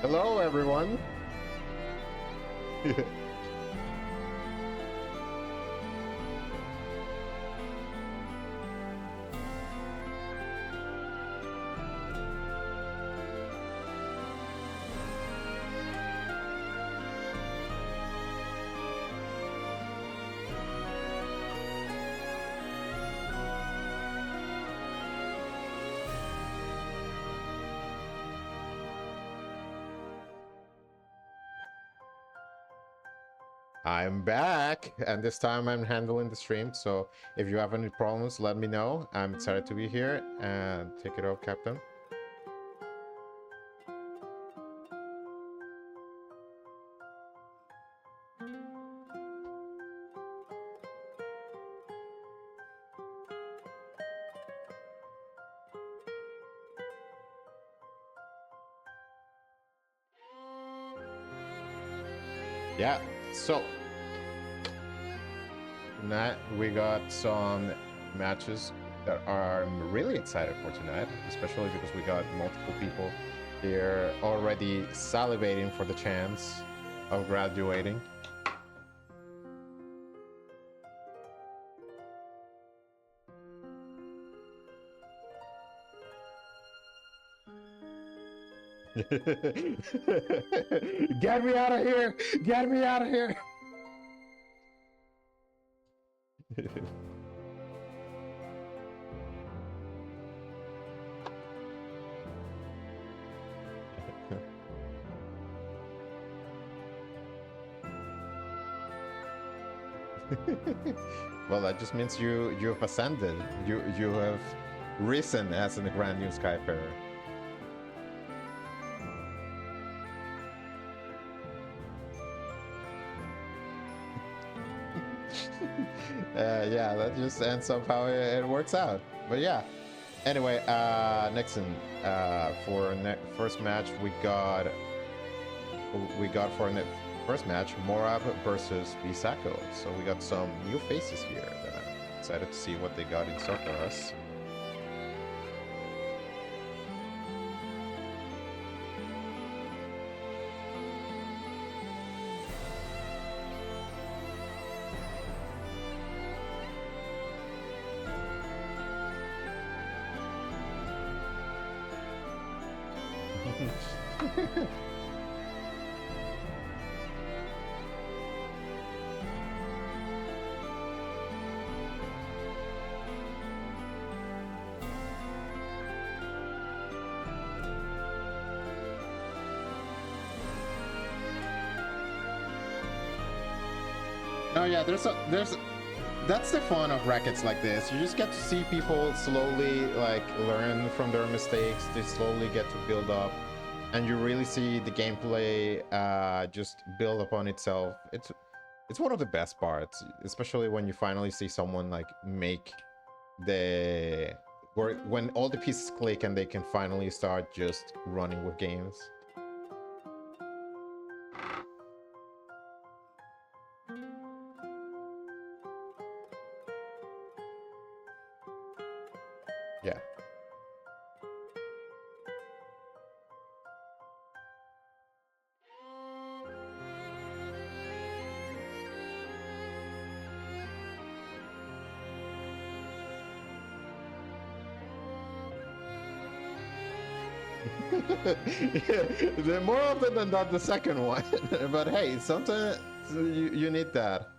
Hello, everyone. I'm back, and this time I'm handling the stream, so if you have any problems, let me know. I'm excited to be here, and take it off, Captain. Yeah, so tonight we got some matches that I'm really excited for tonight, especially because we got multiple people here already salivating for the chance of graduating. Get me out of here! Get me out of here! Well, that just means you've ascended. You have risen as in a brand new Skyfarer. Yeah, that just ends up how it works out. But yeah. Anyway, Nixon, for first match we got for first match Morab versus Bisako. So we got some new faces here that I'm excited to see what they got in store for us. Oh yeah, that's the fun of brackets like this. You just get to see people slowly like learn from their mistakes. They slowly get to build up, and you really see the gameplay just build upon itself. It's one of the best parts, especially when you finally see someone like make when all the pieces click and they can finally start just running with games. Yeah. Yeah, more often than not the second one. But hey, sometimes you need that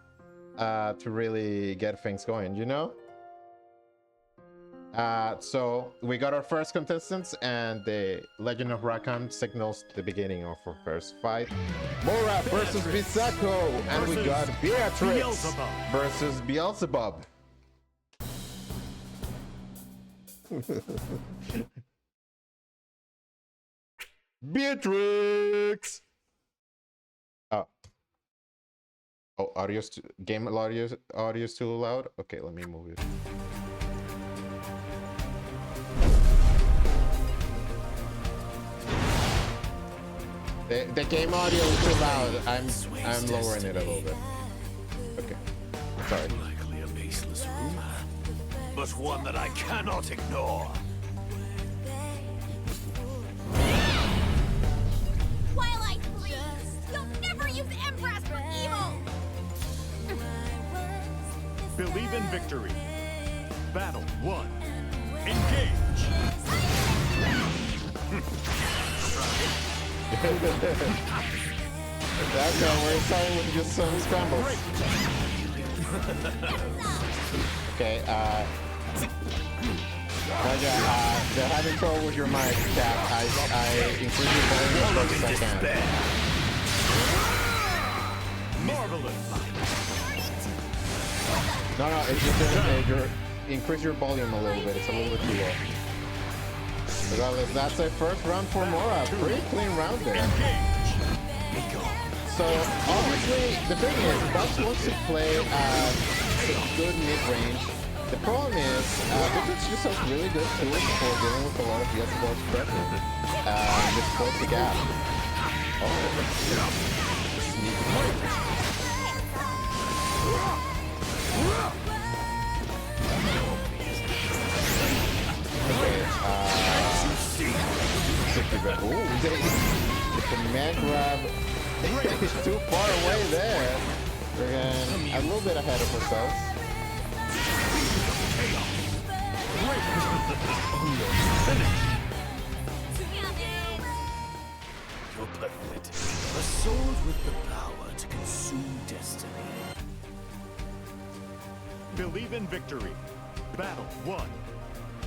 to really get things going, you know? So we got our first contestants, and the Legend of Rakan signals the beginning of our first fight. Morab versus Bisako, and we got Beatrix versus Beelzebub. Beatrix! Oh, audio's game audio's too loud? Okay, let me move it. The game audio is too loud. I'm lowering it a little bit. Okay. Sorry. Likely a baseless rumor, but one that I cannot ignore. Believe in victory. Battle 1. Engage. That guy, we're starting with just some scrambles. Okay, Raja, they're having trouble with your mic, Cap. I increased your volume as much as I can. Marvelous. No, it's just increase your volume a little bit. It's a little bit too low. Regardless, that's a first round for Mora. Pretty clean round there. So, obviously, the thing is, Bugs wants to play good mid-range. The problem is, Victor's just has really good tools for dealing with a lot of yes sports pressure. Just close the gap. Oh, sneaky. Okay, ooh, the command grab is too far away there. We're getting a little bit ahead of ourselves. You're pathetic. A sword with the power to consume destiny. Believe in victory. Battle 1.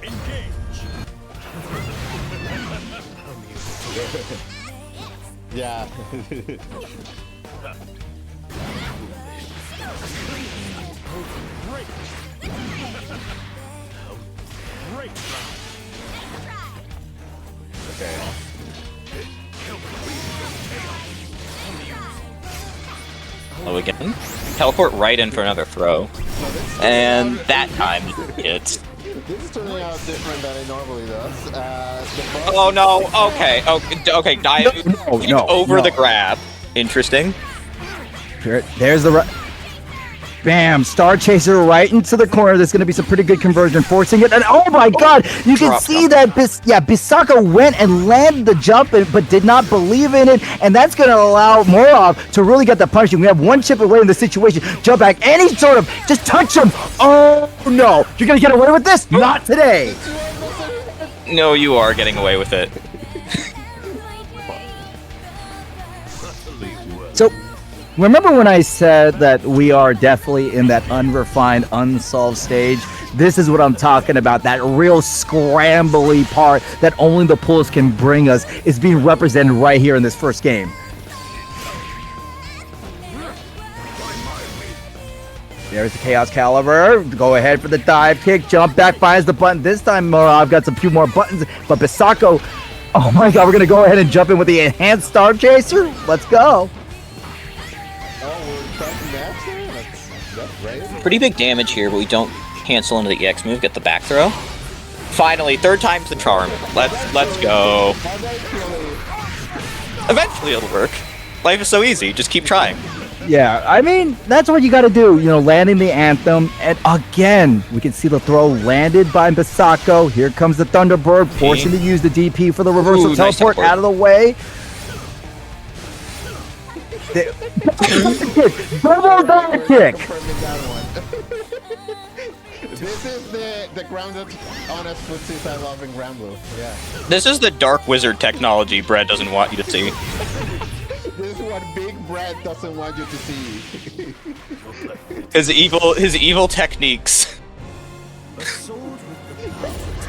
Engage. Yeah. Great. Okay. Oh, again? Teleport right in for another throw. And that time he hits. This is turning out different than it normally does. Oh no, okay, okay, dive over the grab. Interesting. There's the bam, Star Chaser right into the corner. There's going to be some pretty good conversion, forcing it. And oh my God, you can see that Bisaka went and landed the jump, but did not believe in it. And that's going to allow Morov to really get the punishing. We have one chip away in the situation. Jump back, any sort of, just touch him. Oh no, you're going to get away with this? Not today. No, you are getting away with it. So, remember when I said that we are definitely in that unrefined, unsolved stage? This is what I'm talking about. That real scrambly part that only the pulls can bring us is being represented right here in this first game. There's the Chaos Caliber. Go ahead for the dive kick. Jump back, finds the button. This time, I've got some few more buttons. But Bisako, oh my God, we're going to go ahead and jump in with the Enhanced Star Chaser. Let's go. Pretty big damage here, but we don't cancel into the EX move, get the back throw. Finally, third time's the charm. Let's go. Eventually it'll work. Life is so easy, just keep trying. Yeah, I mean, that's what you got to do, landing the Anthem. And again, we can see the throw landed by Bisako. Here comes the Thunderbird, forcing to use the DP for the reversal teleport, out of the way. Double dive kick. This is the grounded, honest footsies I love in Granblue. Yeah. This is the dark wizard technology Brad doesn't want you to see. This is what Big Brad doesn't want you to see. His evil techniques.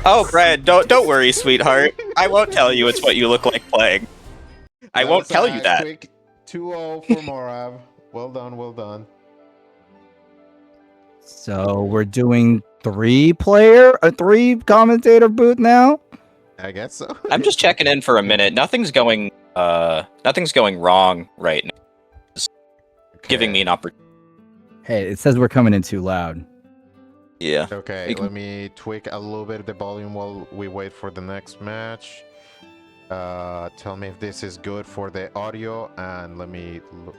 Oh, Brad, don't worry, sweetheart. I won't tell you it's what you look like playing. I won't tell you that. Quick 2-0 for Morav. Well done, well done. So we're doing three commentator booth now. I guess so. I'm just checking in for a minute. Nothing's going wrong right now. It's giving me an opportunity. Hey, it says we're coming in too loud. Yeah. Okay, let me tweak a little bit of the volume while we wait for the next match. Tell me if this is good for the audio, and let me look.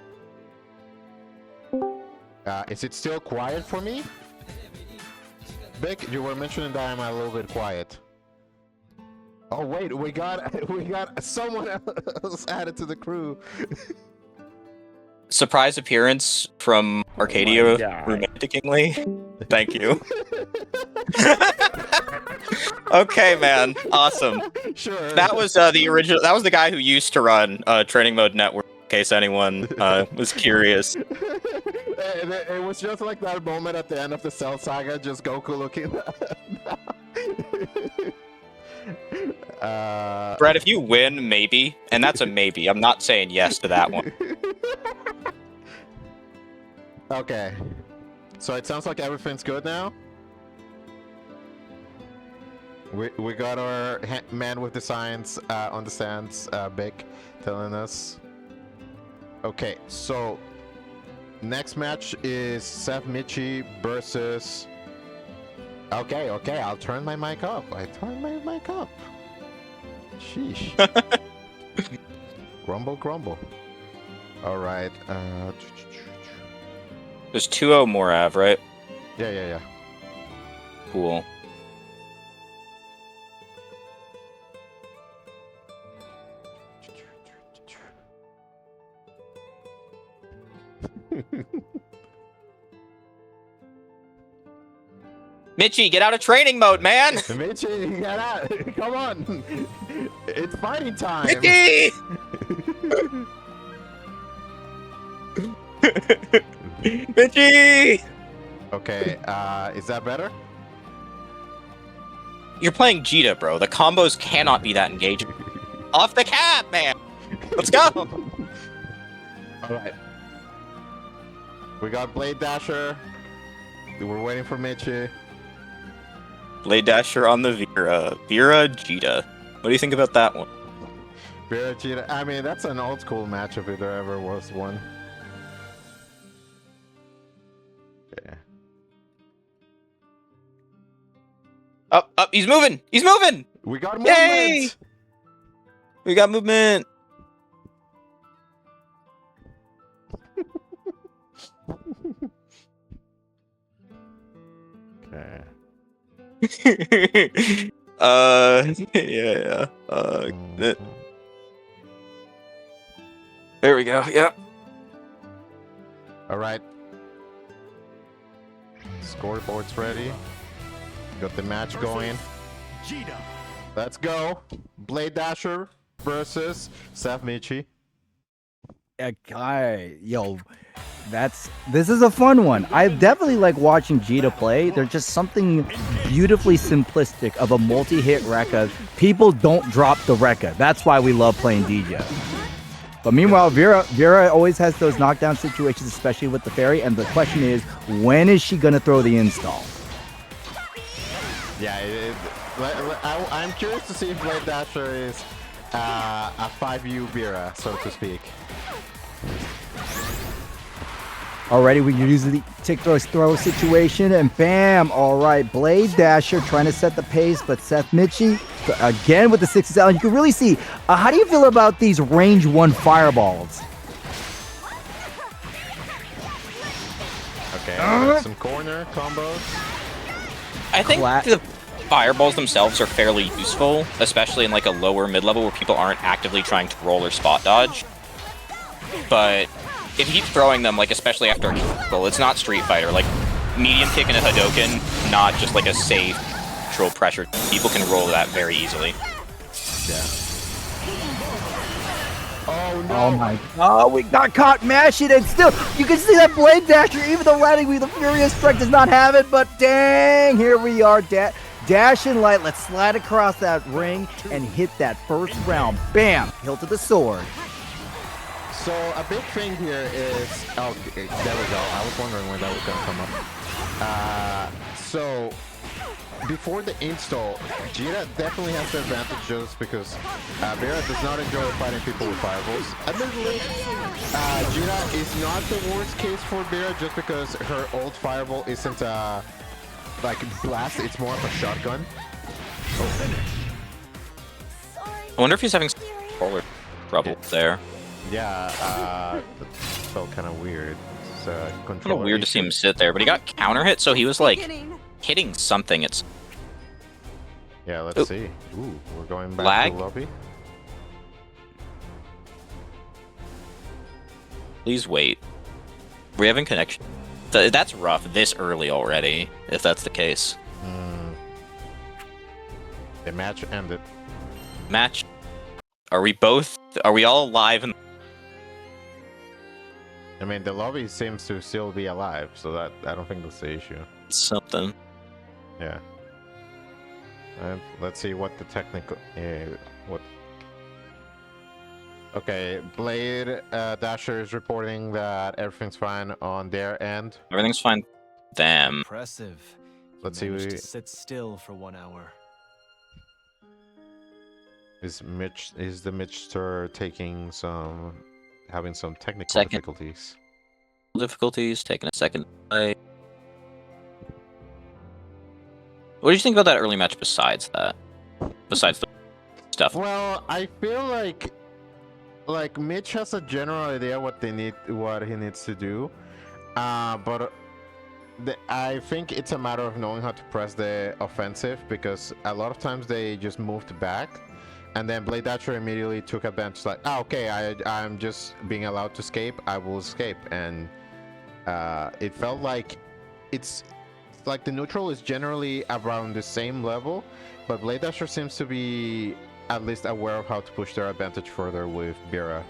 Is it still quiet for me? Vic, you were mentioning that I'm a little bit quiet. Oh wait, we got someone else added to the crew. surprise appearance from Arcadia Romanticingly. Thank you. Okay, man. Awesome. Sure. That was the original. That was the guy who used to run Training Mode Network. In case anyone was curious. It was just like that moment at the end of the Cell Saga, just Goku looking. Brett, if you win, maybe, and that's a maybe. I'm not saying yes to that one. Okay. So it sounds like everything's good now. We got our man with the science on the stands, Bick, telling us. Okay, so next match is Seth Michi versus. Okay, I'll turn my mic up. I turned my mic up. Sheesh. Grumble. All right. There's 2-0 Morav, right? Yeah. Cool. Mitchie, get out of training mode, man! Michi, get out! Come on! It's fighting time! Mitchie! Mitchie! Okay, is that better? You're playing Jita, bro. The combos cannot be that engaging. Off the cap, man! Let's go! Alright. We got Blade Dasher. We're waiting for Michi. Blade Dasher on the Vera. Vera Jita. What do you think about that one? Vera Jita. I mean, that's an old school match if there ever was one. Yeah. Up, he's moving! He's moving! We got movement! Yay! We got movement! Okay. Yeah. There we go. Yep. All right. Scoreboard's ready. Got the match going. Let's go. Blade Dasher versus Seth Michi. This is a fun one. I definitely like watching Jita play. There's just something beautifully simplistic of a multi-hit Rekka. People don't drop the Rekka. That's why we love playing DJ. But meanwhile, Vera always has those knockdown situations, especially with the fairy. And the question is, when is she gonna throw the install? Yeah, I'm curious to see if Blade Dasher is a 5U Vera, so to speak. Already we use the tick throw situation, and bam! All right, Blade Dasher trying to set the pace, but Seth Michi again with the 6s out. And you can really see. How do you feel about these range 1 fireballs? Okay, some corner combos. I think the fireballs themselves are fairly useful, especially in like a lower mid-level where people aren't actively trying to roll or spot dodge. But if you keep throwing them, like especially after a kill, it's not Street Fighter. Like medium kick and a Hadoken, not just like a safe control pressure. People can roll that very easily. Yeah. Oh no! Oh my God, we got caught mashing, and still you can see that Blade Dasher, even though landing with the Furious Strike does not have it. But dang, here we are, dashing light. Let's slide across that ring and hit that first round. Bam! Hilt of the sword. So a big thing here is, oh, there we go. I was wondering when that was gonna come up. So before the install, Jita definitely has the advantage just because Vera does not enjoy fighting people with fireballs. Admittedly, Jita is not the worst case for Vera just because her old fireball isn't like blast, it's more of a shotgun. Oh. I wonder if he's having some controller trouble there. Yeah, that felt kind of weird. It's kind of weird to see him sit there, but he got counter hit, so he was like hitting something. It's yeah. Let's see. Ooh, we're going back lag? to the lobby. Please wait. We're having connection. That's rough this early already, if that's the case. The match ended. Match. Are we all alive? I mean, the lobby seems to still be alive, so that I don't think that's the issue. Something. Yeah. And let's see what the technical what. Okay, Blade Dasher is reporting that everything's fine on their end. Everything's fine. Damn. Impressive. Let's You see. managed to sit still for 1 hour. Is the Mitchster having some technical difficulties? Difficulties, taking a second. What do you think about that early match besides that? Besides the stuff? Well, I feel like Mitch has a general idea what he needs to do, but I think it's a matter of knowing how to press the offensive, because a lot of times they just moved back, and then Blade Dasher immediately took advantage, like, okay, I'm just being allowed to escape, I will escape, and it felt like it's like the neutral is generally around the same level, but Blade Dasher seems to be at least aware of how to push their advantage further with Bira.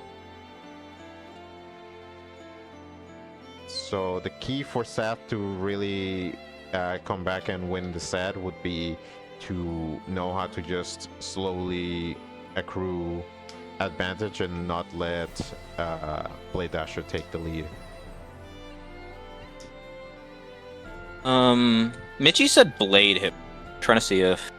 So the key for Seth to really come back and win the set would be to know how to just slowly accrue advantage and not let Blade Dasher take the lead. Mitchie said Blade hit. Trying to see if.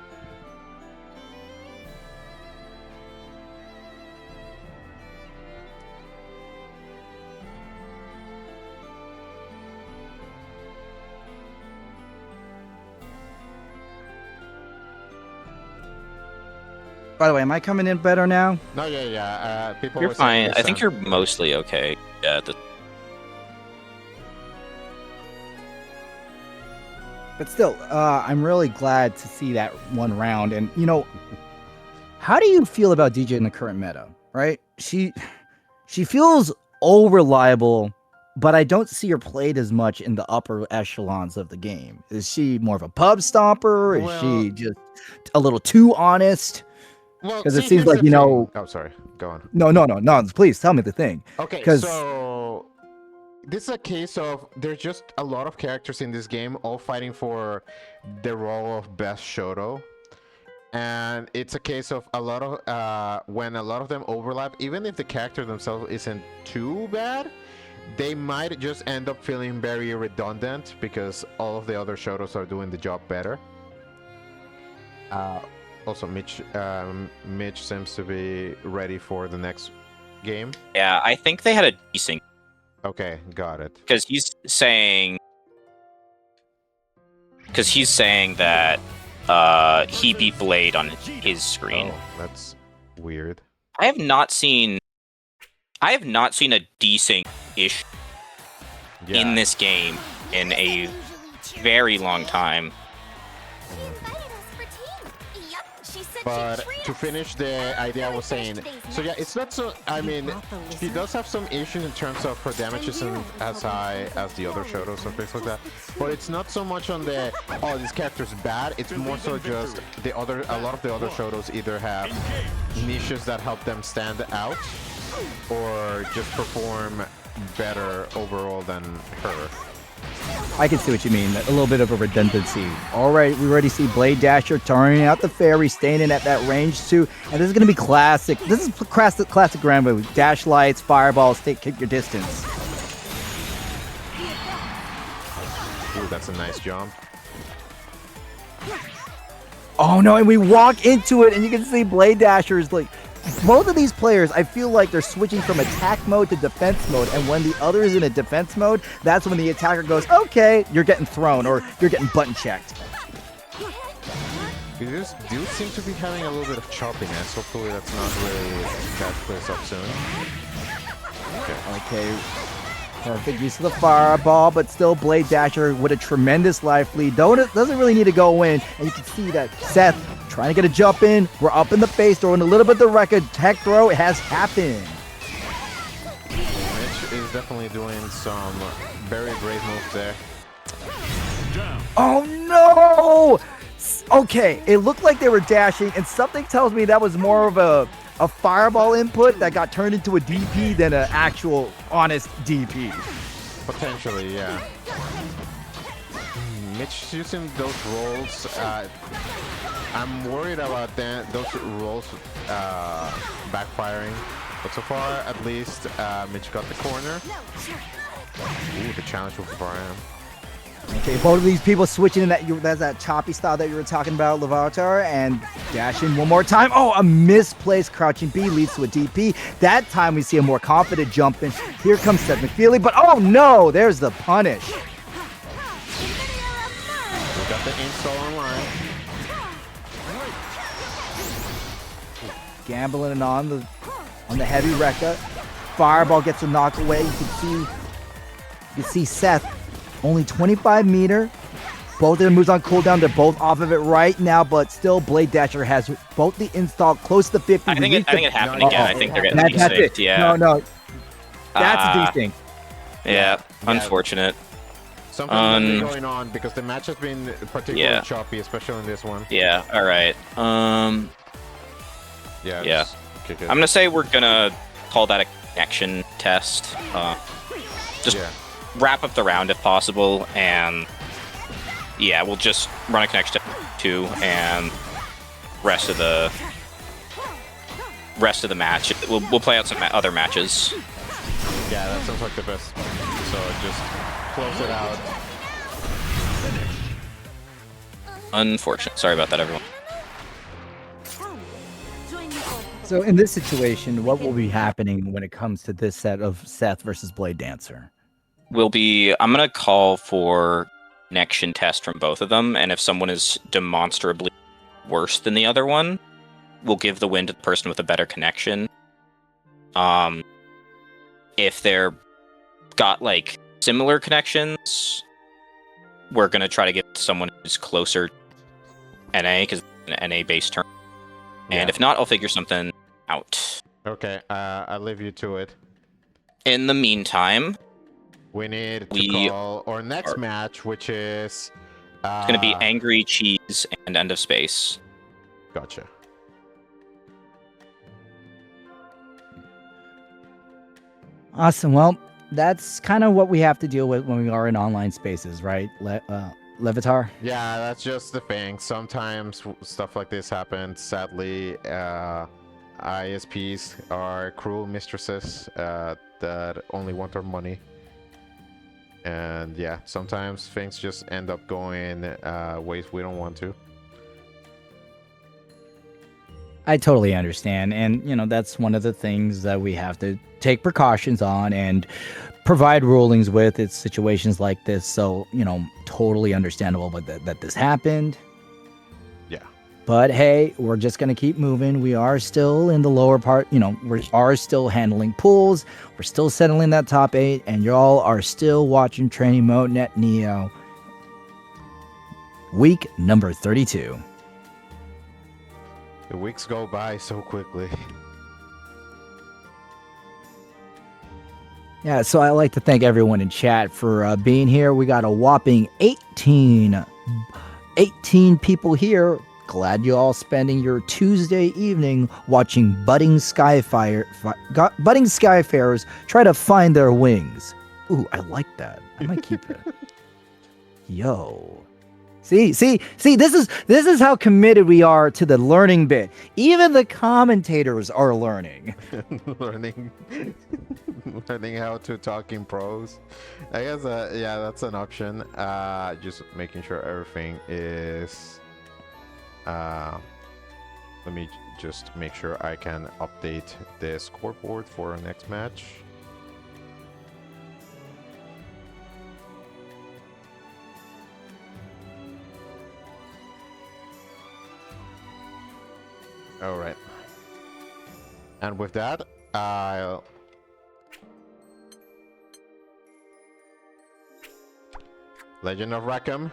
By the way, am I coming in better now? No, yeah. People You're were saying fine. I think you're mostly okay. Yeah. But still, I'm really glad to see that one round. And, you know, how do you feel about DJ in the current meta, right? She feels reliable, but I don't see her played as much in the upper echelons of the game. Is she more of a pub stomper? Is she just a little too honest? Because it seems like, you know... Oh, sorry. Go on. No. Please, tell me the thing. Okay, so... This is a case of there's just a lot of characters in this game all fighting for the role of best Shoto. And it's a case of a lot of... when a lot of them overlap, even if the character themselves isn't too bad, they might just end up feeling very redundant because all of the other Shotos are doing the job better. Also, Mitch seems to be ready for the next game. Yeah, I think they had a decent. Okay, got it. Because he's saying that he beat Blade on his screen. Oh, that's weird. I have not seen a decent-ish in this game in a very long time. But to finish the idea I was saying, so yeah, it's not so, I mean, he does have some issues in terms of her damage isn't as high as the other Shotos and things like that, but it's not so much on the, oh, this character's bad, it's more so just a lot of the other Shotos either have niches that help them stand out, or just perform better overall than her. I can see what you mean. A little bit of a redundancy. All right, we already see Blade Dasher turning out the fairy, staying in at that range too. And this is going to be classic. This is classic Granblue. Dash lights, fireballs, kick your distance. Ooh, that's a nice jump. Oh no, and we walk into it and you can see Blade Dasher is like... Both of these players, I feel like they're switching from attack mode to defense mode, and when the other is in a defense mode, that's when the attacker goes, okay, you're getting thrown, or you're getting button checked. These dudes seem to be having a little bit of choppiness. Hopefully that's not really that clears up soon. Okay. Perfect use of the fireball, but still Blade Dasher with a tremendous life lead. Doesn't really need to go in, and you can see that Seth trying to get a jump in. We're up in the face, throwing a little bit of the record. Tech throw, it has happened. Mitch is definitely doing some very great moves there. Oh no! Okay, it looked like they were dashing, and something tells me that was more of a fireball input that got turned into a DP than an actual honest DP. Potentially, yeah. Mitch using those rolls. I'm worried about those rolls backfiring. But so far, at least, Mitch got the corner. Ooh, the challenge with Brian. Okay, both of these people switching in that's that choppy style that you were talking about, Levatar, and dashing one more time. Oh, a misplaced crouching B leads to a DP. That time we see a more confident jump in. Here comes Seth McFeely, but oh no, there's the punish. We got the install online. Gambling on the heavy Rekka. Fireball gets a knock away. You can see Seth. Only 25 meter. Both of their moves on cooldown. They're both off of it right now, but still Blade Dasher has both the install close to 50. I think it happened again. I think they're getting desync. Yeah. No. That's desync. Yeah, unfortunate. Something going on because the match has been particularly choppy, especially in this one. Yeah, alright. Yeah. I'm gonna say we're gonna call that a connection test. Just wrap up the round if possible, and yeah, we'll just run a connection 2 and rest of the match. We'll play out some other matches. Yeah, that sounds like the best. So just close it out. Unfortunate. Sorry about that, everyone. So in this situation, what will be happening when it comes to this set of Seth versus Blade Dancer? I'm gonna call for connection test from both of them, and if someone is demonstrably worse than the other one, we'll give the win to the person with a better connection. If they're got like similar connections, we're gonna try to get someone who's closer NA, because an NA based turn. And if not, I'll figure something out. Okay, I'll leave you to it. In the meantime, we need to call our next match, which is... it's going to be Angry Cheese and End of Space. Gotcha. Awesome. Well, that's kind of what we have to deal with when we are in online spaces, right, Levitar? Yeah, that's just the thing. Sometimes stuff like this happens. Sadly, ISPs are cruel mistresses that only want our money. And yeah, sometimes things just end up going ways we don't want to. I totally understand. And, that's one of the things that we have to take precautions on and provide rulings with. It's situations like this. So, totally understandable that this happened. Yeah. But hey, we're just going to keep moving. We are still in the lower part. We are still handling pools. We're still settling that top 8. And y'all are still watching Training Mode Net Neo. Week number 32. The weeks go by so quickly. Yeah, so I'd like to thank everyone in chat for being here. We got a whopping 18 people here. Glad you all spending your Tuesday evening watching budding Skyfarers try to find their wings. Ooh, I like that. I might keep it. Yo. See, this is how committed we are to the learning bit. Even the commentators are learning. learning how to talk in prose. I guess, yeah, that's an option. Just making sure everything is... let me just make sure I can update the scoreboard for our next match. All right. And with that, I'll... Legend of Rackham.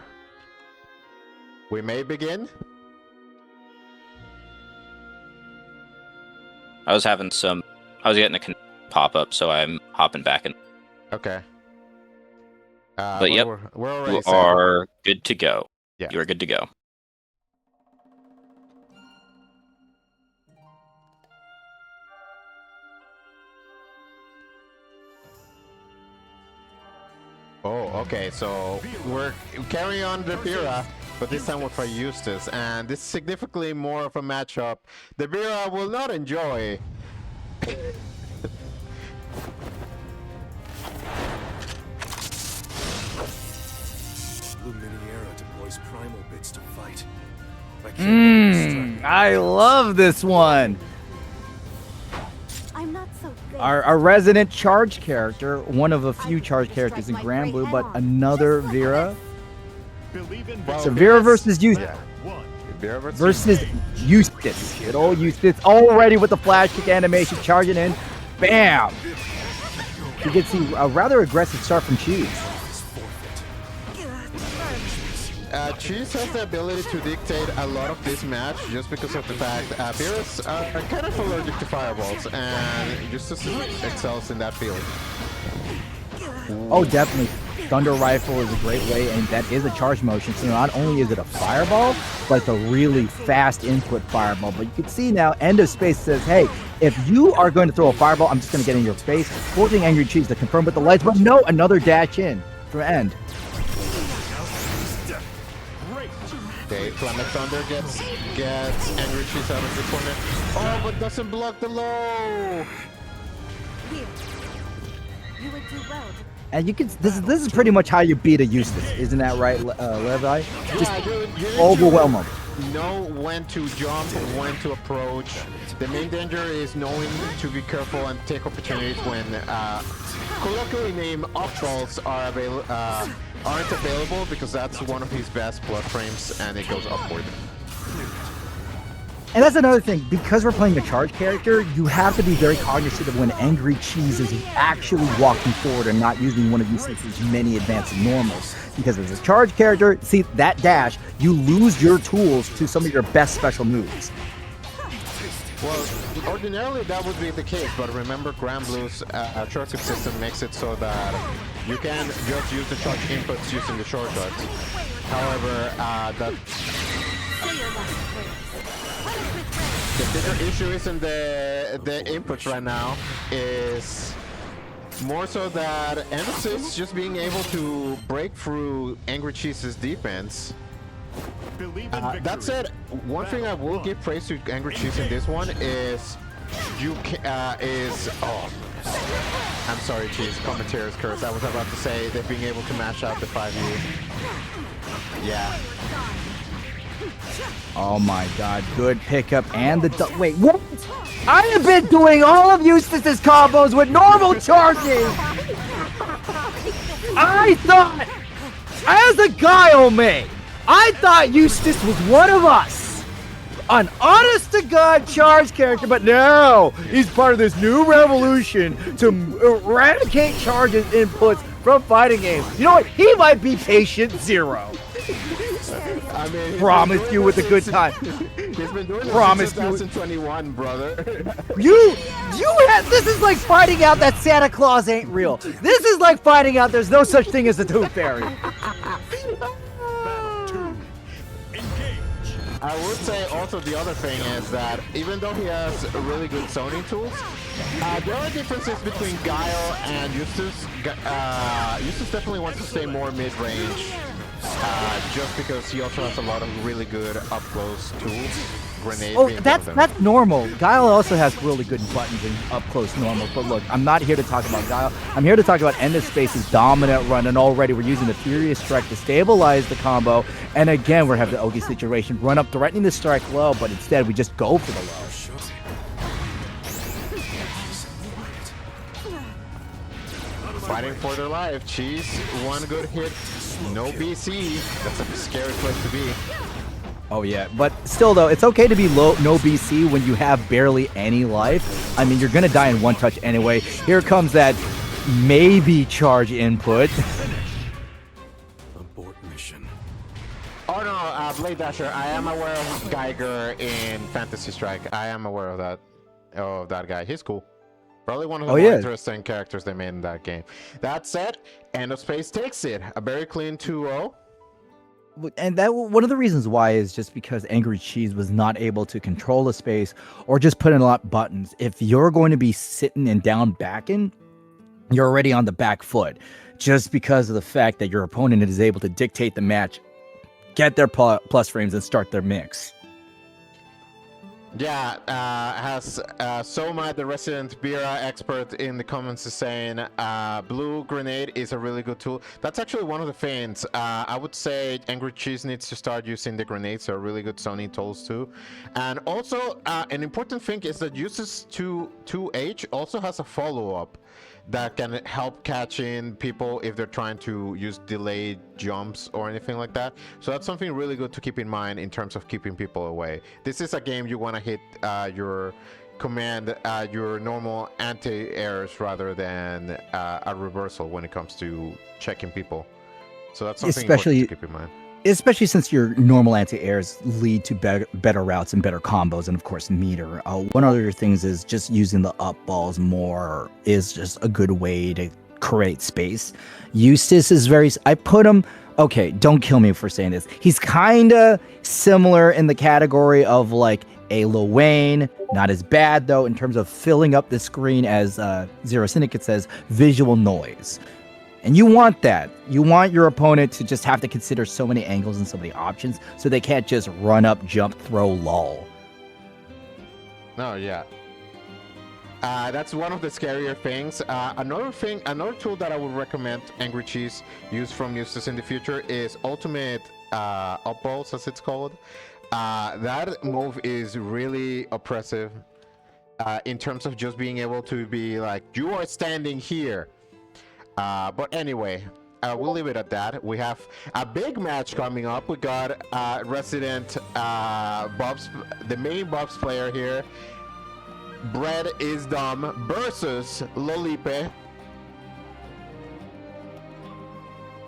We may begin. I was getting a pop-up, so I'm hopping back in. Okay. But yep, we're already you set. are good to go. Yeah. You are good to go. Oh, okay, so we're carrying on the Vera, but this time we'll try Eustace, and this is significantly more of a matchup the Vera will not enjoy. Luminiera deploys primal bits to fight. I love this one. I'm not so good. Our resident charge character, one of a few charge characters in Granblue, but another Vera. So Vera versus Eustace. Yeah. Vera Versus Eustace. Good old Eustace. Already with the flash kick animation charging in. Bam! You can see a rather aggressive start from Cheese. Cheese has the ability to dictate a lot of this match just because of the fact Vera's are kind of allergic to fireballs, and Eustace excels in that field. Oh, definitely. Thunder Rifle is a great way, and that is a charge motion. So not only is it a fireball, but it's a really fast input fireball. But you can see now, End of Space says, hey, if you are going to throw a fireball, I'm just going to get in your face, forcing Angry Cheese to confirm with the lights. But no, another dash in from End. Okay, Flametic Thunder gets Angry Cheese out of the corner. Oh, but doesn't block the low. Here. You would do well to And you can this is pretty much how you beat a Eustace, isn't that right, Levi? Just you need overwhelm him. to know when to jump, when to approach. The main danger is knowing to be careful and take opportunities when colloquially named up-balls aren't available, because that's one of his best blood frames and it goes upward. And that's another thing, because we're playing a charge character, you have to be very cognizant of when Angry Cheese is actually walking forward and not using one of Eustace's many advanced normals. Because as a charge character, see, that dash, you lose your tools to some of your best special moves. Well, ordinarily that would be the case, but remember Granblue's shortcut system makes it so that you can just use the charge inputs using the shortcuts. However, the bigger issue isn't the inputs right now, is more so that Emphasis just being able to break through Angry Cheese's defense. That said, one thing I will give praise to Angry Cheese in this one is I'm sorry, Cheese, commentator's curse. I was about to say that being able to mash out the 5U. Yeah. Oh my god, good pickup and the wait, what? I have been doing all of Eustace's combos with normal charging! I thought, as a Guile May, I thought Eustace was one of us! An honest-to-God charge character, but no! He's part of this new revolution to eradicate charges inputs from fighting games. You know what? He might be patient zero. I mean, Promise you with a good time. He's been doing this Promise since 2021, brother. This is like finding out that Santa Claus ain't real. This is like finding out there's no such thing as a tooth fairy. I would say also the other thing is that even though he has really good zoning tools, there are differences between Guile and Eustace. Eustace definitely wants to stay more mid-range, just because he also has a lot of really good up-close tools. Grenade. Oh, that's normal. Guile also has really good buttons and up-close normals. But look, I'm not here to talk about Guile. I'm here to talk about End of Space's dominant run, and already we're using the Furious Strike to stabilize the combo. And again, we're having the Ogi situation. Run up threatening the strike low, but instead we just go for the low. Fighting for their life. Cheese, one good hit, no BC. That's a scary place to be. Oh yeah, but still though, it's okay to be no BC when you have barely any life. I mean, you're gonna die in one touch anyway. Here comes that maybe charge input. Abort mission. Oh no, Blade Dasher, I am aware of Geiger in Fantasy Strike. I am aware of that. Oh, that guy. He's cool. Probably one of the Oh, more yeah. interesting characters they made in that game. That said, End of Space takes it. A very clean 2-0. And that one of the reasons why is just because Angry Cheese was not able to control the space or just put in a lot of buttons. If you're going to be sitting and down backing, you're already on the back foot just because of the fact that your opponent is able to dictate the match, get their plus frames, and start their mix. Yeah, has Soma, the resident Bira expert in the comments, is saying blue grenade is a really good tool. That's actually one of the feints. I would say Angry Cheese needs to start using the grenades. They're really good Sony tools too. And also, an important thing is that uses 2H also has a follow-up that can help catch in people if they're trying to use delayed jumps or anything like that. So that's something really good to keep in mind in terms of keeping people away. This is a game you want to hit your command, your normal anti-airs rather than a reversal when it comes to checking people. So that's something important to keep in mind. Especially since your normal anti-airs lead to better routes and better combos, and of course meter. One other things is just using the up balls more is just a good way to create space. Eustace is I put him, okay, don't kill me for saying this. He's kind of similar in the category of like a Lil Wayne, not as bad though in terms of filling up the screen as Zero Syndicate says, visual noise. And you want that. You want your opponent to just have to consider so many angles and so many options so they can't just run up, jump, throw, lull. No, yeah. That's one of the scarier things. Another tool that I would recommend Angry Cheese use from Eustace in the future is Ultimate Up Balls, as it's called. That move is really oppressive in terms of just being able to be like, you are standing here. But anyway, we'll leave it at that. We have a big match coming up. We got resident Bob's, the main Bob's player here. Bread is Dumb versus Lolipe.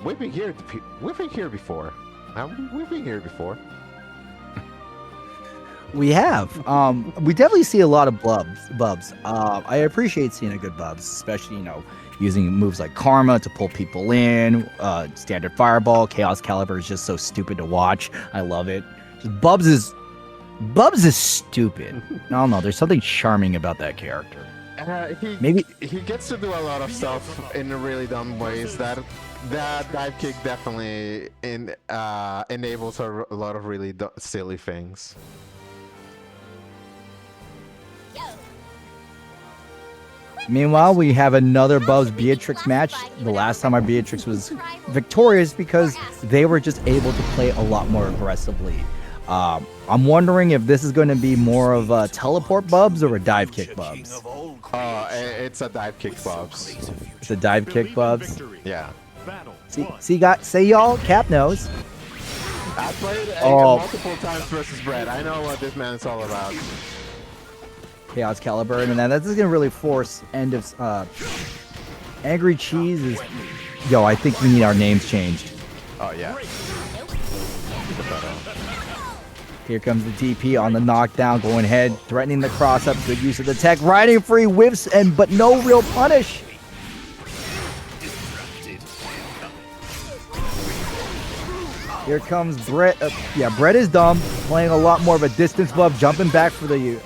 We've been here before. We've been here before. We have. We definitely see a lot of bubs. I appreciate seeing a good bubs, especially, using moves like Karma to pull people in, standard Fireball, Chaos Caliber is just so stupid to watch. I love it. Bubs is stupid. I don't know. There's something charming about that character. Maybe he gets to do a lot of stuff in really dumb ways. That dive kick definitely enables a lot of really silly things. Meanwhile, we have another Bubs Beatrix match. The last time our Beatrix was victorious because they were just able to play a lot more aggressively. I'm wondering if this is going to be more of a teleport Bubs or a dive kick Bubs. It's a dive kick Bubs. It's a dive kick Bubs. Yeah. Say y'all, Cap knows. I played multiple times versus Brett. I know what this man is all about. Chaos Caliber, and then that's going to really force end of Angry Cheese is. Yo, I think we need our names changed. Oh yeah. Here comes the DP on the knockdown, going ahead, threatening the cross up. Good use of the tech, riding free whiffs, but no real punish. Here comes Brett. Brett is dumb, playing a lot more of a distance buff, jumping back for the.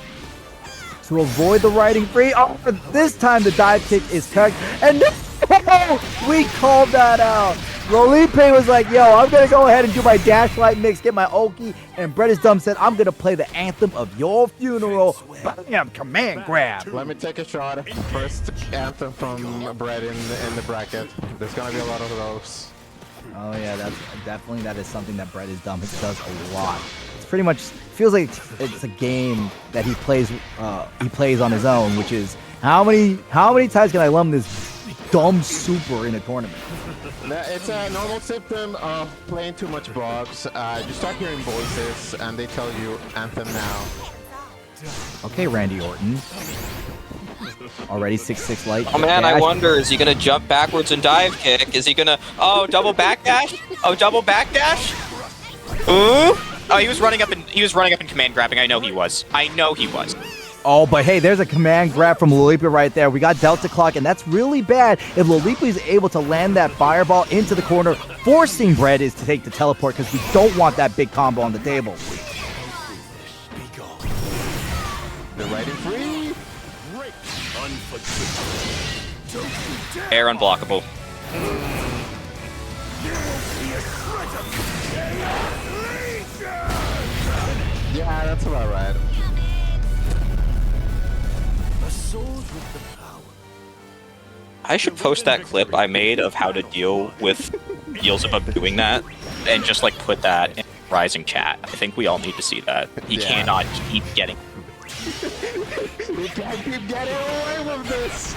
To avoid the riding free. Oh, but this time the dive kick is tucked. And no, we called that out. Lolipe was like, yo, I'm going to go ahead and do my dash light mix, get my Oki. And Brett is dumb said, I'm going to play the anthem of your funeral. Bam, command grab. Let me take a shot. First anthem from Brett in the bracket. There's going to be a lot of those. Oh, yeah, that is something that Brett is dumb. It does a lot. Pretty much feels like it's a game that he plays on his own, which is how many times can I lump this dumb super in a tournament? It's a normal symptom of playing too much Bobs. You start hearing voices and they tell you anthem now. Okay, Randy Orton. Already 6-6 light. Oh man, I wonder, is he gonna jump backwards and dive kick? Is he gonna double backdash? Double backdash? Ooh! Oh, he was running up and command grabbing. I know he was. Oh, but hey, there's a command grab from Lolipa right there. We got Delta Clock, and that's really bad if Lolipa is able to land that fireball into the corner, forcing Bread is to take the teleport because we don't want that big combo on the table. They're riding free. Air unblockable. Yeah, that's about right. I should post that clip I made of how to deal with Beelzebub doing that, and just like put that in Rising chat. I think we all need to see that. He cannot keep getting. We can't keep getting away with this.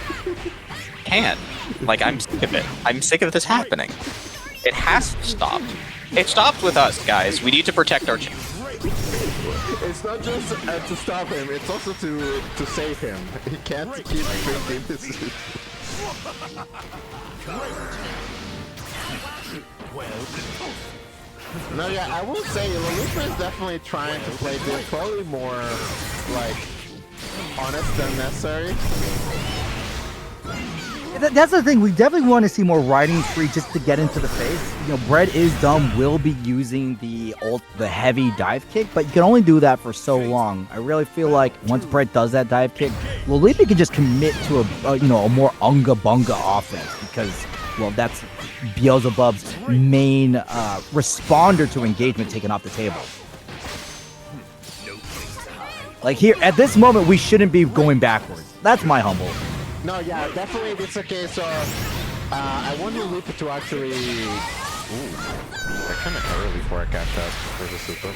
Can't. Like, I'm sick of it. I'm sick of this happening. It has to stop. It stopped with us, guys. We need to protect our channel. It's not just to stop him, it's also to save him. He can't keep thinking this is... No, yeah, I will say Lolipa is definitely trying to play this probably more like honest than necessary. That's the thing. We definitely want to see more riding free just to get into the face. You know, Bread is dumb. Will be using the heavy dive kick, but you can only do that for so long. I really feel like once Bread does that dive kick, Lolipa can just commit to a more unga bunga offense because, well, that's Beelzebub's main responder to engagement taken off the table. Like here, at this moment, we shouldn't be going backwards. That's my humble. No, yeah, definitely it's a case of I want Lolipa to actually... Ooh, they're kind of early for a cat test for the super.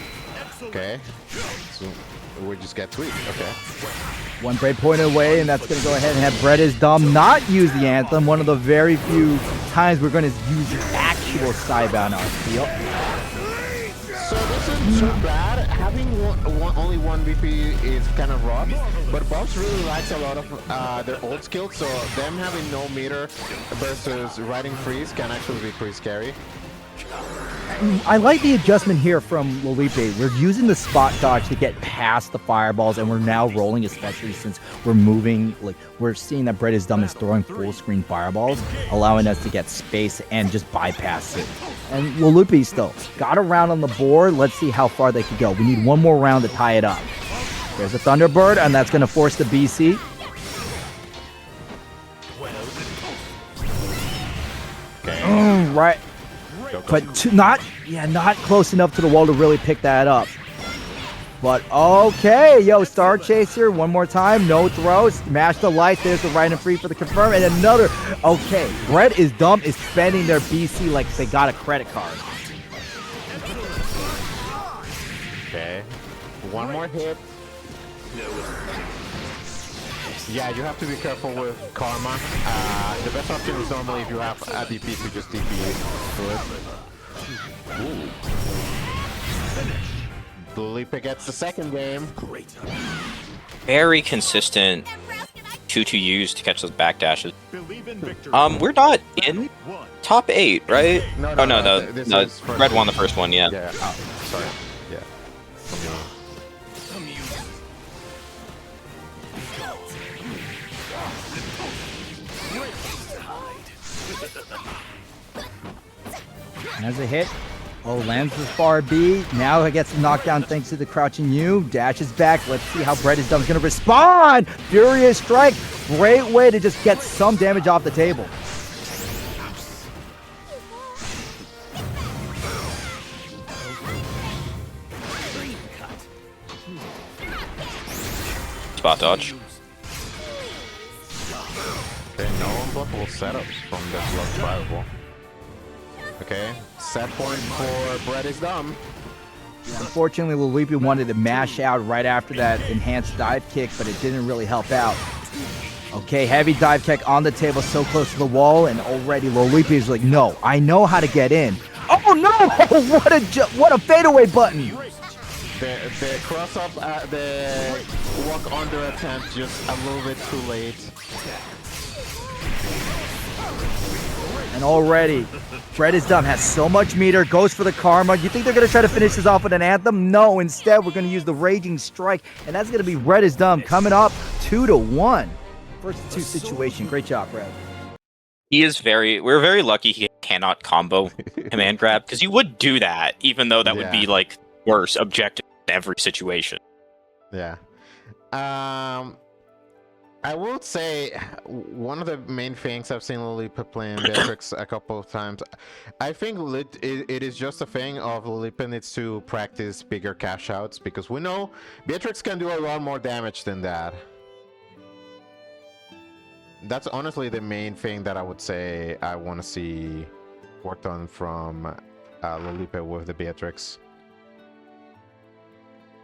Okay, so we just get tweaked. Okay. One Bread point away, and that's going to go ahead and have Bread is dumb not use the Anthem. One of the very few times we're going to use the actual Skybound on field. So this isn't so bad. Having only one VP is kind of rough, but Bobs really likes a lot of their old skills, so them having no meter versus riding freeze can actually be pretty scary. I like the adjustment here from Lolipa. We're using the spot dodge to get past the fireballs, and we're now rolling, especially since we're moving. Like, we're seeing that Bread is dumb is throwing full screen fireballs, allowing us to get space and just bypass it. And Lolipa still got a round on the board. Let's see how far they could go. We need one more round to tie it up. There's a Thunderbird, and that's going to force the BC. Right. But not close enough to the wall to really pick that up. But okay, yo, Star Chaser, one more time, no throws, smash the light, there's the right and free for the confirm, and another, okay, Bread is dumb is spending their BC like they got a credit card. Okay, one more hit. Yeah, you have to be careful with Karma. The best option is normally if you have a DP to just DP through it. Lolipa gets the second game. Very consistent 2-2 use to catch those backdashes. We're not in top 8, right? No. Red won the first one, yeah. Yeah. Oh, sorry. Yeah. Has a hit. Oh, lands the far B. Now he gets the knockdown thanks to the crouching U. Dashes back. Let's see how Bread is done. He's going to respond. Furious Strike. Great way to just get some damage off the table. Spot dodge. Okay, no unblockable setups from this last fireball. Okay, set point for Bread is dumb. Unfortunately, Lolipa wanted to mash out right after that enhanced dive kick, but it didn't really help out. Okay, heavy dive kick on the table, so close to the wall, and already Lolipa is like, no, I know how to get in. Oh no! What a fadeaway button! The cross up, the walk under attempt just a little bit too late. And already, Fred is dumb. Has so much meter. Goes for the karma. You think they're gonna try to finish this off with an anthem? No. Instead, we're gonna use the raging strike, and that's gonna be Red is dumb coming up 2-1. First 2 situation. Great job, Fred. We're very lucky he cannot combo command grab, because he would do that, even though that would be like worse objective in every situation. Yeah. I would say one of the main things I've seen Lilipa playing Beatrix a couple of times. I think it is just a thing of Lilipa needs to practice bigger cash outs, because we know Beatrix can do a lot more damage than that. That's honestly the main thing that I would say I want to see worked on from Lilipa with the Beatrix.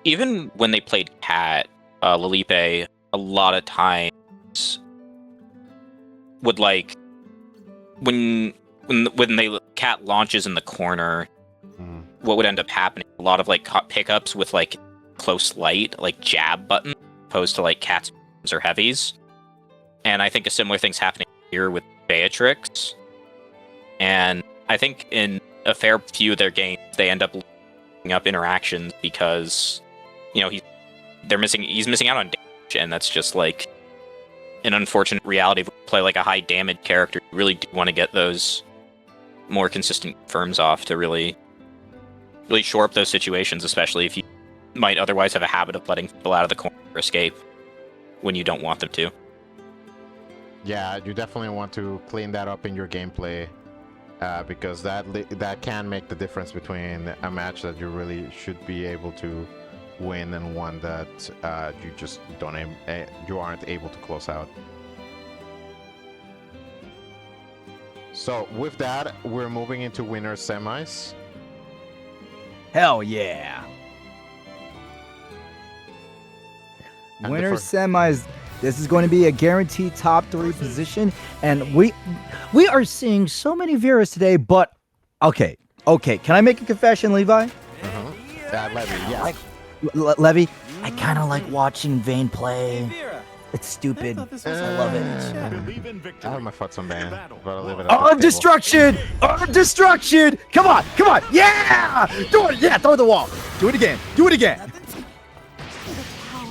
Even when they played Cat, Lilipe a lot of times would like when Cat launches in the corner, what would end up happening? A lot of like pickups with like close light, like jab button, opposed to like Cat's or heavies. And I think a similar thing's happening here with Beatrix. And I think in a fair few of their games, they end up looking up interactions because, you know, he's missing out on damage, and that's just like an unfortunate reality. If we play like a high damage character, you really do want to get those more consistent firms off to really shore up those situations, especially if you might otherwise have a habit of letting people out of the corner or escape when you don't want them to. Yeah, you definitely want to clean that up in your gameplay, because that can make the difference between a match that you really should be able to win and one that you just you aren't able to close out. So with that, we're moving into winners semis. Hell yeah. And Winners semis. This is going to be a guaranteed top 3 position, and we are seeing so many Veras today. But okay, can I make a confession, Levi? Levy, yeah. Levy, I kind of like watching Vayne play. It's stupid. I love it. I have my thoughts on Vayne, but I'll leave it at Arm destruction! Arm destruction! Come on! Yeah! Do it! Yeah, throw the wall. Do it again.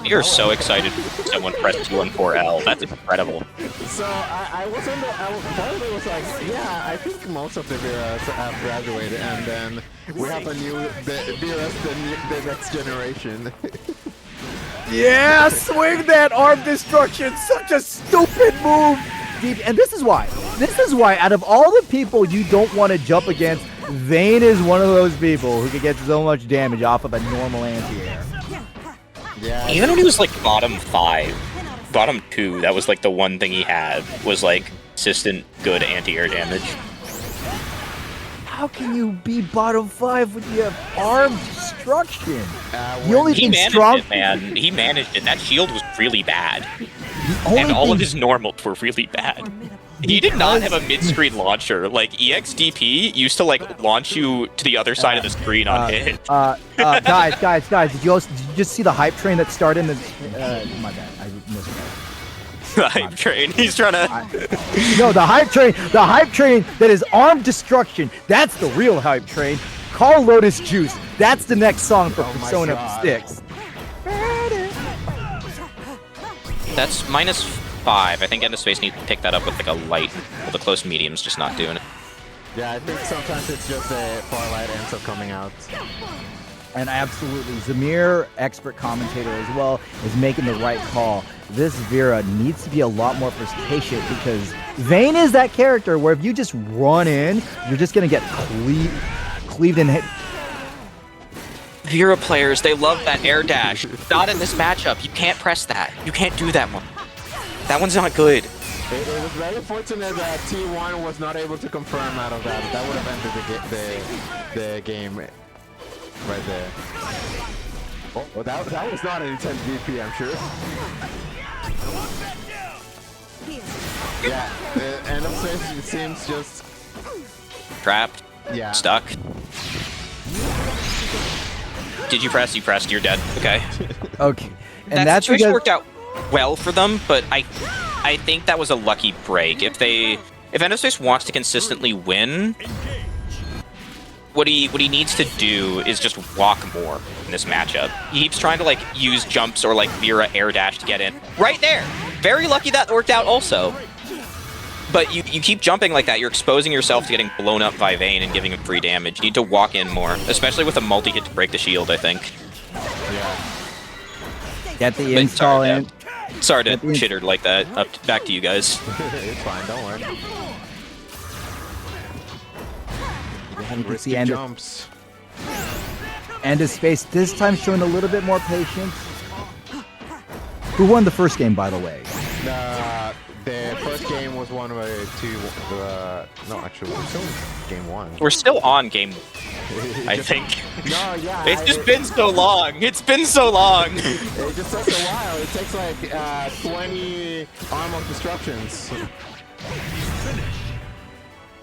You're so excited when someone pressed 214L. That's incredible. So I was part of it was like, yeah, I think most of the Veras have graduated, and then we have the Veras, the next generation. Yeah, swing that arm destruction. Such a stupid move. And this is why. Out of all the people you don't want to jump against, Vayne is one of those people who can get so much damage off of a normal anti-air. Yeah. Even when he was like bottom 5, bottom 2, that was like the one thing he had was like consistent good anti-air damage. How can you be bottom 5 when you have arm destruction? He managed it, man. He managed it. That shield was really bad. And all of his normals were really bad. He did not have a mid-screen launcher. Like, EXDP used to, like, launch you to the other side of the screen on hit. Guys, did you just see the hype train that started in the... my bad, I missed that. The hype train. He's trying to... No, the hype train that is arm destruction. That's the real hype train. Call Lotus Juice. That's the next song for Persona 6. That's -5. I think End of Space needs to pick that up with like a light. Well, the close medium's just not doing it. Yeah, I think sometimes it's just the far light ends up coming out. And absolutely, Zamir, expert commentator as well, is making the right call. This Vera needs to be a lot more patient because Vayne is that character where if you just run in, you're just going to get cleaved and hit. Vera players, they love that air dash. Not in this matchup. You can't press that. You can't do that one. That one's not good. It was very fortunate that T1 was not able to confirm out of that. That would have ended the game right there. Oh, that was not an intense VP, I'm sure. Yeah, the End of Space seems just... Trapped. Yeah. Stuck. Did you press? You pressed. You're dead. Okay. Okay. And that that's situation because... worked out well for them, but I think that was a lucky break. If they if End of Space wants to consistently win, what he needs to do is just walk more in this matchup. He keeps trying to like use jumps or like Vera air dash to get in. Right there! Very lucky that worked out also. But you keep jumping like that, you're exposing yourself to getting blown up by Vayne and giving him free damage. You need to walk in more, especially with a multi-hit to break the shield, I think. Yeah. Get the install in. Sorry to chitter like that. Back to you guys. It's fine, don't worry. You can see Jumps. End of Space this time showing a little bit more patience. Who won the first game, by the way? The first game was won by no, actually, we're still game 1. We're still on game, I think. No, yeah. It's just been so long. It's been so long. It just takes a while. It takes like 20 arm of disruptions.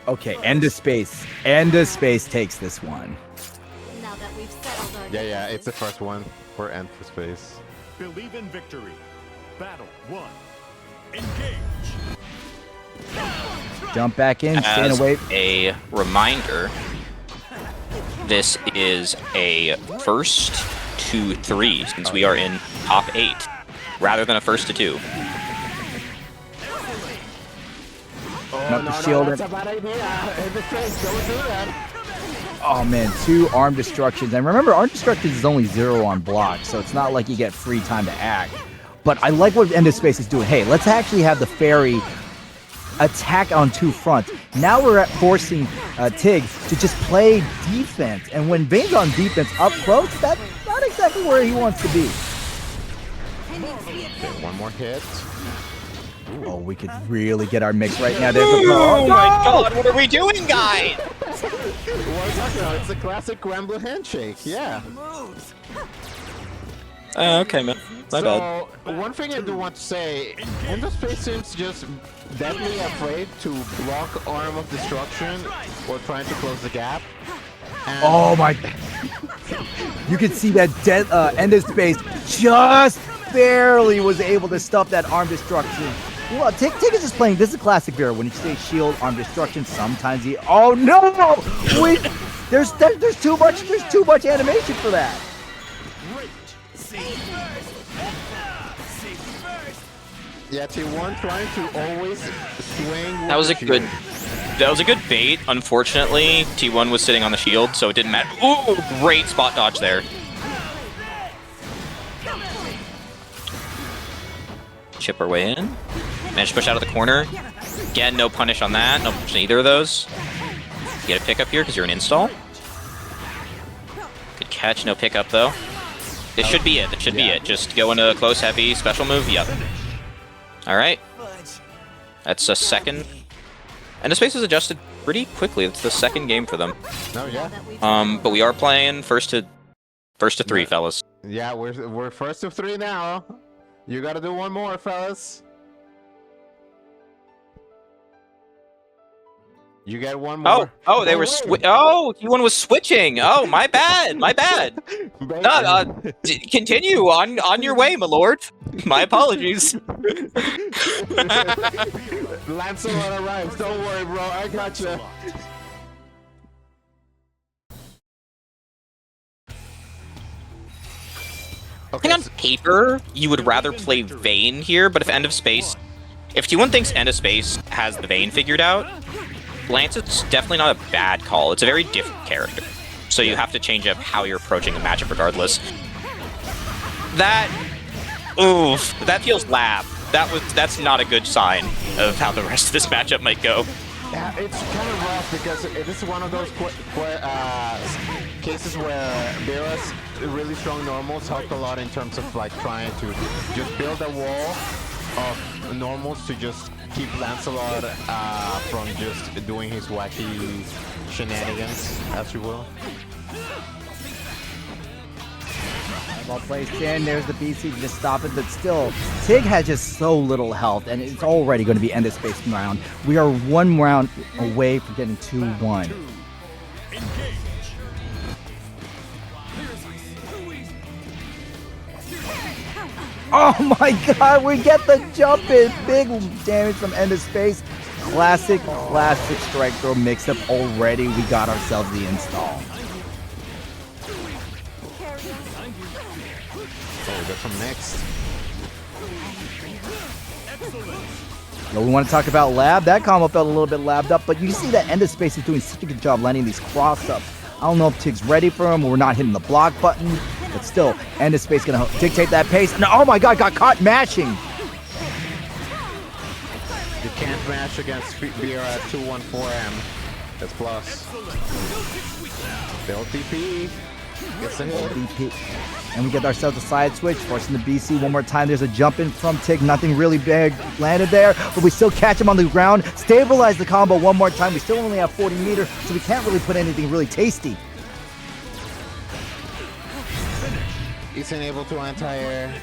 Okay, End of Space. End of Space takes this one. Now that we've settled our Yeah, it's the first one for End for Space. Believe in victory. Battle 1. Engage. Jump back in, staying As away. a reminder, this is a first to 3 since we are in top 8, rather than a first to 2. Not the shield. That's a bad idea. In the face, don't do that. Oh man, 2 arm destructions. And remember, arm destructions is only 0 on block, so it's not like you get free time to act. But I like what End of Space is doing. Hey, let's actually have the fairy attack on 2 fronts. Now we're at forcing Tig to just play defense. And when Vayne's on defense up close, that's not exactly where he wants to be. Okay, one more hit. Oh, we could really get our mix right now. There's a Oh my god, what are we doing, guys? What are you talking about? It's a classic Granblue handshake. Yeah. Okay, man. My bad. So, one thing I do want to say, End of Space seems just deadly afraid to block Arm of Destruction or trying to close the gap. And Oh my! You can see that End of Space just barely was able to stop that arm destruction. Well, Tig is just playing. This is a classic Vera. When you say shield, arm destruction, sometimes he. Oh no! Wait, there's too much. There's too much animation for that. yeah, T1 trying to always swing with That was the a good. shield. That was a good bait. Unfortunately, T1 was sitting on the shield, so it didn't matter. Ooh, great spot dodge there. Chip our way in. Managed to push out of the corner. Again, no punish on that. No punish on either of those. Get a pickup here because you're an install. Good catch, no pickup though. This should be it. That should be it. Just go into a close heavy special move. Yep. All right. That's a second. And the space is adjusted pretty quickly. It's the second game for them. No, yeah. But we are playing first to 3, fellas. Yeah, we're first of 3 now. You gotta do one more, fellas. You get one more. Oh, they were T1 was switching. Oh, my bad, my bad. No, continue on your way, my lord. My apologies. Lancelot arrives. Don't worry, bro. I gotcha. I think on paper, you would rather play Vayne here, but if T1 thinks End of Space has the Vayne figured out, Lance is definitely not a bad call. It's a very different character. So you have to change up how you're approaching the matchup regardless. That feels lab. That's not a good sign of how the rest of this matchup might go. Yeah, it's kind of rough because this is one of those cases where Vera's really strong normals helped a lot in terms of like trying to just build a wall of normals to just keep Lancelot from just doing his wacky shenanigans, as you will. Ball placed in. There's the BC to just stop it, but still, Tig has just so little health, and it's already going to be End of Space round. We are 1 round away from getting 2-1. Oh my god, we get the jump in. Big damage from End of Space. classic strike throw mix-up already. We got ourselves the install. Oh, we got some next. Now we want to talk about lab. That combo felt a little bit labbed up, but you see that End of Space is doing such a good job landing these cross-ups. I don't know if Tig's ready for him. We're not hitting the block button, but still, End of Space going to dictate that pace. And oh my god, got caught mashing. You can't match against Beer at 214M. That's plus. The LTP gets a hit. LTP. And we get ourselves a side switch, forcing the BC one more time. There's a jump in from Tig. Nothing really big landed there, but we still catch him on the ground. Stabilize the combo one more time. We still only have 40 meters, so we can't really put anything really tasty. He's unable to anti-air.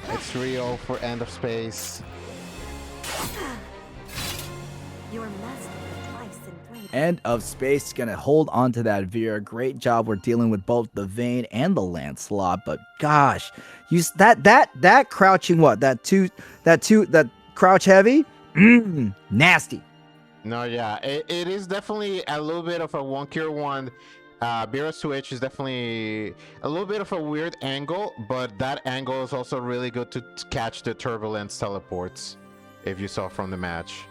It's 3-0 for End of Space. Your master twice in 3 End of Space gonna hold on to that Vera. Great job. We're dealing with both the Vayne and the Lancelot, but gosh, that crouching that crouch heavy, nasty. No, yeah, it is definitely a little bit of a wonkier one. Beer switch is definitely a little bit of a weird angle, but that angle is also really good to catch the turbulence teleports, if you saw from the match.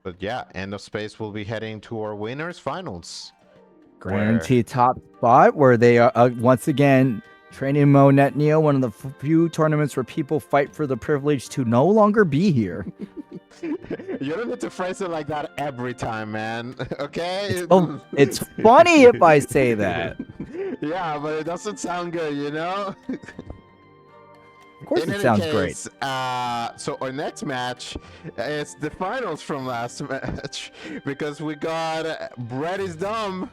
But yeah, End of Space will be heading to our winners finals. Guaranteed top spot where they are once again training mode Net Neo, one of the few tournaments where people fight for the privilege to no longer be here. You don't need to phrase it like that every time, man. Okay? It's funny if I say that. Yeah, but it doesn't sound good, you know? Of course, it sounds great. So our next match is the finals from last match, because we got Bread is Dumb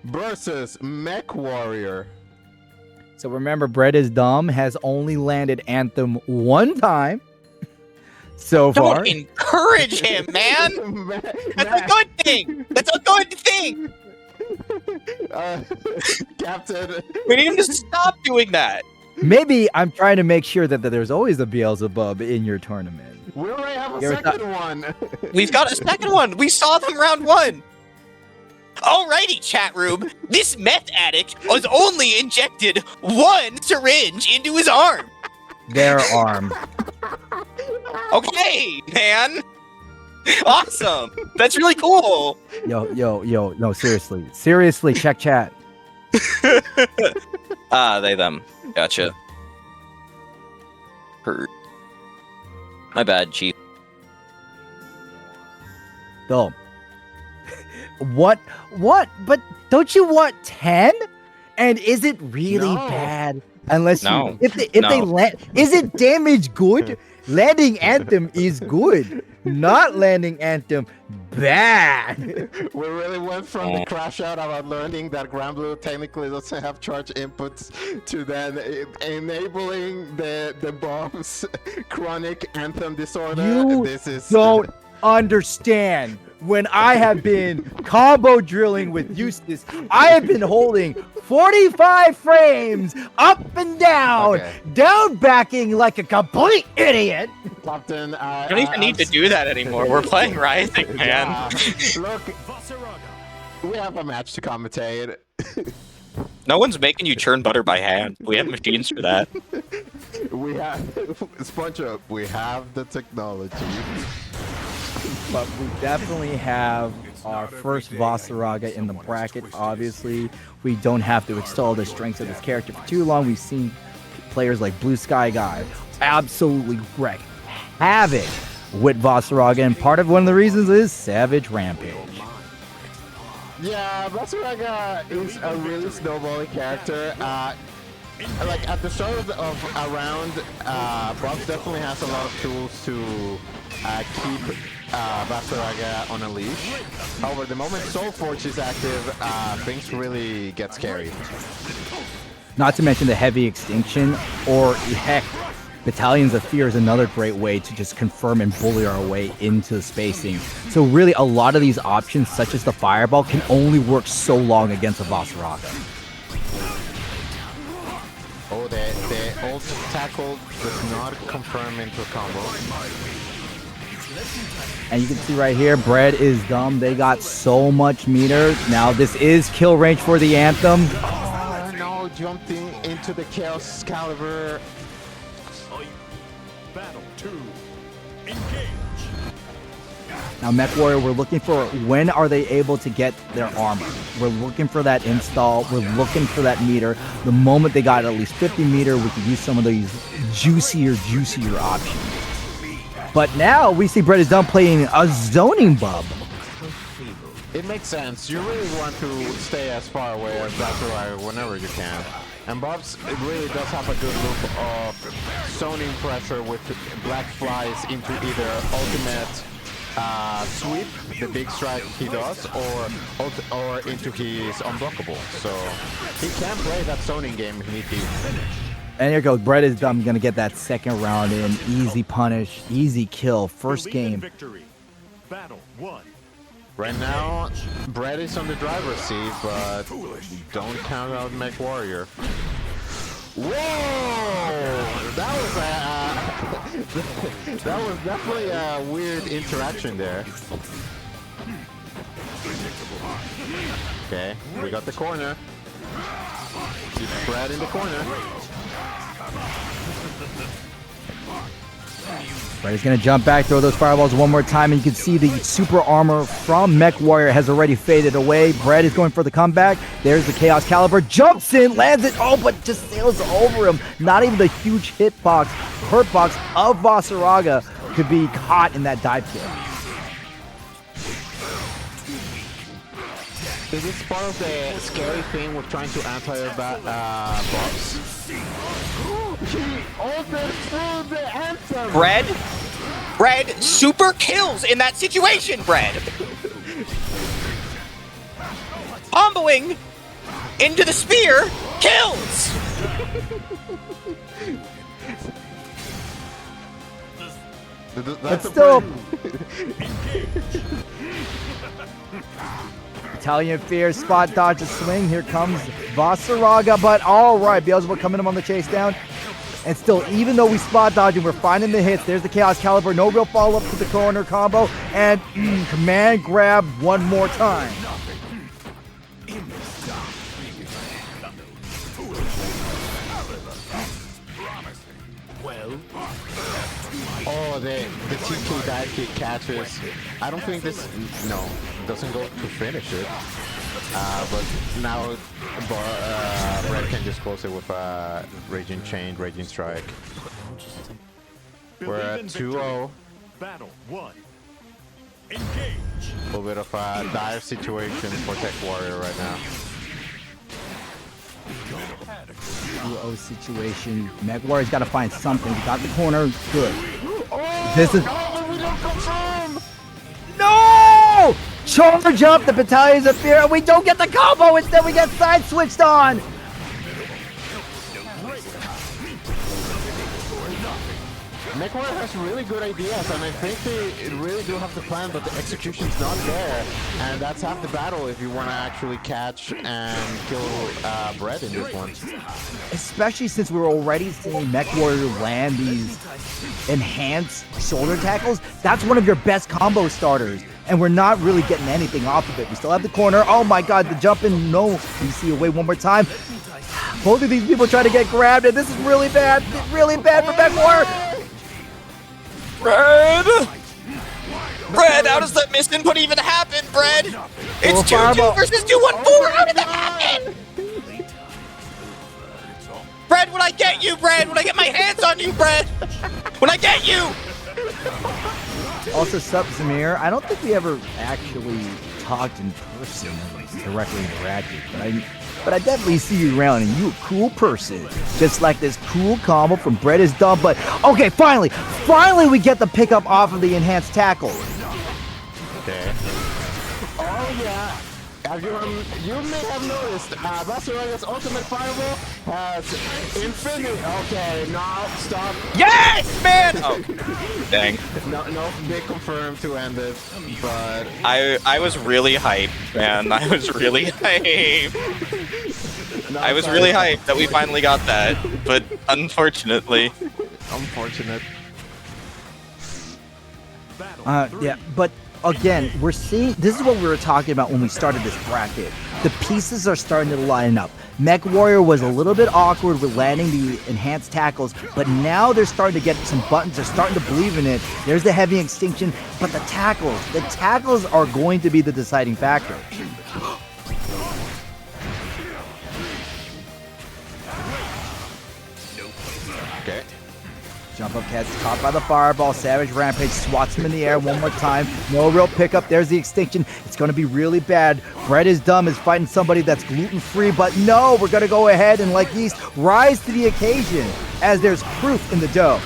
versus Mech Warrior. So remember, Bread is Dumb has only landed Anthem one time so far. Don't encourage him, man. That's a good thing. That's a good thing. Captain. We need him to stop doing that. Maybe I'm trying to make sure that there's always a Beelzebub in your tournament. We already have a second one. We've got a second one. We saw them round one. Alrighty, chat room. This meth addict was only injected one syringe into his arm. Their arm. Okay, man. Awesome. That's really cool. Yo. No, seriously, check chat. They, them. Gotcha. Hurt. My bad, Chief. So, what? But don't you want 10? And is it really bad? Unless no. If they land, is it damage good? Landing Anthem is good. Not landing Anthem, bad. We really went from the crash out about learning that Granblue technically doesn't have charge inputs to then enabling the bomb's chronic Anthem disorder. You don't understand. When I have been combo drilling with Eustace, I have been holding 45 frames up and down, down backing like a complete idiot. Captain, You don't even need to do that anymore. We're playing Rising, man. Look, we have a match to commentate. No one's making you churn butter by hand. We have machines for that. We have SpongeBob. We have the technology. But we definitely have our first Vasaraga in the bracket. Obviously, we don't have to extol the strengths of this character for too long. We've seen players like Blue Sky Guy absolutely wreak havoc with Vasaraga, and part of one of the reasons is Savage Rampage. Yeah, Vasaraga is a really snowballing character. Like at the start of a round, Box definitely has a lot of tools to keep Vasaraga on a leash. However, the moment Soulforge is active, things really get scary. Not to mention the heavy extinction, or heck, Battalions of Fear is another great way to just confirm and bully our way into the spacing. So really, a lot of these options, such as the Fireball, can only work so long against a Vasaraga. Oh, the ult tackle does not confirm into a combo. And you can see right here, Bread is dumb. They got so much meter. Now this is kill range for the Anthem. Oh no, jumping into the Chaos Excalibur. Battle 2. Engage. Now Mech Warrior, we're looking for when are they able to get their armor. We're looking for that install. We're looking for that meter. The moment they got at least 50 meter, we could use some of these juicier options. But now we see Bread is done playing a zoning bub. It makes sense. You really want to stay as far away as Skyfarer whenever you can. And Bob's it really does have a good loop of zoning pressure with black flies into either ultimate sweep, the big strike he does, or into his unblockable. So he can play that zoning game if need be. And here goes. Bread is done. Gonna get that second round in. Easy punish, easy kill. First game. Victory. Battle 1. Right now, Bread is on the driver's seat, but don't count out Mech Warrior. Whoa! That was definitely a weird interaction there. Okay, we got the corner. Keep Bread in the corner. Bread is going to jump back, throw those fireballs one more time, and you can see the super armor from Mech Warrior has already faded away. Bread is going for the comeback. There's the Chaos Caliber, jumps in, lands it, oh, but just sails over him. Not even the huge hitbox, hurtbox of Vasaraga could be caught in that dive kill. Is this part of the scary thing with trying to anti-box? He altered through the Anthem! Bread super kills in that situation, Bread. Comboing into the spear, kills! But still... Italian Fear, spot dodge a swing. Here comes Vasaraga, but all right, Beelzebub coming him on the chase down. And still, even though we spot dodging, we're finding the hits. There's the Chaos Caliber, no real follow-up to the corner combo, and command grab one more time. Oh, the T2 dive kick catches. I don't think this, no, doesn't go to finish it. But now Bread can just close it with Raging Chain, Raging Strike. We're at 2-0. Battle 1. Engage. A little bit of a dire situation for Tech Warrior right now. 2-0 situation. Mech Warrior's got to find something. He got the corner. Good. This is... No! Charge up the Battalions of Fear, and we don't get the combo. Instead, we get side switched on. Mech Warrior has really good ideas, and I think they really do have the plan, but the execution's not there. And that's half the battle if you want to actually catch and kill Bread in this one. Especially since we're already seeing Mech Warrior land these enhanced shoulder tackles. That's one of your best combo starters. And we're not really getting anything off of it. We still have the corner. Oh my god, the jump in. No. You see away one more time. Both of these people try to get grabbed, and this is really bad. Really bad for Mech Warrior. Bread, how does that miss input even happen, Bread? It's 2-2 versus 2-1-4. How did that happen? Bread, when I get you, Bread, when I get my hands on you, Bread, when I get you. Also, sup, Zamir. I don't think we ever actually talked in person, directly interacted, but I definitely see you around, and you a cool person. Just like this cool combo from Bread is dumb, but okay, finally we get the pickup off of the enhanced tackle. Okay. Oh yeah. You may have noticed, Vasaraga's ultimate fireball has infinite. Okay, no, stop. Yes, man! Oh, dang. No, they confirmed to end it, but... I was really hyped, man. I was really hyped. I was really hyped that we finally got that, but unfortunately. Unfortunate. Yeah, but again, we're seeing, this is what we were talking about when we started this bracket. The pieces are starting to line up. Mech Warrior was a little bit awkward with landing the enhanced tackles, but now they're starting to get some buttons. They're starting to believe in it. There's the heavy extinction, but the tackles are going to be the deciding factor. Okay. Jump up catch caught by the fireball. Savage Rampage swats him in the air one more time. No real pickup. There's the extinction. It's going to be really bad. Bread is Dumb is fighting somebody that's gluten-free, but no, we're going to go ahead and like Yeast rise to the occasion as there's proof in the dough.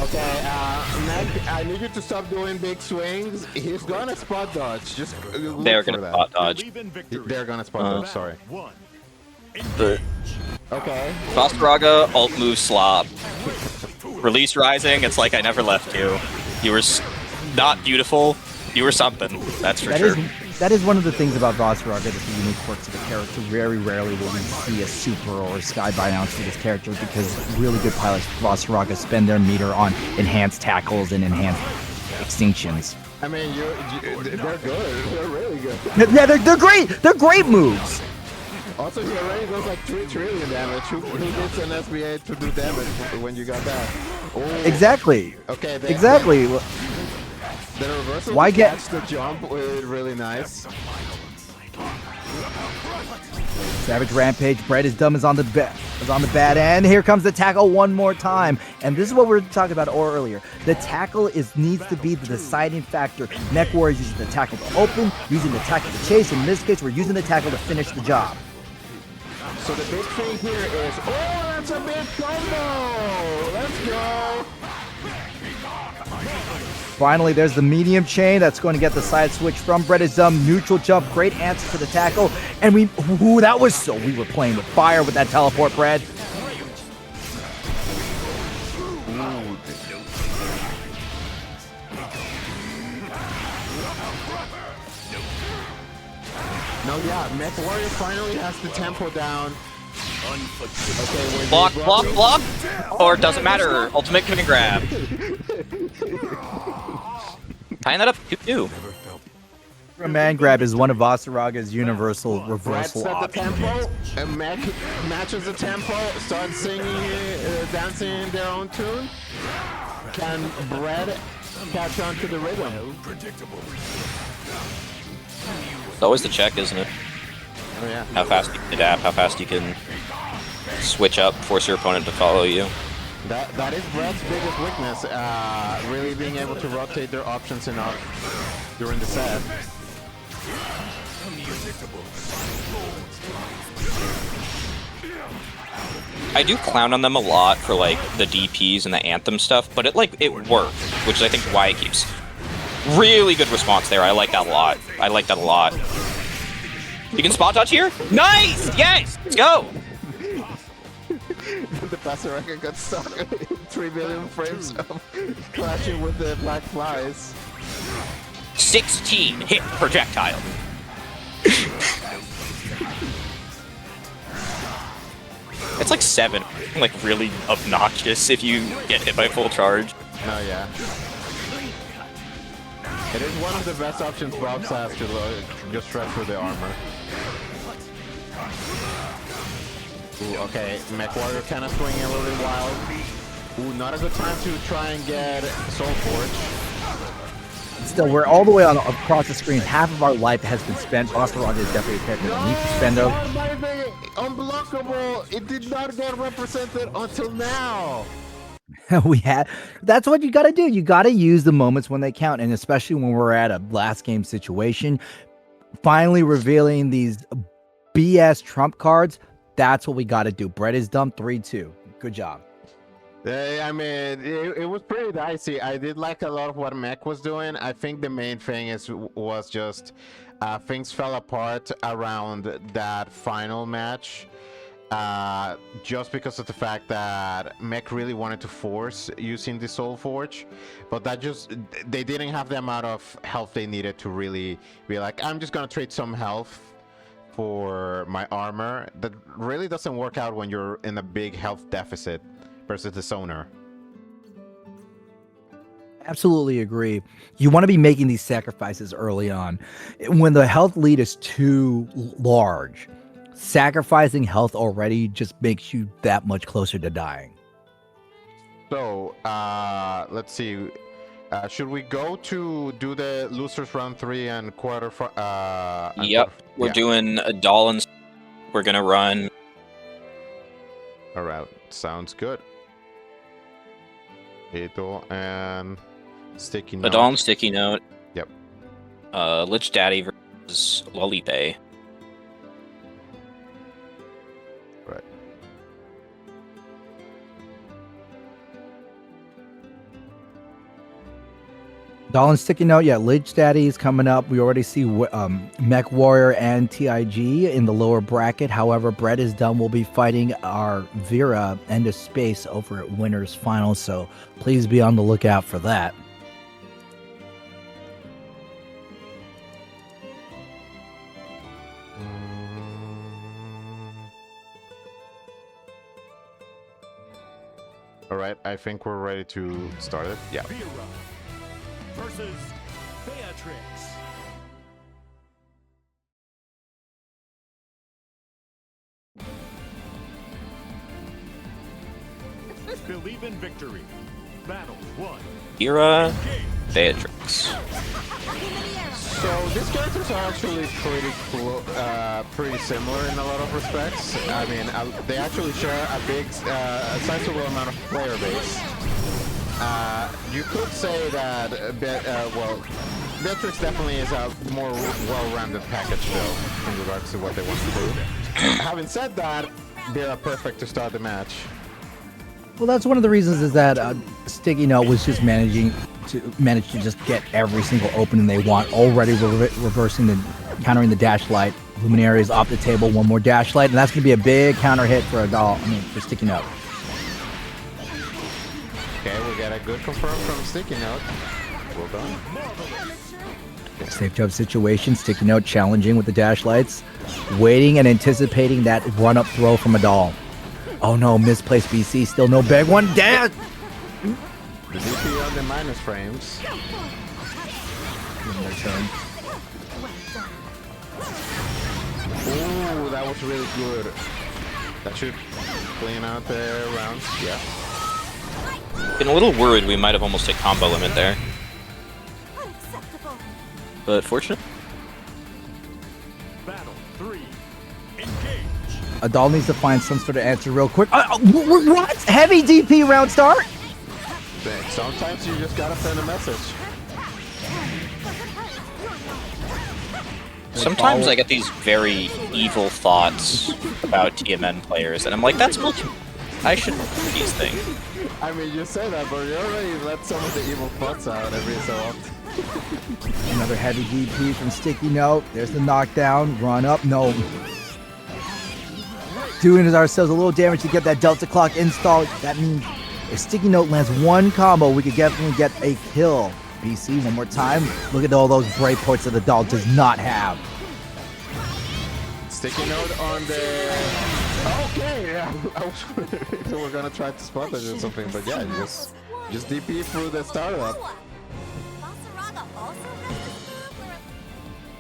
Okay, Meg, I need you to stop doing big swings. He's gonna spot dodge. Just look They're for gonna that. spot dodge. They're gonna spot dodge. Sorry. But Okay. Fosteraga, alt move slop. Release rising, it's like I never left you. You were not beautiful, you were something, that's for sure. That is one of the things about Vossraga that's the unique quirks of the character. Very rarely will we see a super or sky bounce for this character because really good pilots, Vossraga, spend their meter on enhanced tackles and enhanced extinctions. I mean, they're good. They're really good. Yeah, they're great. They're great moves. Also, he already does like 3 trillion damage. Who gets an SBA to do damage when you got that? Oh. Exactly. Okay. Exactly. The reversal Why to get catch the jump was really nice. Savage Rampage, Bread is Dumb is on the bad end. Here comes the tackle one more time. And this is what we were talking about earlier. The tackle needs to be the deciding factor. Mech Warriors using the tackle to open, using the tackle to chase. In this case, we're using the tackle to finish the job. So the big thing here is, oh, that's a big combo! Let's go! Finally, there's the medium chain that's going to get the side switch from Bread is Dumb. Neutral jump, great answer to the tackle. And we were playing with fire with that teleport, Bread. No, yeah, Mech Warrior finally has the tempo down. Okay, Block, or it doesn't matter. Ultimate kick and grab. Tying that up, 2-2. A man grab is one of Vossaraga's universal reversal Brad set the options. tempo, and Mech matches the tempo, starts singing, dancing their own tune. Can Brad catch on to the rhythm? It's always the check, isn't it? Oh, yeah. How fast you can adapt, how fast you can switch up, force your opponent to follow you. That is Brad's biggest weakness, really being able to rotate their options enough during the set. I do clown on them a lot for like the DPs and the Anthem stuff, but it worked, which is I think why it keeps really good response there. I like that a lot. You can spot dodge here? Nice! Yes! Let's go! The passer record got stuck in 3 billion frames of clashing with the black flies. 16 hit projectile. It's like 7, like really obnoxious if you get hit by full charge. Oh yeah. It is one of the best options Bob's has to just stretch through the armor. Ooh, okay, Mech Warrior kind of swinging a little bit wild. Ooh, not a good time to try and get Soul Forge. Still, we're all the way across the screen. Half of our life has been spent. Vossaraga is definitely a character that needs to spend those. Unblockable! It did not get represented until now! That's what you got to do. You got to use the moments when they count, and especially when we're at a last game situation, finally revealing these BS trump cards. That's what we got to do. Bread is Dumb 3-2. Good job. I mean, it was pretty dicey. I did like a lot of what Mech was doing. I think the main thing was just things fell apart around that final match. Just because of the fact that Mech really wanted to force using the Soul Forge, but they didn't have the amount of health they needed to really be like, I'm just gonna trade some health for my armor. That really doesn't work out when you're in a big health deficit versus the Sonar. Absolutely agree. You want to be making these sacrifices early on. When the health lead is too large, sacrificing health already just makes you that much closer to dying. So, let's see. Should we go to do the losers round 3 and quarter? Yep, we're doing a doll and we're gonna run. All right, sounds good. Ito and sticky note. A doll and sticky note. Yep. Lich Daddy versus Lollipe. Right. Doll and sticky note, yeah. Lich Daddy is coming up. We already see Mech Warrior and TIG in the lower bracket. However, Brett is done. We'll be fighting our Vera End of Space over at Winners Finals. So please be on the lookout for that. All right, I think we're ready to start it. Yeah. Vera versus Beatrix. Believe in victory. Battle 1. Vera, Beatrix. So these characters are actually pretty similar in a lot of respects. I mean, they actually share a big, sizable amount of player base. You could say that, Beatrix definitely is a more well-rounded package, though, in regards to what they want to do. Having said that, they're perfect to start the match. Well, that's one of the reasons is that Sticky Note was just managed to just get every single opening they want, already reversing the countering the dash light. Luminary is off the table, one more dash light, and that's going to be a big counter hit for for Sticky Note. Okay, we got a good confirm from Sticky Note. Well done. Safe jump situation, Sticky Note challenging with the dash lights, waiting and anticipating that run-up throw from a doll. Oh no, misplaced BC, still no big one. Dad! The DP on the minus frames. Their turn. Ooh, that was really good. That should clean out the rounds. Yeah. Been a little worried we might have almost hit combo limit there. Unacceptable. But fortunate. Battle 3. Engage. A doll needs to find some sort of answer real quick. What? Heavy DP round start? Sometimes you just gotta send a message. Sometimes I get these very evil thoughts about TMN players, and I'm like, that's multi. I should do these things. I mean, you say that, but you already let some of the evil thoughts out every so often. Another heavy DP from Sticky Note. There's the knockdown. Run up. No. Doing ourselves a little damage to get that Delta Clock installed. That means if Sticky Note lands one combo, we could definitely get a kill. BC, one more time. Look at all those bright points that the doll does not have. Sticky Note on the... Okay, yeah. I was we're gonna try to spot that or something, but yeah, just DP through the startup.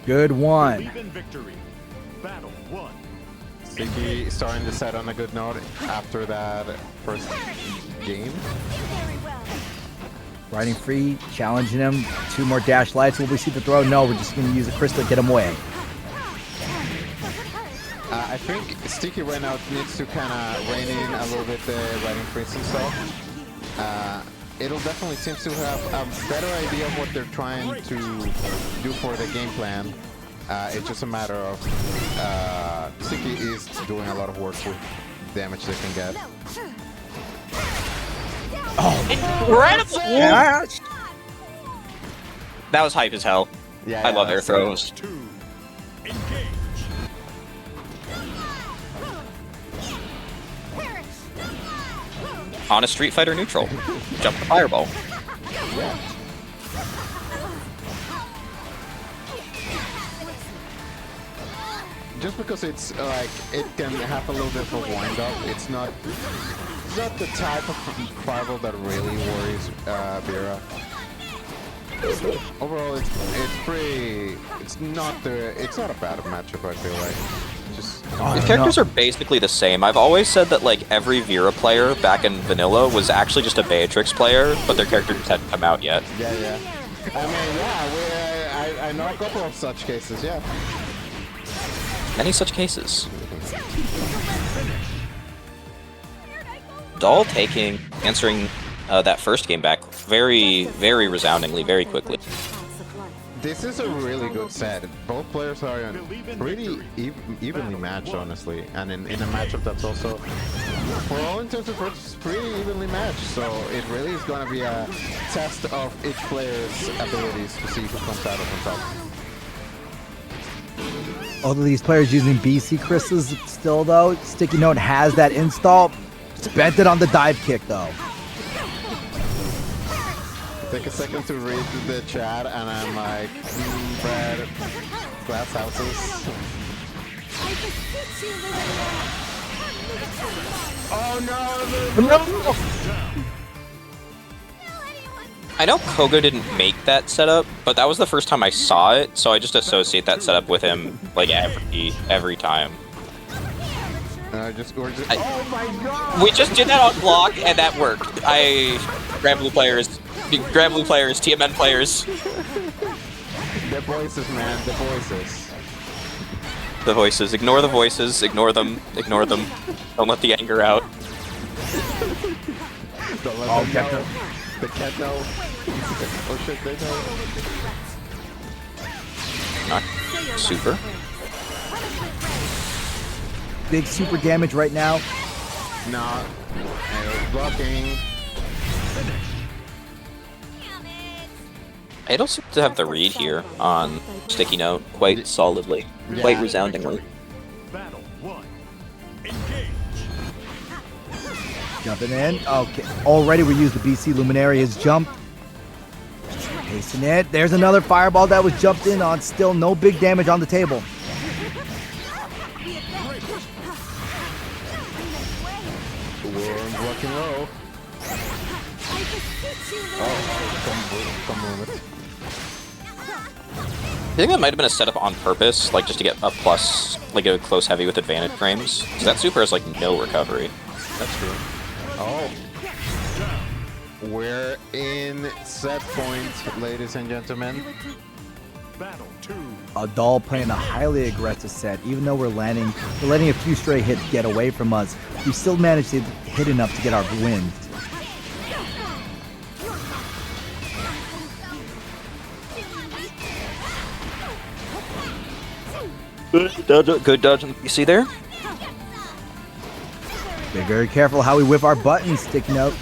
Good one. Believe in victory. Battle 1. Sticky starting the set on a good note after that first game. Riding free, challenging him. Two more dash lights. Will we see the throw? No, we're just going to use a crystal to get him away. I think Sticky right now needs to kind of rein in a little bit the riding freeze and stuff. It'll definitely seems to have a better idea of what they're trying to do for the game plan. It's just a matter of Sticky is doing a lot of work with damage they can get. Oh, incredible! Yeah. That was hype as hell. Yeah, I love air throws. 2. Engage. On a Street Fighter neutral. Jump the fireball. Yeah. Just because it's like it can have a little bit of a wind up, it's not the type of fireball that really worries Vera. Overall, it's pretty. It's not a bad matchup. I feel like. Just The characters are basically the same. I've always said that like every Vera player back in Vanilla was actually just a Beatrix player, but their character just hadn't come out yet. yeah. I mean, yeah. I know a couple of such cases. Yeah. Many such cases. Doll answering that first game back very, very resoundingly, very quickly. This is a really good set. Both players are pretty evenly matched, honestly, and in a matchup that's also, for all intents and purposes, pretty evenly matched. So it really is going to be a test of each player's abilities to see who comes out on top. All of these players using BC crystals still, though. Sticky Note has that install. Spent it on the dive kick, though. Take a second to read the chat, and I'm like, Brad, glass houses. Oh no! No! I know Koga didn't make that setup, but that was the first time I saw it, so I just associate that setup with him like every time. Oh my god! We just did that on block, and that worked. Granblue players, TMN players. The voices, man, the voices. The voices. Ignore the voices. Ignore them. Ignore them. Don't let the anger out. Don't let them know. The cat know. Oh shit, they know. Not super. Big super damage right now. Nah. Blocking. I don't seem to have the read here on Sticky Note quite solidly, quite resoundingly. Jumping in. Okay. Already we used the BC Luminary. His jump. Pacing it. There's another fireball that was jumped in on. Still no big damage on the table. Blocking low. Come with. I think that might have been a setup on purpose, like just to get a plus, like a close heavy with advantage frames. Because that super has like no recovery. That's true. Oh. We're in set point, ladies and gentlemen. A Doll playing a highly aggressive set. Even though we're letting a few stray hits get away from us, we still managed to hit enough to get our win. Good dodge. You see there? Be very careful how we whip our buttons, Sticky Note.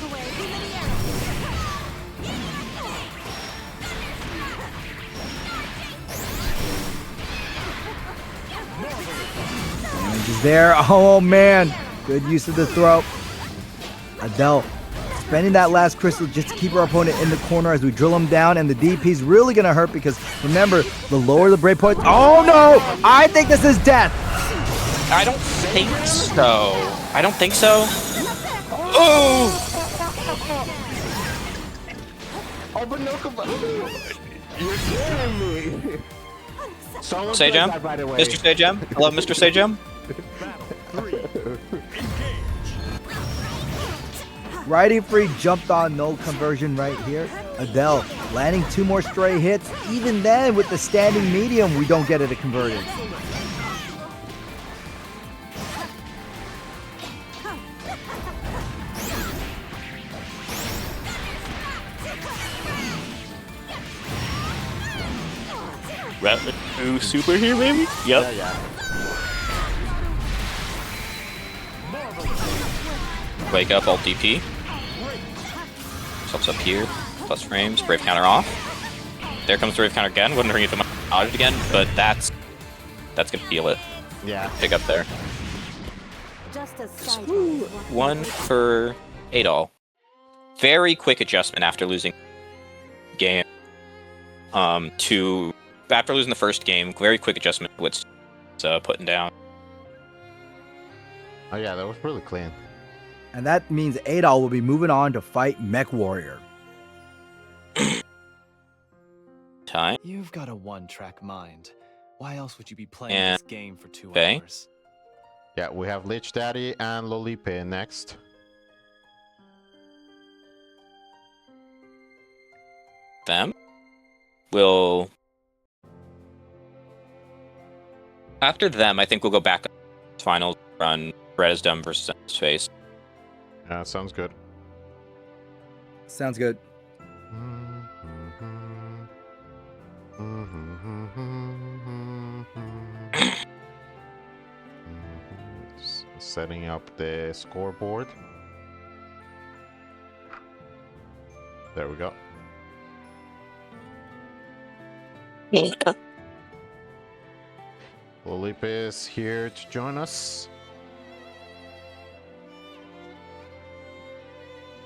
Damage is there. Oh man, good use of the throw. Adele spending that last crystal just to keep our opponent in the corner as we drill him down, and the DP's really gonna hurt because remember, the lower the break point. Oh no! I think this is death. I don't think so. I don't think so. Oh! Oh, but no, you're kidding me. Sajam? Mr. Sajam? Hello, Mr. Sajam? Riding free jumped on, no conversion right here. Adele landing 2 more stray hits. Even then, with the standing medium, we don't get it converted. New super here, baby? Yep. Yeah. Wake up, alt DP. Stops up here. Plus frames. Brave counter off. There comes the Brave counter again. Wouldn't hurt you if I'm dodged again, but that's gonna feel it. Yeah. Pick up there. Just a side. One for Adol. Very quick adjustment after losing game. After losing the first game, very quick adjustment to what's putting down. Oh yeah, that was really clean. And that means Adol will be moving on to fight Mech Warrior. time. You've got a one-track mind. Why else would you be playing And- this game for 2 okay. hours? Yeah, we have Lich Daddy and Lolipe next. Them. We'll... After them, I think we'll go back to the final run. Dresden versus Space. Yeah, sounds good. Sounds good. Setting up the scoreboard. There we go. Lolipe is here to join us.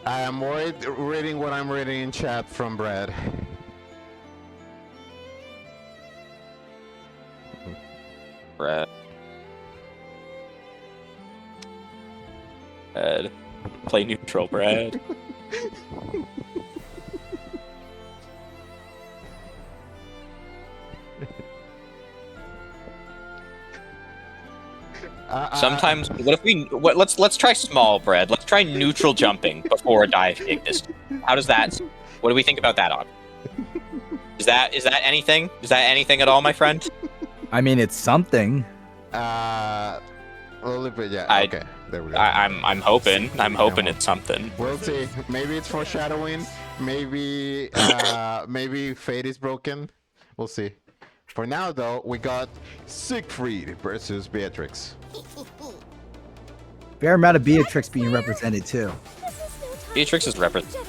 I am worried reading what I'm reading in chat from Brad. Brad. Play neutral, Brad. Sometimes, what if we? Let's try small, Brad. Let's try neutral jumping before a dive kick. How does that? What do we think about that? On? Is that anything? Is that anything at all, my friend? I mean, it's something. A little bit, yeah. Okay, there we go. I'm hoping it's something. We'll see. Maybe it's foreshadowing. Maybe maybe fate is broken. We'll see. For now, though, we got Siegfried versus Beatrix. Fair amount of Beatrix being represented too. Beatrix is represented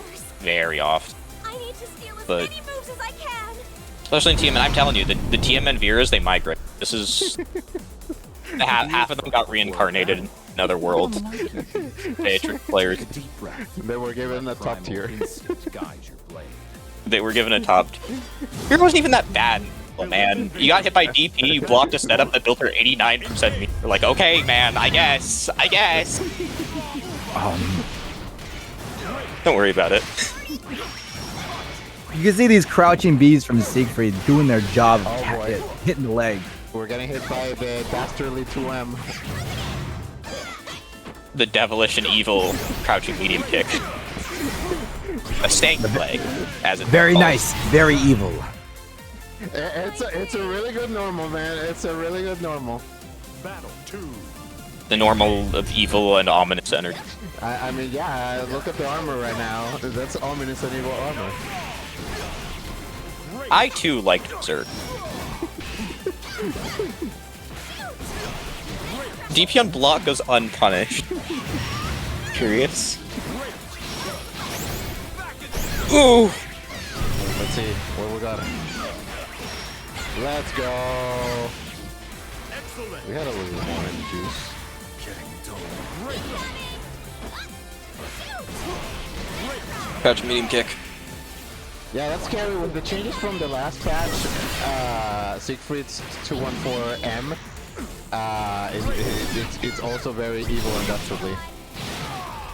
very often, I need to steal as but- many moves as I can. especially in TMN. I'm telling you, the TMN Viras, they migrate. This is half of them got reincarnated in another world. Beatrix players. They were given a top tier. They were given a top. Here wasn't even that bad. Oh, man, you got hit by DP, you blocked a setup that built her 89% me. You're like, okay, man, I guess. Don't worry about it. You can see these crouching bees from Siegfried doing their job of boy. hitting the leg. We're getting hit by the dastardly 2M. The devilish and evil crouching medium kick. A stank leg, as it Very calls. nice, very evil. It's a really good normal, man. It's a really good normal. Battle 2. The normal of evil and ominous energy. I mean, yeah, look at the armor right now. That's ominous and evil armor. I too liked Berserk. DP on block goes unpunished. Curious. Ooh! Let's see what we got. Let's go. We had a little more in the juice. Crouch medium kick. Yeah, that's scary. With the changes from the last patch, Siegfried's 214M, it's also very evil industrially.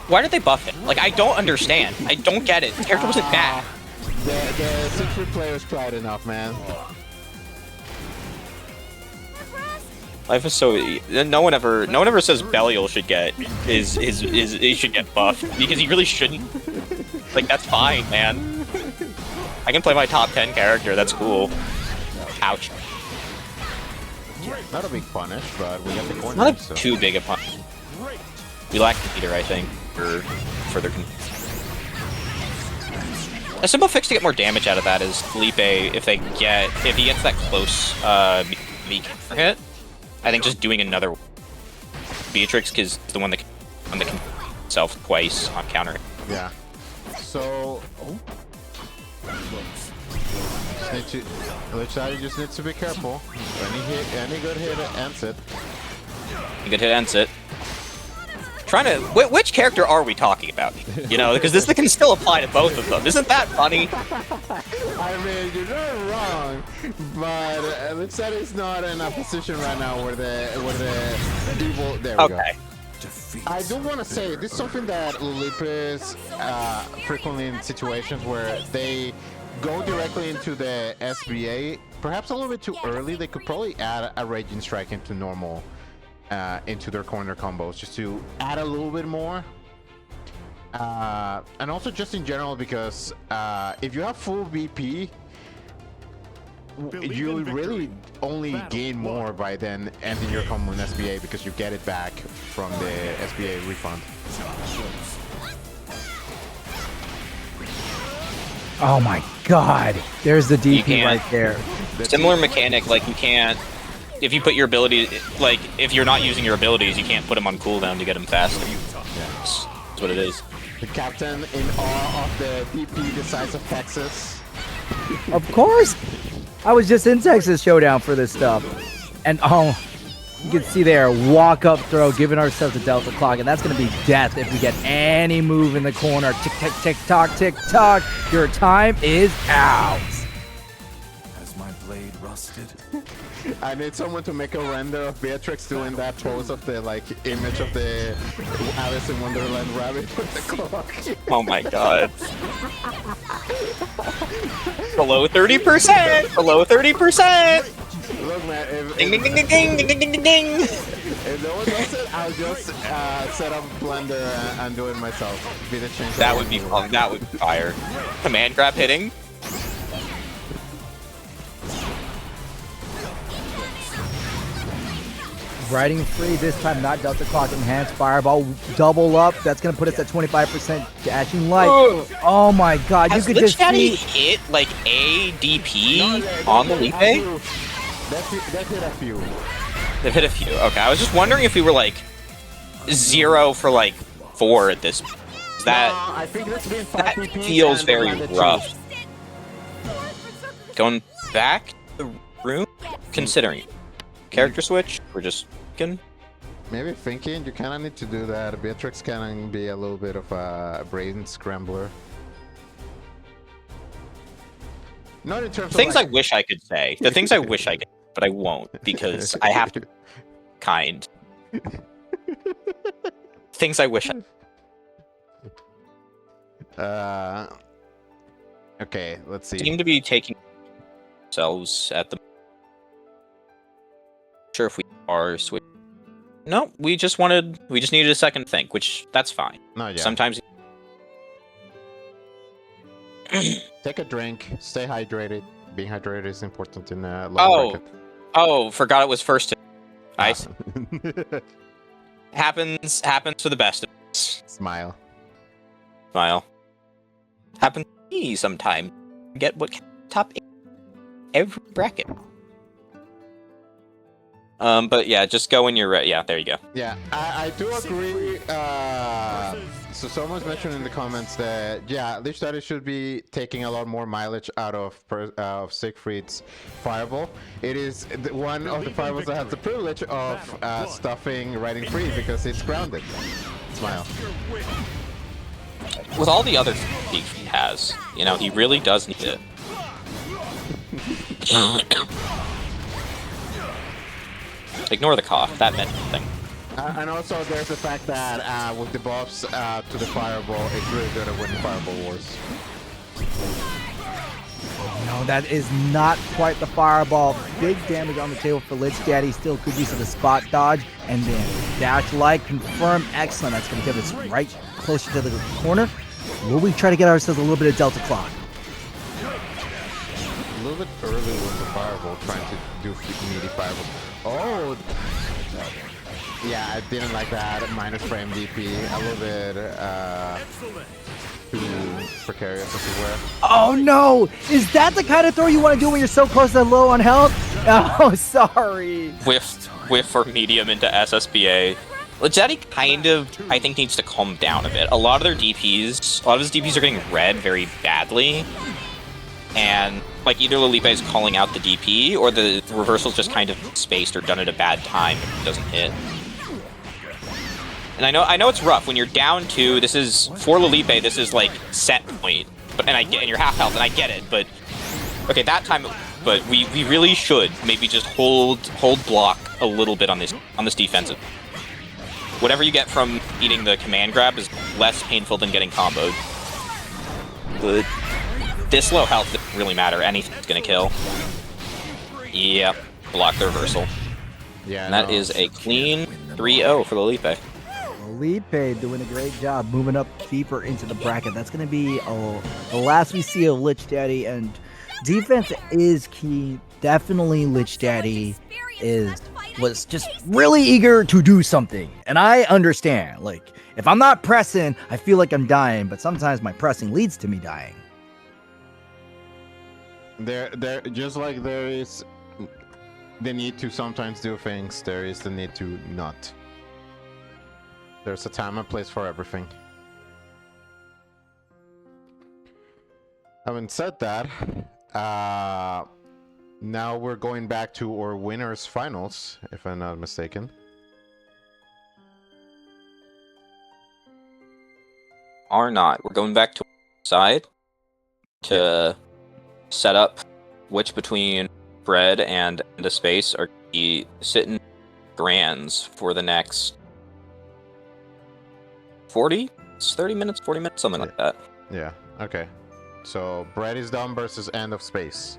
Why did they buff it? Like, I don't understand. I don't get it. The character wasn't bad. The Siegfried players tried enough, man. Life is so. No one ever says Belial should get he should get buffed because he really shouldn't. Like, that's fine, man. I can play my top 10 character. That's cool. Ouch. Not a big punish, but we got the corner. Not so. too big a punish. We lack the meter, I think, for further. A simple fix to get more damage out of that is Felipe. If he gets that close meek hit, I think just doing another Beatrix because the one that can himself twice on counter. Yeah. So. Just needs to be careful. Any good hit ends it. Good hit ends it. Trying to. Which character are we talking about? You know, because this can still apply to both of them. Isn't that funny? I mean, you're not wrong, but Lipset is not in a position right now where the evil. There we go. Okay. I do want to say this is something that Lip is frequently in situations where they go directly into the SBA, perhaps a little bit too early. They could probably add a Raging Strike into normal, into their corner combos, just to add a little bit more. And also just in general, because if you have full VP, you really only gain more by then ending your combo in SBA, because you get it back from the SBA refund. Oh my god, there's the DP right there. Similar mechanic, like you can't, if you put your ability, like if you're not using your abilities, you can't put them on cooldown to get them faster. Yeah. That's what it is. The captain in awe of the DP the size of Texas. Of course! I was just in Texas Showdown for this stuff. And oh, you can see there, walk up throw, giving ourselves a Delta Clock, and that's going to be death if we get any move in the corner. Tick, tick, tick, tock, tick, tock. Your time is out. Has my blade rusted? I need someone to make a render of Beatrix doing that pose of the like image of the Alice in Wonderland rabbit with the clock. Oh my god. Below 30%! Below 30%! Look, man, if, Ding ding ding ding ding ding ding ding ding ding! if no one does it, I'll just set up Blender and do it myself. Be the change. That would be fun. That would be fire. Command grab hitting. Riding free this time, not Delta Clock enhanced. Fireball double up. That's going to put us at 25% dashing light. Oh my god, you could Lich just Daddy see... hit like a DP on the Lipe? That hit a few. They've hit a few. Okay, I was just wondering if we were like 0 for like 4 at this. That I think that's been that feels very rough. Going back to the room, considering character switch, we're just can. Maybe thinking you kind of need to do that. Beatrix can be a little bit of a brain scrambler. Not in terms Things of like... I wish I could say. The things I wish I could, but I won't because I have to. Kind. Things I wish I. Okay, let's see. Seem to be taking themselves at the. Sure if we are switching. No, we just needed a second to think, which that's fine. No, yeah. Sometimes. Take a drink, stay hydrated. Being hydrated is important in a long bracket. Oh, forgot it was first. Nice. happens for the best of us. Smile. Happens to me sometime. Get what top 8 every bracket. But yeah, just go when you're ready. Yeah, there you go. Yeah, I do agree. So someone's mentioned in the comments that, yeah, Lich Daddy should be taking a lot more mileage out of Siegfried's Fireball. It is one of the Fireballs that has the privilege of stuffing Riding Free because it's grounded. Smile. With all the other things he has, you know, he really does need it. Ignore the cough. That meant nothing. And also, there's the fact that with the buffs to the Fireball, it's really good at winning Fireball Wars. No, that is not quite the Fireball. Big damage on the table for Lich Daddy. Still good use of the spot dodge. And then dash light, confirm, excellent. That's going to get us right closer to the corner. Will we try to get ourselves a little bit of Delta Clock? A little bit early with the Fireball, trying to do meaty Fireball. Oh! Yeah, I didn't like that. Minus frame DP. A little bit too precarious, as it were. Oh no! Is that the kind of throw you want to do when you're so close to low on health? Oh, sorry. Whiff or medium into SSBA. Lich Daddy kind of, I think, needs to calm down a bit. A lot of his DPs are getting read very badly. And like either Lilipe is calling out the DP or the reversal's just kind of spaced or done at a bad time if it doesn't hit. And I know it's rough when you're down 2. This is for Lilipe. This is like set point, and you're half health, and I get it. But okay, that time, but we really should maybe just hold block a little bit on this defensive. Whatever you get from eating the command grab is less painful than getting comboed. Good. this low health doesn't really matter. Anything's gonna kill. Yep, block the reversal. Yeah, And that is a clean 3-0 for Felipe. Felipe doing a great job moving up deeper into the bracket. That's going to be the last we see of Lich Daddy, and defense is key. Definitely Lich Daddy was just really eager to do something. And I understand, like, if I'm not pressing, I feel like I'm dying, but sometimes my pressing leads to me dying. There, just like there is the need to sometimes do things, there is the need to not. There's a time and place for everything. Having said that, now we're going back to our winners finals, if I'm not mistaken. Are not. We're going back to side to set up which between Bread and End of Space are the sitting grands for the next 40 minutes, something like that. Yeah, okay. So, Bread is done versus End of Space.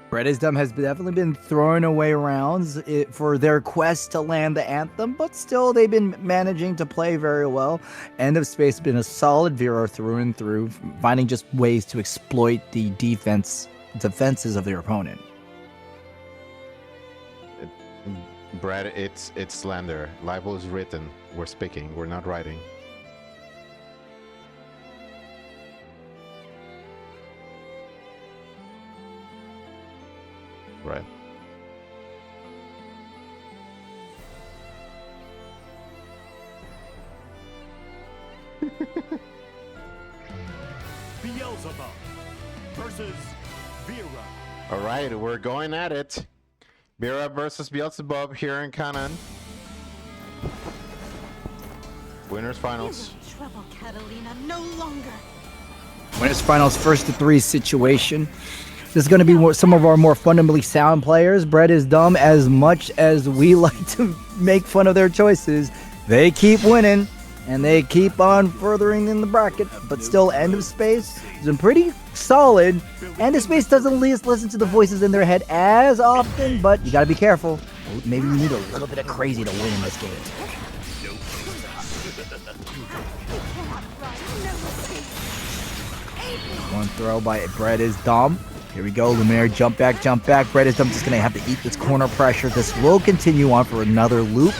Bread is Dumb has definitely been throwing away rounds for their quest to land the anthem, but still they've been managing to play very well. End of Space has been a solid Vero through and through, finding just ways to exploit the defenses of their opponent. Brad, it's slander. Libel is written. We're speaking. We're not writing. Right. Beelzebub versus Vera. All right, we're going at it. Vera versus Beelzebub here in Canaan. Winners finals. You're in trouble, Catalina. No longer. Winners finals, first to three situation. This is going to be some of our more fundamentally sound players. Bread is Dumb. As much as we like to make fun of their choices, they keep winning and they keep on furthering in the bracket. But still, End of Space has been pretty solid. End of Space doesn't listen to the voices in their head as often, but you got to be careful. Maybe you need a little bit of crazy to win in this game. One throw by Bread is Dumb. Here we go, Luminaire, jump back. Bread is Dumb just gonna have to eat this corner pressure. This will continue on for another loop.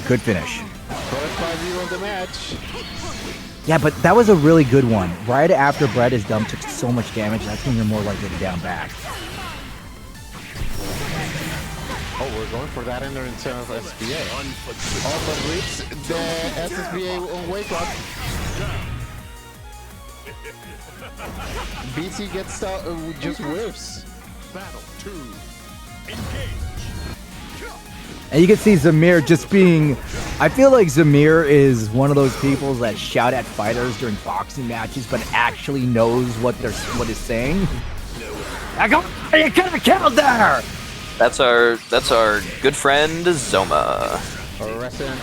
Good finish. First 5-0 in the match. Yeah, but that was a really good one. Right after Bread is Dumb took so much damage, that's when you're more likely to down back. Oh, we're going for that ender instead of SBA. Oh, but reach the SSBA on wake up. BC gets just whiffs. Battle 2. Engage. And you can see Zamir just being... I feel like Zamir is one of those people that shout at fighters during boxing matches, but actually knows what is saying. I go, you could have killed there! That's our good friend Zoma. Our resident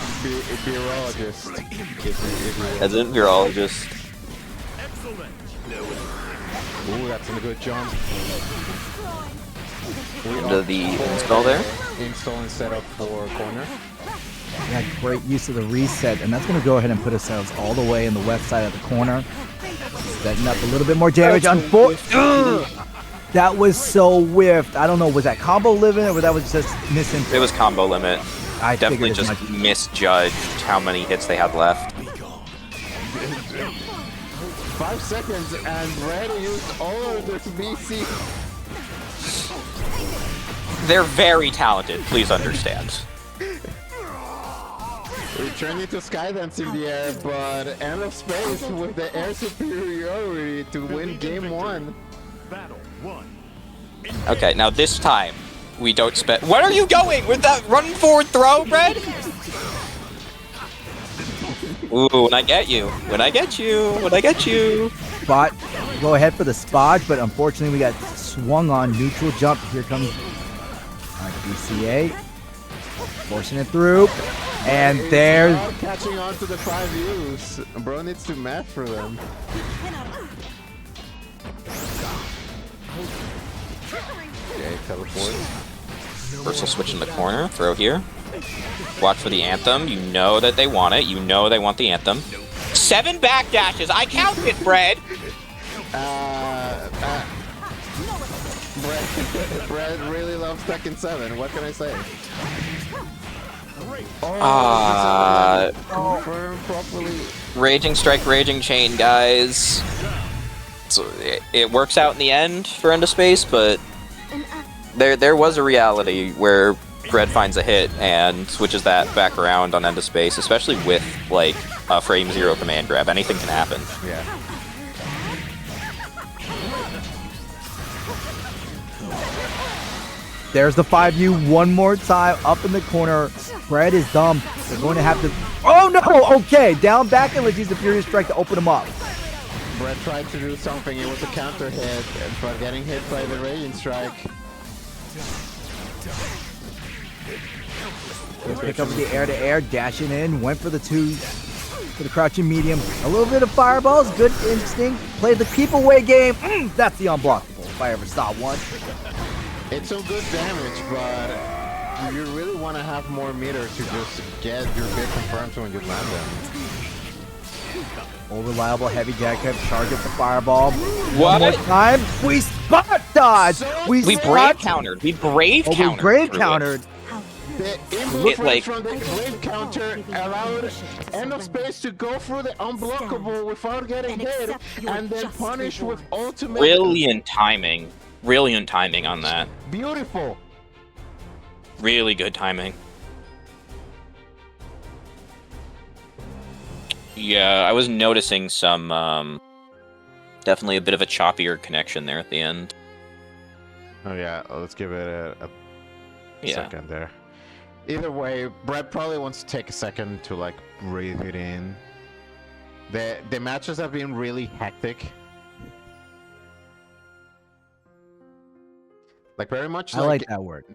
virologist. Resident virologist. Ooh, that's a good jump. Into the install there. Install and set up for corner. Yeah, great use of the reset, and that's going to go ahead and put ourselves all the way in the left side of the corner. Setting up a little bit more damage. That was so whiffed. I don't know, was that combo limit or that was just missing? It was combo limit. I definitely just misjudged how many hits they had left. 5 seconds and Red used all of this BC. They're very talented, please understand. Returning to Skydance in the air, but End of Space with the air superiority to win game 1. Battle 1. Okay, now this time, we don't spend... Where are you going with that run forward throw, Red? Ooh, when I get you. Spot, go ahead for the spot, but unfortunately we got swung on neutral jump. Here comes BCA. Forcing it through. And there's... Not catching on to the 5Us. Bro needs to math for them. Okay, teleport. First will switch in the corner, throw here. Watch for the anthem. You know that they want it. You know they want the anthem. 7 backdashes. I counted, Bread. Brad really loves Tekken 7. What can I say? Confirm properly. Raging Strike, Raging Chain, guys. So it works out in the end for End of Space, but there was a reality where Bread finds a hit and switches that back around on End of Space, especially with like a frame 0 command grab. Anything can happen. Yeah. There's the 5U one more time up in the corner. Bread is dumb. They're going to have to... Oh no! Okay, down back and let's use the Furious Strike to open him up. Brett tried to do something. It was a counter hit, but getting hit by the Radiant Strike. Let's pick up the air-to-air, dashing in, went for the 2 for the crouching medium. A little bit of fireballs, good instinct. Play the keep away game. That's the unblockable, if I ever saw one. It's some good damage, but you really want to have more meter to just get your bit confirmed when you land them. Old reliable heavy jacket, target the fireball. What? One more time. We spot dodge. We brave countered. We brave countered. We brave countered. The input from the brave counter allowed End of Space to go through the unblockable without getting hit, and then punish with ultimate. Brilliant timing. Brilliant timing on that. Beautiful. Really good timing. Yeah, I was noticing some, definitely a bit of a choppier connection there at the end. Oh yeah, let's give it a Yeah. second there. Either way, Brett probably wants to take a second to like breathe it in. The matches have been really hectic. Like very much I like that word.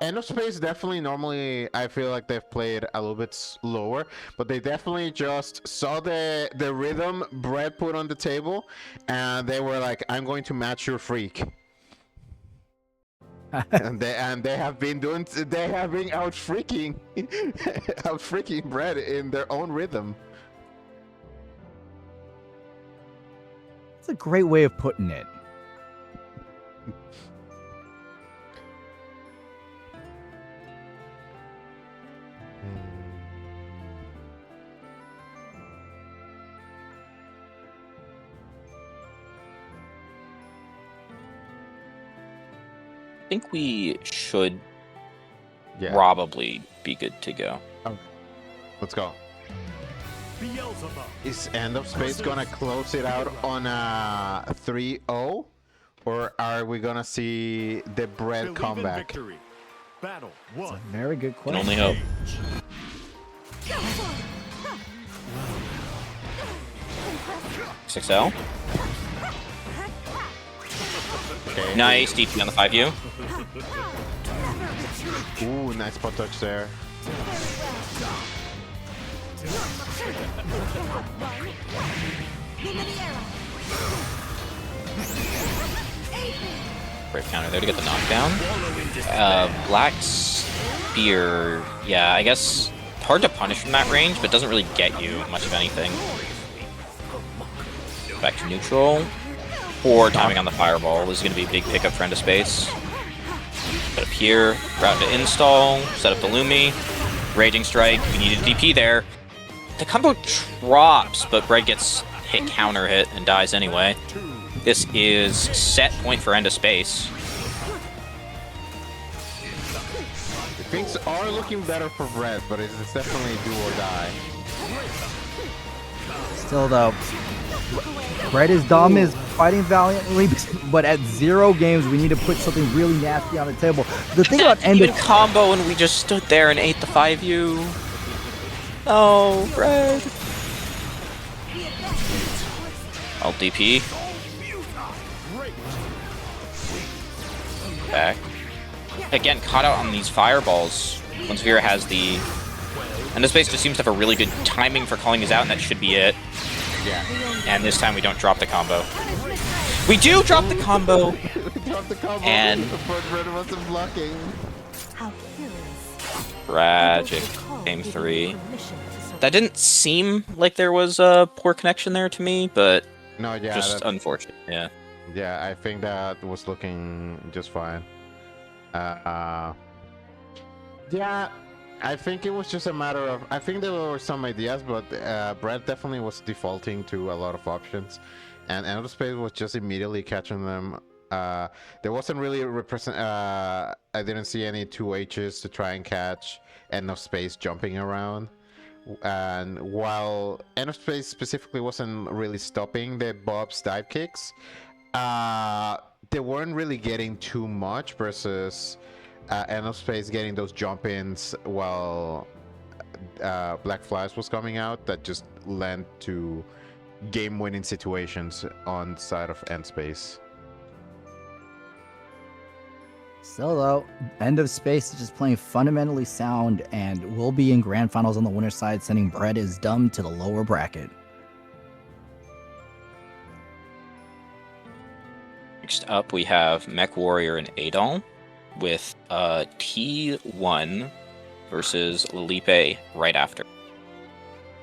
End of Space definitely normally I feel like they've played a little bit slower, but they definitely just saw the rhythm Brett put on the table and they were like, I'm going to match your freak. and they have been out freaking Brett in their own rhythm. It's a great way of putting it. I think we should probably be good to go. Okay. Let's go. Is End of Space gonna close it out on a 3-0? Or are we gonna see the Bread comeback? Battle 1. Very good Can question. only hope. L. Okay. Nice DP on the 5U. Ooh, nice spot touch there. Brave counter there to get the knockdown. Black Spear, yeah, I guess hard to punish from that range, but doesn't really get you much of anything. Back to neutral. Poor timing on the fireball. This is going to be a big pickup for End of Space. Put up here, route to install, set up the Lumi. Raging Strike, we need a DP there. The combo drops, but Bread gets hit counter hit and dies anyway. This is set point for End of Space. Things are looking better for Brett, but it's definitely do or die. Still though, Bread is dumb, is fighting valiantly, but at 0 games we need to put something really nasty on the table. The thing about End of combo and we just stood there and ate the 5U. Oh, Bread. Alt DP. Back. Again, caught out on these fireballs. Once Vera has the... And this base just seems to have a really good timing for calling his out, and that should be it. Yeah. And this time we don't drop the combo. We do drop the combo! Drop the combo. And... But Red wasn't blocking. How curious. Tragic. Game 3. That didn't seem like there was a poor connection there to me, but No, yeah. just unfortunate, yeah. Yeah, I think that was looking just fine. Yeah, I think it was just a matter of... I think there were some ideas, but Brett definitely was defaulting to a lot of options. And Aerospace was just immediately catching them. There wasn't really I didn't see any 2Hs to try and catch enough space jumping around. And while End of Space specifically wasn't really stopping the Bob's dive kicks, they weren't really getting too much versus End of Space getting those jump-ins while Black Flash was coming out that just led to game-winning situations on the side of End Space. Still though, End of Space is just playing fundamentally sound and will be in grand finals on the winner's side, sending Brett is dumb to the lower bracket. Next up, we have Mech Warrior and Adol with T1 versus Lilipe right after.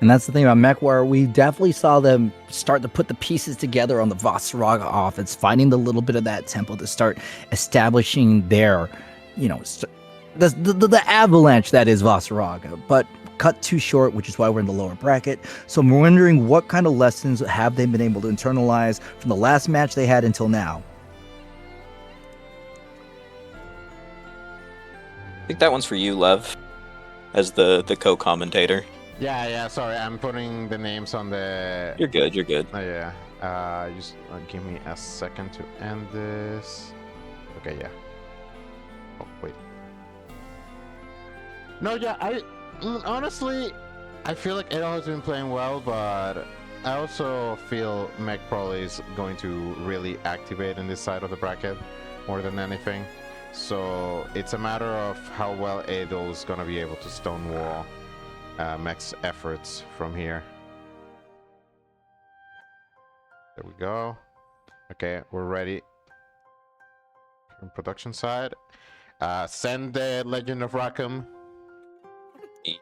And that's the thing about MechWarrior. We definitely saw them start to put the pieces together on the Vasaraga offense, finding the little bit of that tempo to start establishing their, the avalanche that is Vasaraga. But cut too short, which is why we're in the lower bracket. So I'm wondering what kind of lessons have they been able to internalize from the last match they had until now. I think that one's for you, Lev, as the co-commentator. Yeah, sorry, I'm putting the names on the... You're good, you're good. Oh, yeah. Just give me a second to end this. Okay, yeah. Oh, wait. No, yeah, honestly, I feel like Adol has been playing well, but I also feel Mech probably is going to really activate in this side of the bracket more than anything. So it's a matter of how well Adol is going to be able to stonewall Mech's efforts from here. There we go. Okay, we're ready. From production side, send the Legend of Rackham.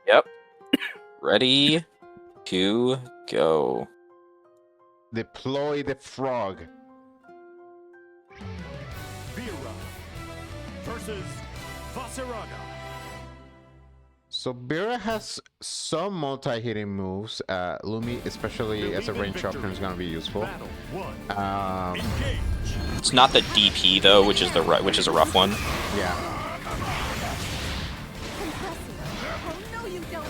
Yep. Ready to go. Deploy the frog. Vera versus Vasaraga. So Bira has some multi-hitting moves. Lumi, especially as a range option, is going to be useful. It's not the DP though, which is a rough one. Yeah. Oh, no, you don't.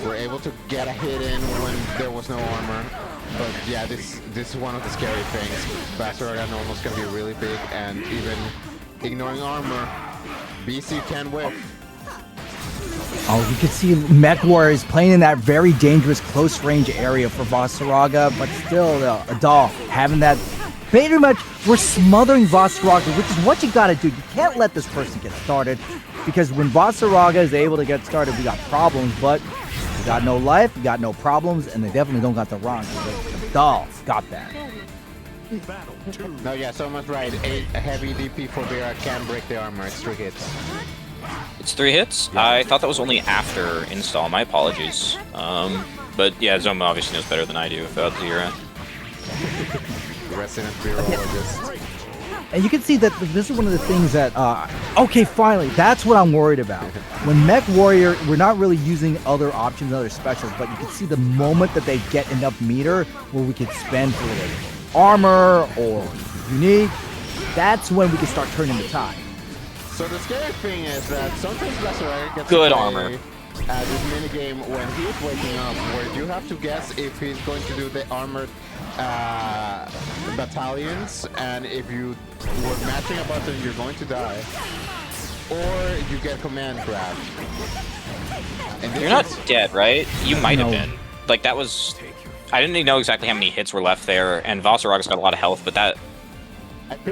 We're able to get a hit in when there was no armor. But yeah, this is one of the scary things. Vasaraga normal is going to be really big, and even ignoring armor, BC can whiff. Oh, you can see MechWarrior is playing in that very dangerous close range area for Vasaraga, but still, Adol having that. Pretty much, we're smothering Vasaraga, which is what you gotta do. You can't let this person get started, because when Vasaraga is able to get started, we got problems, but we got no life, we got no problems, and they definitely don't got the run. Adol got that. No, yeah, someone's right. A heavy DP for Vera can break the armor. It's 3 hits. It's 3 hits? Yeah. I thought that was only after install. My apologies. But yeah, Zoma obviously knows better than I do about Zera. Resident virologist. And you can see that this is one of the things that, okay, finally, that's what I'm worried about. When Mech Warrior, we're not really using other options, other specials, but you can see the moment that they get enough meter where we can spend for it. Armor or unique, that's when we can start turning the tide. So the scary thing is that sometimes Vasaraga gets good armor at this minigame when he's waking up, where you have to guess if he's going to do the armored battalions, and if you were matching a button, you're going to die, or you get command grab. And you're not dead, right? You might have been. Like that was. I didn't know exactly how many hits were left there, and Vasaraga's got a lot of health, but that...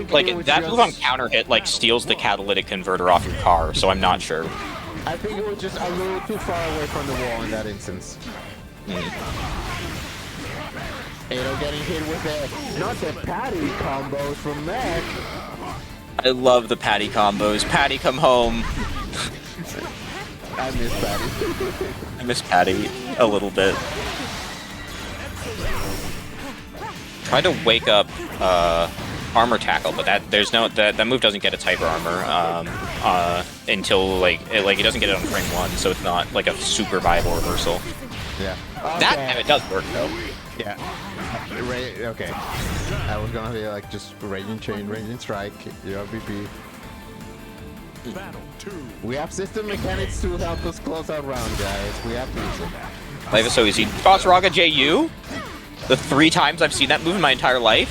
Like, that move on counter hit, like, steals the catalytic converter off your car, so I'm not sure. I think it was just a little too far away from the wall in that instance. Ado getting hit with the, not the patty combos from Mech. I love the Patty combos. Patty, come home. I miss Patty. I miss Patty a little bit. Tried to wake up armor tackle, but that move doesn't get its hyper armor until like it doesn't get it on frame 1, so it's not like a super viable reversal. Yeah. That time it does work though. Yeah. Okay. I was gonna be like just Raging Chain, Raging Strike, your BP. We have system mechanics to help us close out round, guys. We have to use it. Life is so easy. Botsuraga JU? The 3 times I've seen that move in my entire life?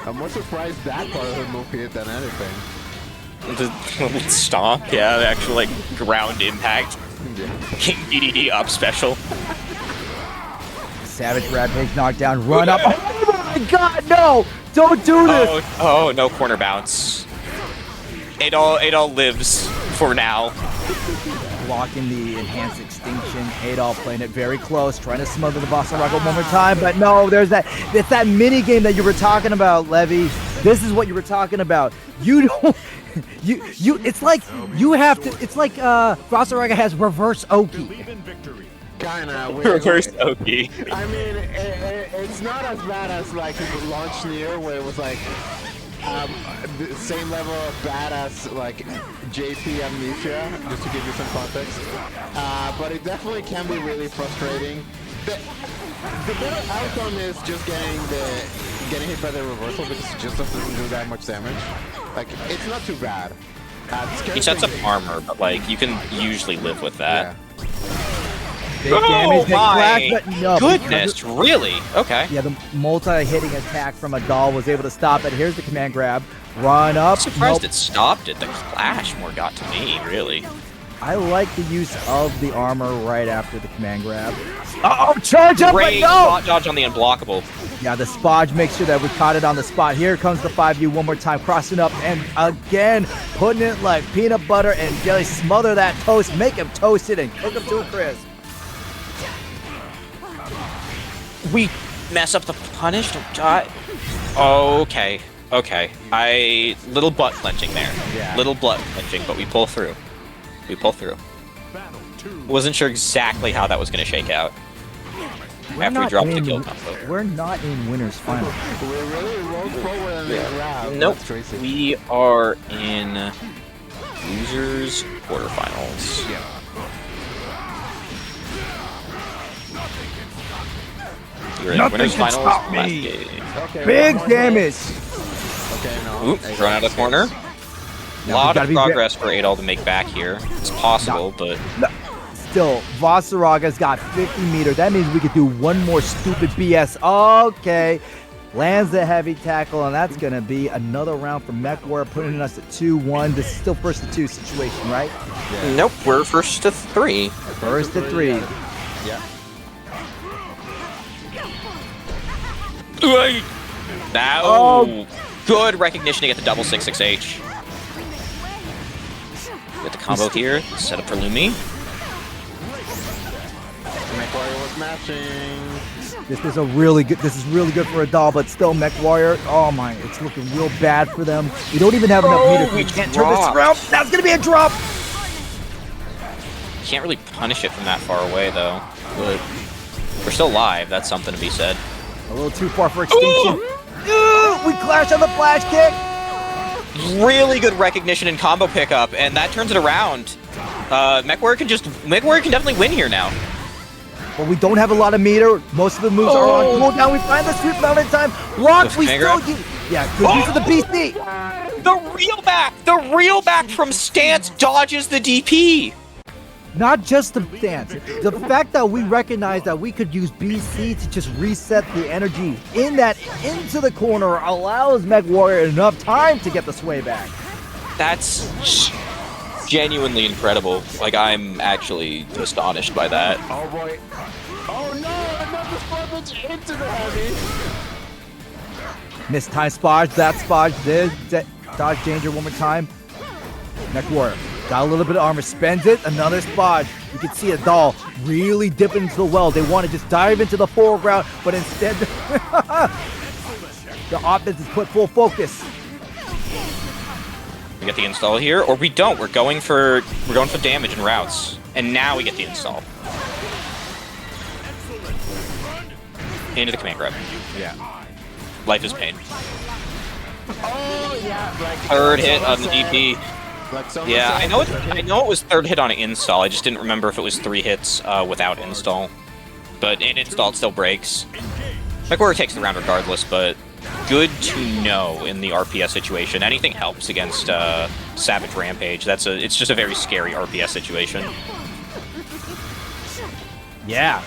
I'm more surprised that part of the move hit than anything. The stomp, yeah, the actual like ground impact. King DDD up special. Savage Rampage knockdown, run up. Oh my god, no! Don't do this! Oh, no corner bounce. It all lives for now. Blocking the enhanced extinction. Adol playing it very close, trying to smother the Botsuraga one more time, but no, it's that mini game that you were talking about, Levy. This is what you were talking about. You don't it's like you have to, it's like Botsuraga has reverse Oki. Kinda. Reverse Oki. I mean, it's not as bad as like Launch Near, where it was like the same level of badass like JP Amnesia, just to give you some context. But it definitely can be really frustrating. The better outcome is just getting hit by the reversal, because it just doesn't do that much damage. Like, it's not too bad. He sets up armor, but like you can usually live with that. Yeah. Big damage, big crack, but no. Goodness, really? Okay. Yeah, the multi-hitting attack from Adol was able to stop it. Here's the command grab. Run up. I'm surprised it stopped it. The clash more got to me, really. I like the use of the armor right after the command grab. Oh, charge up, Great but no! spot dodge on the unblockable. Yeah, the Spodge makes sure that we caught it on the spot. Here comes the 5U one more time, crossing up, and again, putting it like peanut butter and jelly. Smother that toast, make him toasted, and cook him to a crisp. We mess up the punish, don't die. Okay. Little butt clenching there. Yeah. Little butt clenching, but we pull through. Wasn't sure exactly how that was going to shake out. After we dropped the kill combo. We're not in winner's final. We're really rolled forward in the round. Nope. That's crazy. We are in losers quarterfinals. Yeah. You're in Nothing winners can finals. stop me. Last game. Okay, Big one more damage. Okay, no. Oop, thrown out of corner. A lot gotta of be progress for Adol to make back here. It's possible, but No. Still, Botsaraga's got 50 meter. That means we could do one more stupid BS. Okay. Lands the heavy tackle, and that's going to be another round for MechWarrior, putting us at 2-1. This is still first to 2 situation, right? Yeah. nope, we're first to 3. First to 3. Yeah. Now, Oh. good recognition to get the double 6-6H. Get the combo here, set up for Lumi. MechWarrior was matching. This is really good for a doll, but still MechWarrior. Oh my, it's looking real bad for them. We don't even have enough meter. We can't turn this around. That's going to be a drop. Can't really punish it from that far away, though. But we're still live, that's something to be said. A little too far for extinction. Ooh, we clash on the flash kick. Really good recognition and combo pickup, and that turns it around. MechWarrior can definitely win here now. But we don't have a lot of meter. Most of the moves are on cooldown. We find the sweep mountain time. Block. We still use. Yeah, good use of the BC. The real back from stance dodges the DP. Not just the stance. The fact that we recognize that we could use BC to just reset the energy into the corner allows MechWarrior enough time to get the sway back. That's genuinely incredible. Like, I'm actually astonished by that. Oh boy. Oh no, another slippage into the heavy. Missed time spodge, that spodge, this, dodge danger one more time. Mech Warrior got a little bit of armor, spends it, another spodge. You can see a doll really dipping into the well. They want to just dive into the foreground, but instead the offense is put full focus. We get the install here, or we don't. We're going for damage and routes, and now we get the install. Into the command grab. Yeah. Life is pain. Oh yeah. Like, Third hit on the DP. Like someone Yeah, said, I know it was third hit on an install. I just didn't remember if it was 3 hits without install. But in install, it still breaks. MechWarrior takes the round regardless, but good to know in the RPS situation. Anything helps against Savage Rampage. It's just a very scary RPS situation. Yeah.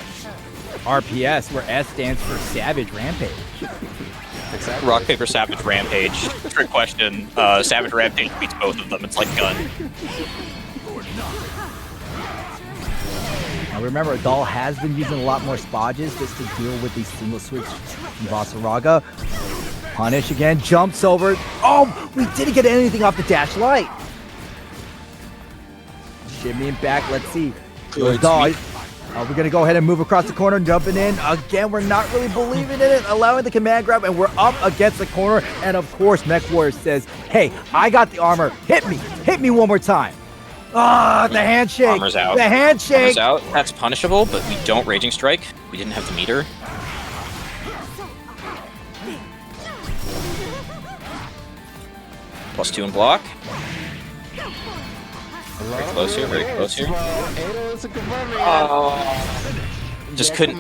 RPS, where S stands for Savage Rampage. Exactly. Rock, paper, Savage Rampage. Trick question. Savage Rampage beats both of them. It's like gun. Now remember, Doll has been using a lot more spodges just to deal with these single switch from Vasaraga. Punish again, jumps over. Oh, we didn't get anything off the dash light. Shimmying back, let's see. Good, Doll. We're going to go ahead and move across the corner, jumping in. Again, we're not really believing in it, allowing the command grab, and we're up against the corner. And of course, Mech Warrior says, hey, I got the armor. Hit me one more time. Ah, the handshake. Armor's out. The handshake. Armor's out. That's punishable, but we don't Raging Strike. We didn't have the meter. +2 in block. Very close here, very close here. Just couldn't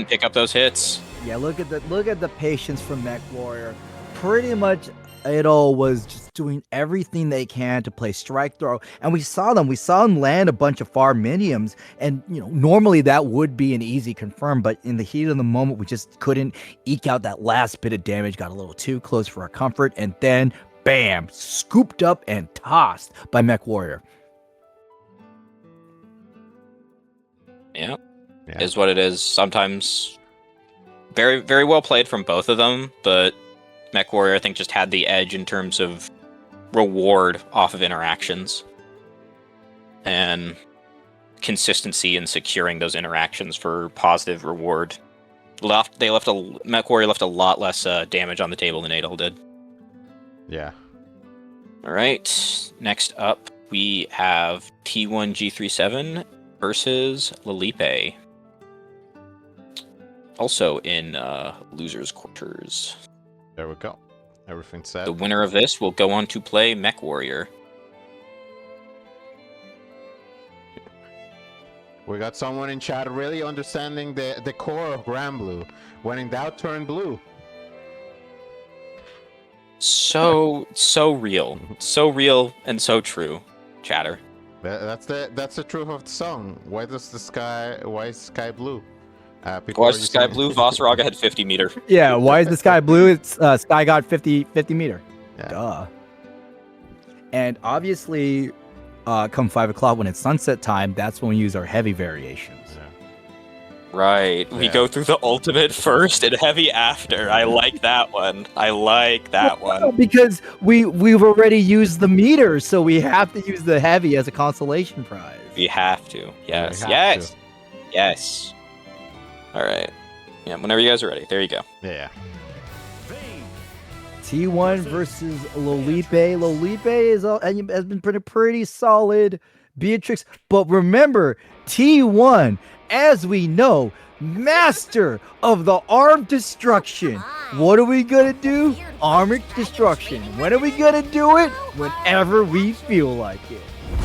pick up those hits. Yeah, look at the patience from Mech Warrior. Pretty much Idol was just doing everything they can to play strike throw, and we saw them land a bunch of far miniums, and normally that would be an easy confirm, but in the heat of the moment we just couldn't eke out that last bit of damage, got a little too close for our comfort, and then bam, scooped up and tossed by Mech Warrior. Yeah, is what it is. Sometimes very, very well played from both of them, but Mech Warrior, I think, just had the edge in terms of reward off of interactions and consistency in securing those interactions for positive reward. Mech Warrior left a lot less damage on the table than Adol did. Yeah. All right. Next up, we have T1 G37 versus Lalipe. Also in losers' quarters. There we go. Everything's set. The winner of this will go on to play Mech Warrior. We got someone in chat really understanding the core of Granblue. When in doubt, turn blue. So real. So real and so true, chatter. That's the truth of the song. Why is sky blue? Why is the sky blue? Vasaraga had 50 meter. Yeah, why is the sky blue? It's Sky got 50 meter. Yeah. Duh. And obviously, come 5 o'clock when it's sunset time, that's when we use our heavy variations. Right. We go through the ultimate first and heavy after. I like that one. Because we've already used the meter, so we have to use the heavy as a consolation prize. We have to. Yes. We have to. Yes. All right. Yeah, whenever you guys are ready. There you go. Yeah. T1 versus Lolipe. Lolipe has been pretty solid. Beatrix. But remember, T1, as we know, master of the arm destruction. What are we gonna do? Armor destruction. When are we gonna do it? Whenever we feel like it.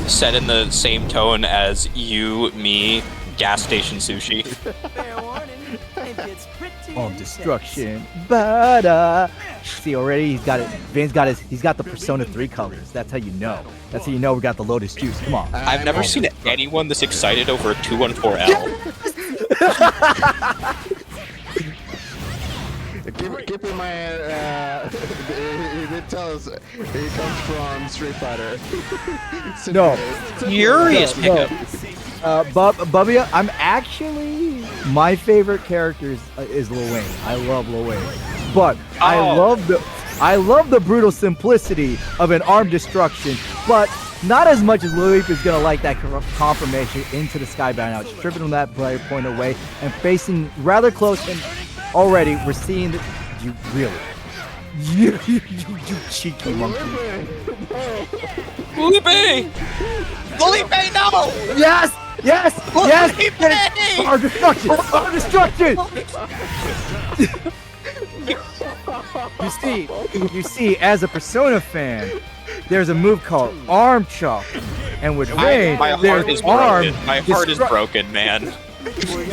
Set in the same tone as you, me, gas station sushi. Arm destruction. Bada. See, already he's got it. Vin's got he's got the Persona 3 colors. That's how you know. That's how you know we got the Lotus Juice. Come on. I've never seen anyone this excited over a 214L. Keep in mind, he did tell us he comes from Street Fighter. No. Furious pickup. Bubby, I'm actually My favorite character is Lil Wayne. I love Lil Wayne, but I love the brutal simplicity of an arm destruction, but not as much as Louis is gonna like that confirmation into the Skybound out, stripping him that player point away and facing rather close. And already we're seeing that you really, you cheeky monkey. Felipe! Felipe, no! Yes! Yes! Yes! Arm destruction! Arm destruction! You see, as a Persona fan, there's a move called Arm Chop, and with Rain, my heart is broken. My heart is broken, man.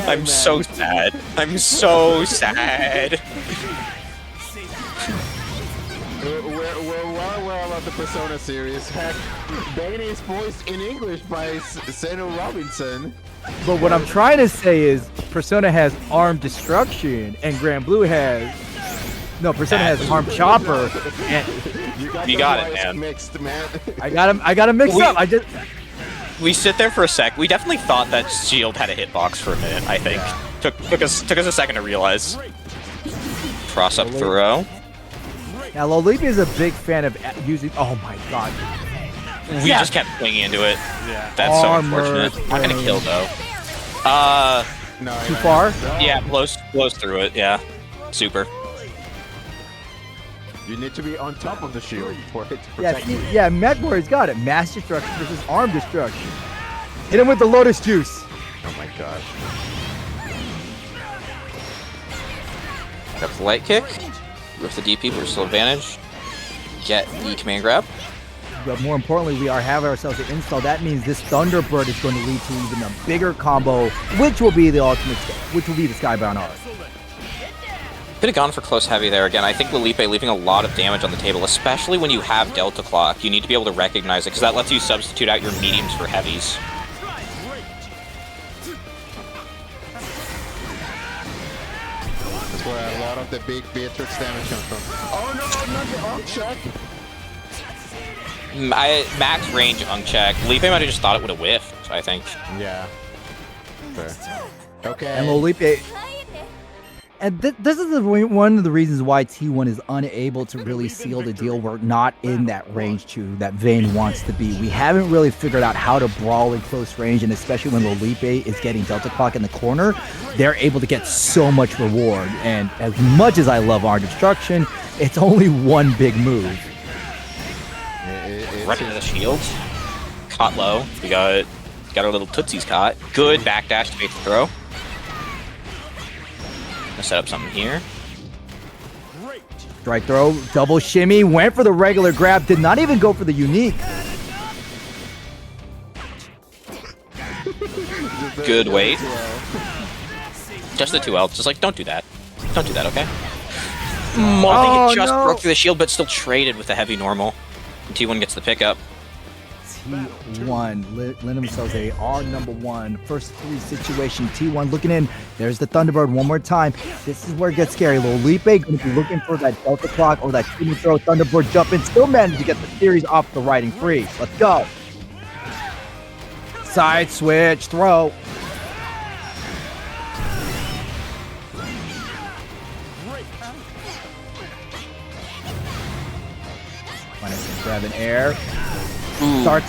I'm so sad. I'm so sad. We're well of the Persona series. Heck, Bane is voiced in English by Seno Robinson. But what I'm trying to say is, Persona has Arm Destruction, and Granblue has... No, Persona has Arm Chopper, and... You got it, man. Mixed, man. I got him mixed up. We sit there for a sec. We definitely thought that Shield had a hitbox for a minute, I think. Yeah. Took us a second to realize. Cross up throw. Yeah, Lolipe is a big fan of using... Oh my god. We just kept swinging into it. Yeah. That's so unfortunate. Not gonna kill, though. No, too far? Yeah, blows through it, yeah. Super. You need to be on top of the shield for it to protect you. Yeah, MechWarrior's got it. Mass Destruction versus Arm Destruction. Hit him with the Lotus Juice. Oh my gosh. Got the light kick. With the DP, we're still advantage. Get the command grab. But more importantly, we are having ourselves an install. That means this Thunderbird is going to lead to even a bigger combo, which will be the ultimate, which will be the Skybound R. Could have gone for close heavy there again. I think Felipe leaving a lot of damage on the table, especially when you have Delta Clock. You need to be able to recognize it, because that lets you substitute out your mediums for heavies. That's where a lot of the big Beatrix damage comes from. Oh no, not the arm check! Max range uncheck. Felipe might have just thought it would have whiffed, I think. Yeah. Fair. Okay. And Lolipe... And this is one of the reasons why T1 is unable to really seal the deal. We're not in that range to that Vayne wants to be. We haven't really figured out how to brawl in close range, and especially when Lolipe is getting Delta Clock in the corner, they're able to get so much reward. And as much as I love Arm Destruction, it's only one big move. Right into the shield. Caught low. We got our little Tootsies caught. Good backdash to make the throw. Set up something here. Strike throw, double shimmy, went for the regular grab, did not even go for the unique. Good weight. Just the 2L. Just like, don't do that. Don't do that, okay? I think it just broke through the shield, but still traded with the heavy normal. And T1 gets the pickup. T1 lend themselves a R1 first three situation. T1 looking in. There's the Thunderbird one more time. This is where it gets scary. Lolipe going to be looking for that Delta Clock or that shooting throw. Thunderbird jump in. Still managed to get the series off the riding free. Let's go. Side switch throw. Grab an air. Start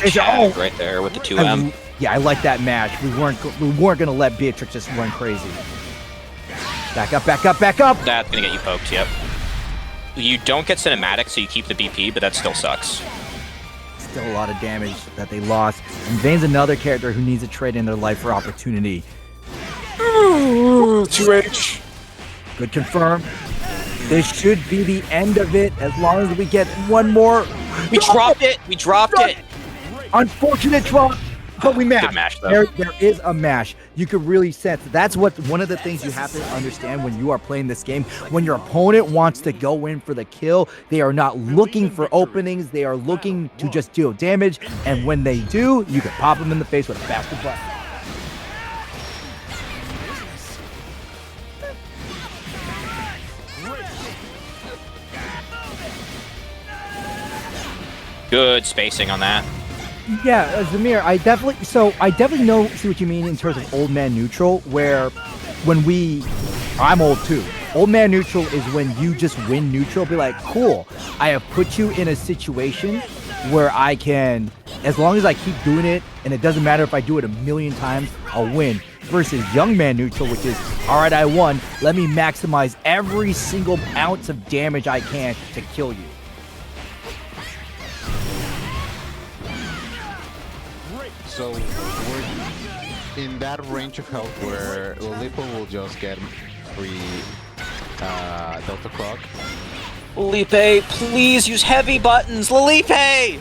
right there with the 2M. Yeah, I like that match. We weren't gonna let Beatrix just run crazy. Back up, back up, back up. That's gonna get you poked. Yep. You don't get cinematic, so you keep the BP, but that still sucks. Still a lot of damage that they lost. And Vayne's another character who needs a trade in their life for opportunity. 2H. Good confirm. This should be the end of it as long as we get one more. We dropped it. We dropped it. Unfortunate drop, but we mashed. Good mash, though. There is a mash. You could really sense that's one of the things you have to understand when you are playing this game. When your opponent wants to go in for the kill, they are not looking for openings. They are looking to just deal damage. And when they do, you can pop them in the face with a basket button. Good spacing on that. Yeah, Zamir, I definitely see what you mean in terms of old man neutral, where I'm old too. Old man neutral is when you just win neutral. Be like, cool, I have put you in a situation where I can, as long as I keep doing it, and it doesn't matter if I do it a million times, I'll win. Versus young man neutral, which is, all right, I won. Let me maximize every single ounce of damage I can to kill you. So we're in that range of health where Lilipo will just get free Delta Clock. Lilipe, please use heavy buttons. Lilipe!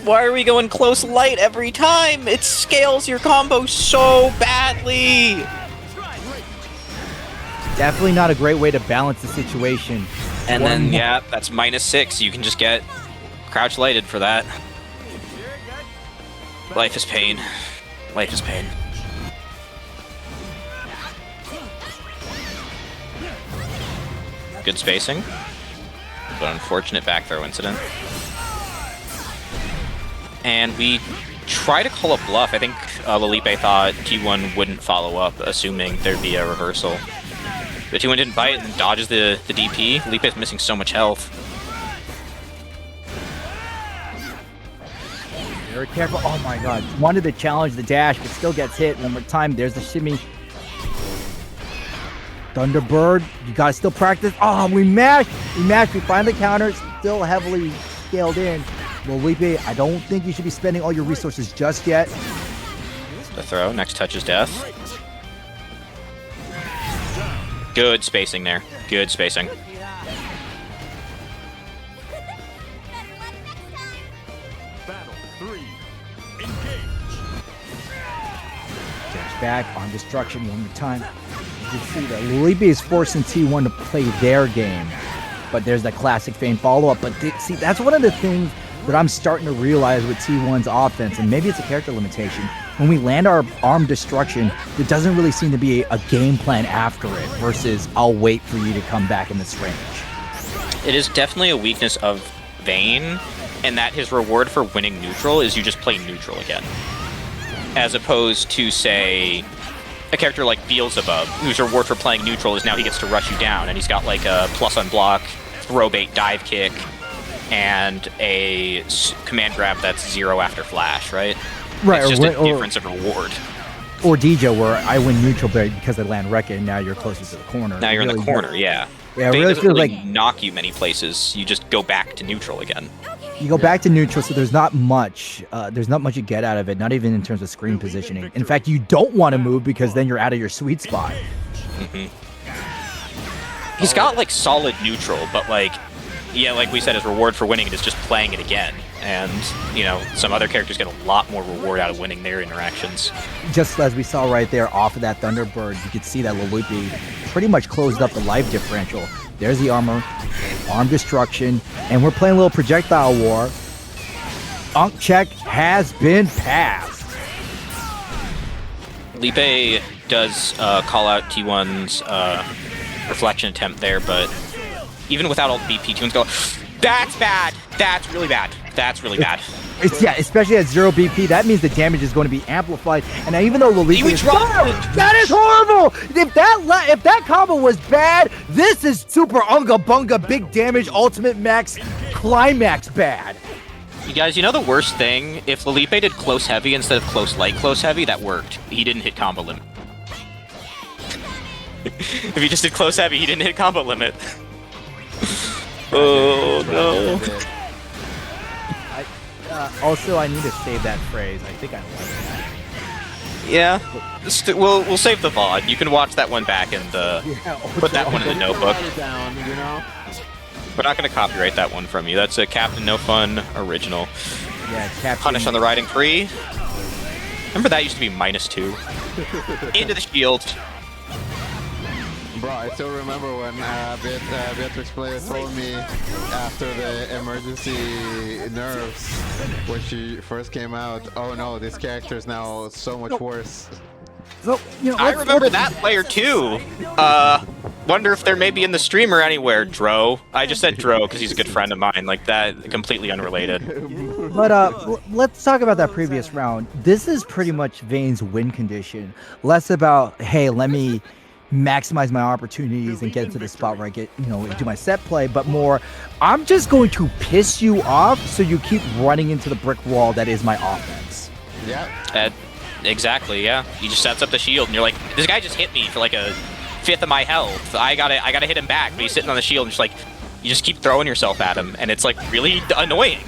Why are we going close light every time? It scales your combo so badly. Definitely not a great way to balance the situation. And then, yeah, that's -6. You can just get crouch lighted for that. Life is pain. Life is pain. Good spacing, but unfortunate back throw incident. And we try to call a bluff. I think Lilipe thought T1 wouldn't follow up, assuming there'd be a reversal. But T1 didn't bite and dodges the DP. Lilipe's missing so much health. Very careful. Oh my god. Wanted to challenge the dash, but still gets hit. One more time. There's the shimmy. Thunderbird. You gotta still practice. Oh, we mashed. We find the counter. Still heavily scaled in. Lilipe, I don't think you should be spending all your resources just yet. The throw. Next touch is death. Good spacing there. Good spacing. Back on destruction one more time. You can see that Lilipe is forcing T1 to play their game, but there's that classic feign follow-up. But see, that's one of the things that I'm starting to realize with T1's offense, and maybe it's a character limitation. When we land our arm destruction, there doesn't really seem to be a game plan after it, versus I'll wait for you to come back in this range. It is definitely a weakness of Vayne, and that his reward for winning neutral is you just play neutral again. As opposed to, say, a character like Beelzebub, whose reward for playing neutral is now he gets to rush you down, and he's got like a plus on block, throw bait, dive kick, and a command grab that's 0 after flash, right? Right, it's just a difference of reward. Or DJ, where I win neutral because I land wreck it, and now you're closer to the corner. Now you're in the corner, yeah. Yeah, it Vayne really doesn't feels really like knock you many places. You just go back to neutral again. you go back to neutral, so there's not much. There's not much you get out of it, not even in terms of screen positioning. In fact, you don't want to move because then you're out of your sweet spot. Mm-hmm. He's got like solid neutral, but like, yeah, like we said, his reward for winning it is just playing it again. And, you know, some other characters get a lot more reward out of winning their interactions. Just as we saw right there off of that Thunderbird, you could see that Lilipe pretty much closed up the life differential. There's the armor, arm destruction, and we're playing a little projectile war. Unk check has been passed. Lipe does call out T1's reflection attempt there, but even without all the BP, T1's go, that's bad, that's really bad, that's really bad. Yeah, especially at 0 BP, that means the damage is going to be amplified. And now, even though Lilipe is that is horrible. If that combo was bad, this is super unga bunga big damage ultimate max climax bad. You guys, you know the worst thing? If Lilipe did close heavy instead of close light close heavy, that worked. He didn't hit combo limit. If he just did close heavy, he didn't hit combo limit. Oh no. Also, I need to save that phrase. I think I like that. Yeah, we'll save the VOD. You can watch that one back and put that one in the notebook. Down, you know? We're not going to copyright that one from you. That's a Captain No Fun original. Yeah, Captain. Punish on the riding free. Remember that used to be -2. Into the shield. Bro, I still remember when Beatrix player told me after the emergency nerfs when she first came out, oh no, this character is now so much worse. So, you know, I remember that player too. wonder if they're maybe in the streamer anywhere. Dro. I just said Dro because he's a good friend of mine. Like that, completely unrelated. But let's talk about that previous round. This is pretty much Vayne's win condition. Less about, hey, let me maximize my opportunities and get into the spot where I get, do my set play, but more, I'm just going to piss you off so you keep running into the brick wall that is my offense. Yeah. Exactly, yeah. He just sets up the shield and you're like, this guy just hit me for like a fifth of my health. I gotta hit him back, but he's sitting on the shield and just like, you just keep throwing yourself at him and it's like really annoying.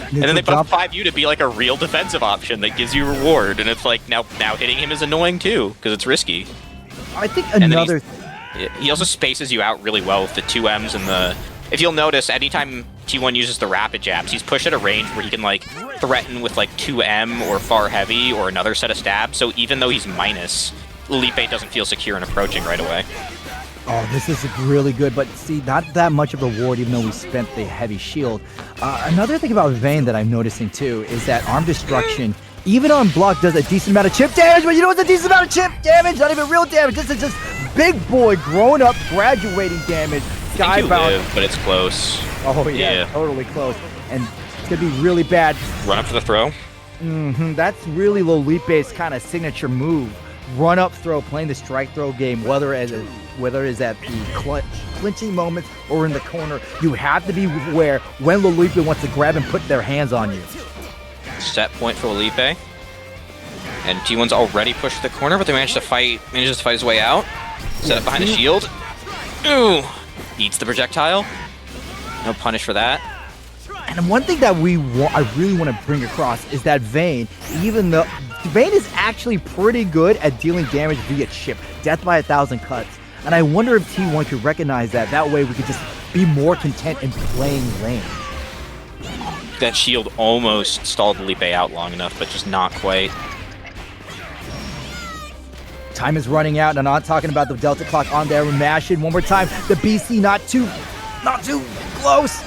And then they put 5U to be like a real defensive option that gives you reward, and it's like now hitting him is annoying too because it's risky. I think another. He also spaces you out really well with the 2Ms and the. If you'll notice, anytime T1 uses the rapid jabs, he's pushed at a range where he can like threaten with like 2M or far heavy or another set of stabs. So even though he's minus, Lipe doesn't feel secure in approaching right away. Oh, this is really good, but see, not that much of a reward even though we spent the heavy shield. Another thing about Vayne that I'm noticing too is that arm destruction, even on block, does a decent amount of chip damage, but you know what's a decent amount of chip damage? Not even real damage, this is just big boy, grown up, graduating damage. Skyfarer, but it's close. Oh yeah, totally close. And it's gonna be really bad. Run up for the throw. That's really Lolipe's kind of signature move. Run up throw, playing the strike throw game, whether it's at the clinching moments or in the corner, you have to be aware when Lolipe wants to grab and put their hands on you. Set point for Lolipe. And T1's already pushed the corner, but they manages to fight his way out. Set up behind the shield. Ooh! Eats the projectile. No punish for that. And one thing that I really want to bring across is that Vayne, even though Vayne is actually pretty good at dealing damage via chip, death by 1,000 cuts. And I wonder if T1 could recognize that. That way we could just be more content in playing lane. That shield almost stalled Lipe out long enough, but just not quite. Time is running out, and I'm not talking about the Delta clock on there. Mash it one more time. The BC not too close.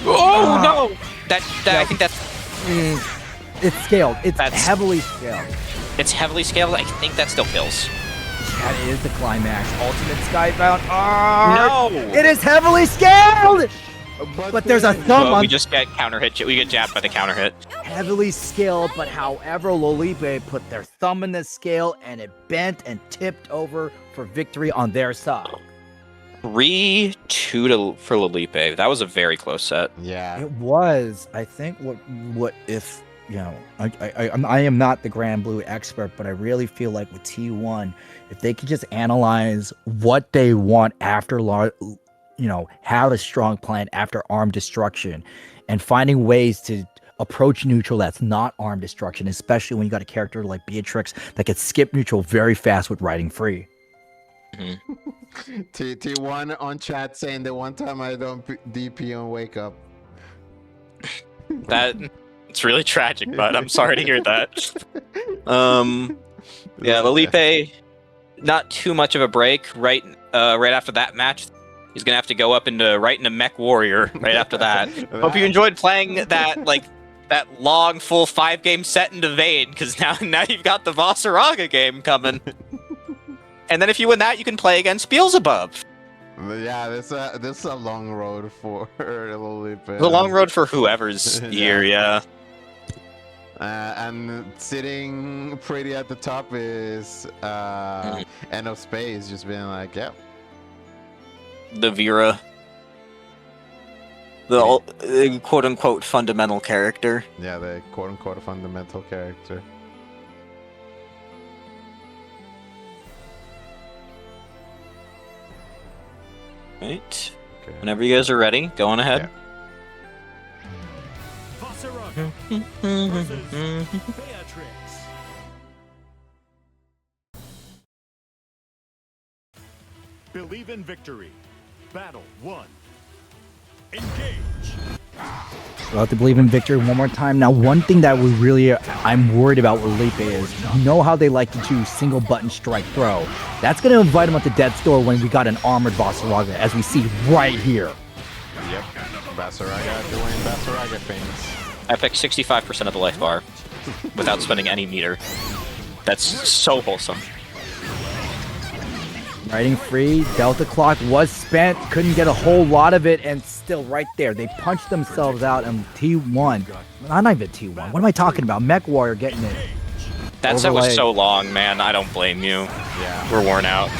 Oh no! I think that's. It's scaled. It's heavily scaled. It's heavily scaled. I think that still kills. That is the climax. Ultimate Skybound. Oh, no! It is heavily scaled. But there's a thumb on. We just get counter hit. We get jabbed by the counter hit. Heavily scaled, but however, Lolipe put their thumb in the scale and it bent and tipped over for victory on their side. 3-2 for Lolipe. That was a very close set. Yeah, it was. I think what if I am not the Granblue expert, but I really feel like with T1, if they could just analyze what they want after have a strong plan after arm destruction, and finding ways to approach neutral that's not arm destruction, especially when you got a character like Beatrix that can skip neutral very fast with riding free. T1 on chat saying the one time I don't DP on wake up. It's really tragic, but I'm sorry to hear that. Yeah, Lolipe, not too much of a break. Right after that match, he's gonna have to go up right into Mech Warrior right after that. Hope you enjoyed playing that long full 5-game set into Vayne, because now you've got the Vossaraga game coming. And then if you win that, you can play against Beelzebub. Yeah, this is a long road for Lolipe. It's a long road for whoever's year, yeah. And sitting pretty at the top is End of Space, just being like, yep. The Vera. The quote-unquote fundamental character. Yeah, the quote-unquote fundamental character. Right. Okay. Whenever you guys are ready, go on ahead. Yeah. Believe in victory. Battle 1. Engage. We'll have to believe in victory one more time. Now, one thing that I'm worried about with Lipe is, you know how they like to do single button strike throw. That's going to invite him at the death's door when we got an armored Vossaraga, as we see right here. Yep, Vossaraga doing Vossaraga things. I picked 65% of the life bar without spending any meter. That's so wholesome. Riding free, Delta Clock was spent, couldn't get a whole lot of it, and still right there, they punched themselves out in T1. Not even T1, what am I talking about? Mech Warrior getting it. That set was Overlay. so long, man. I don't blame you. Yeah. We're worn out.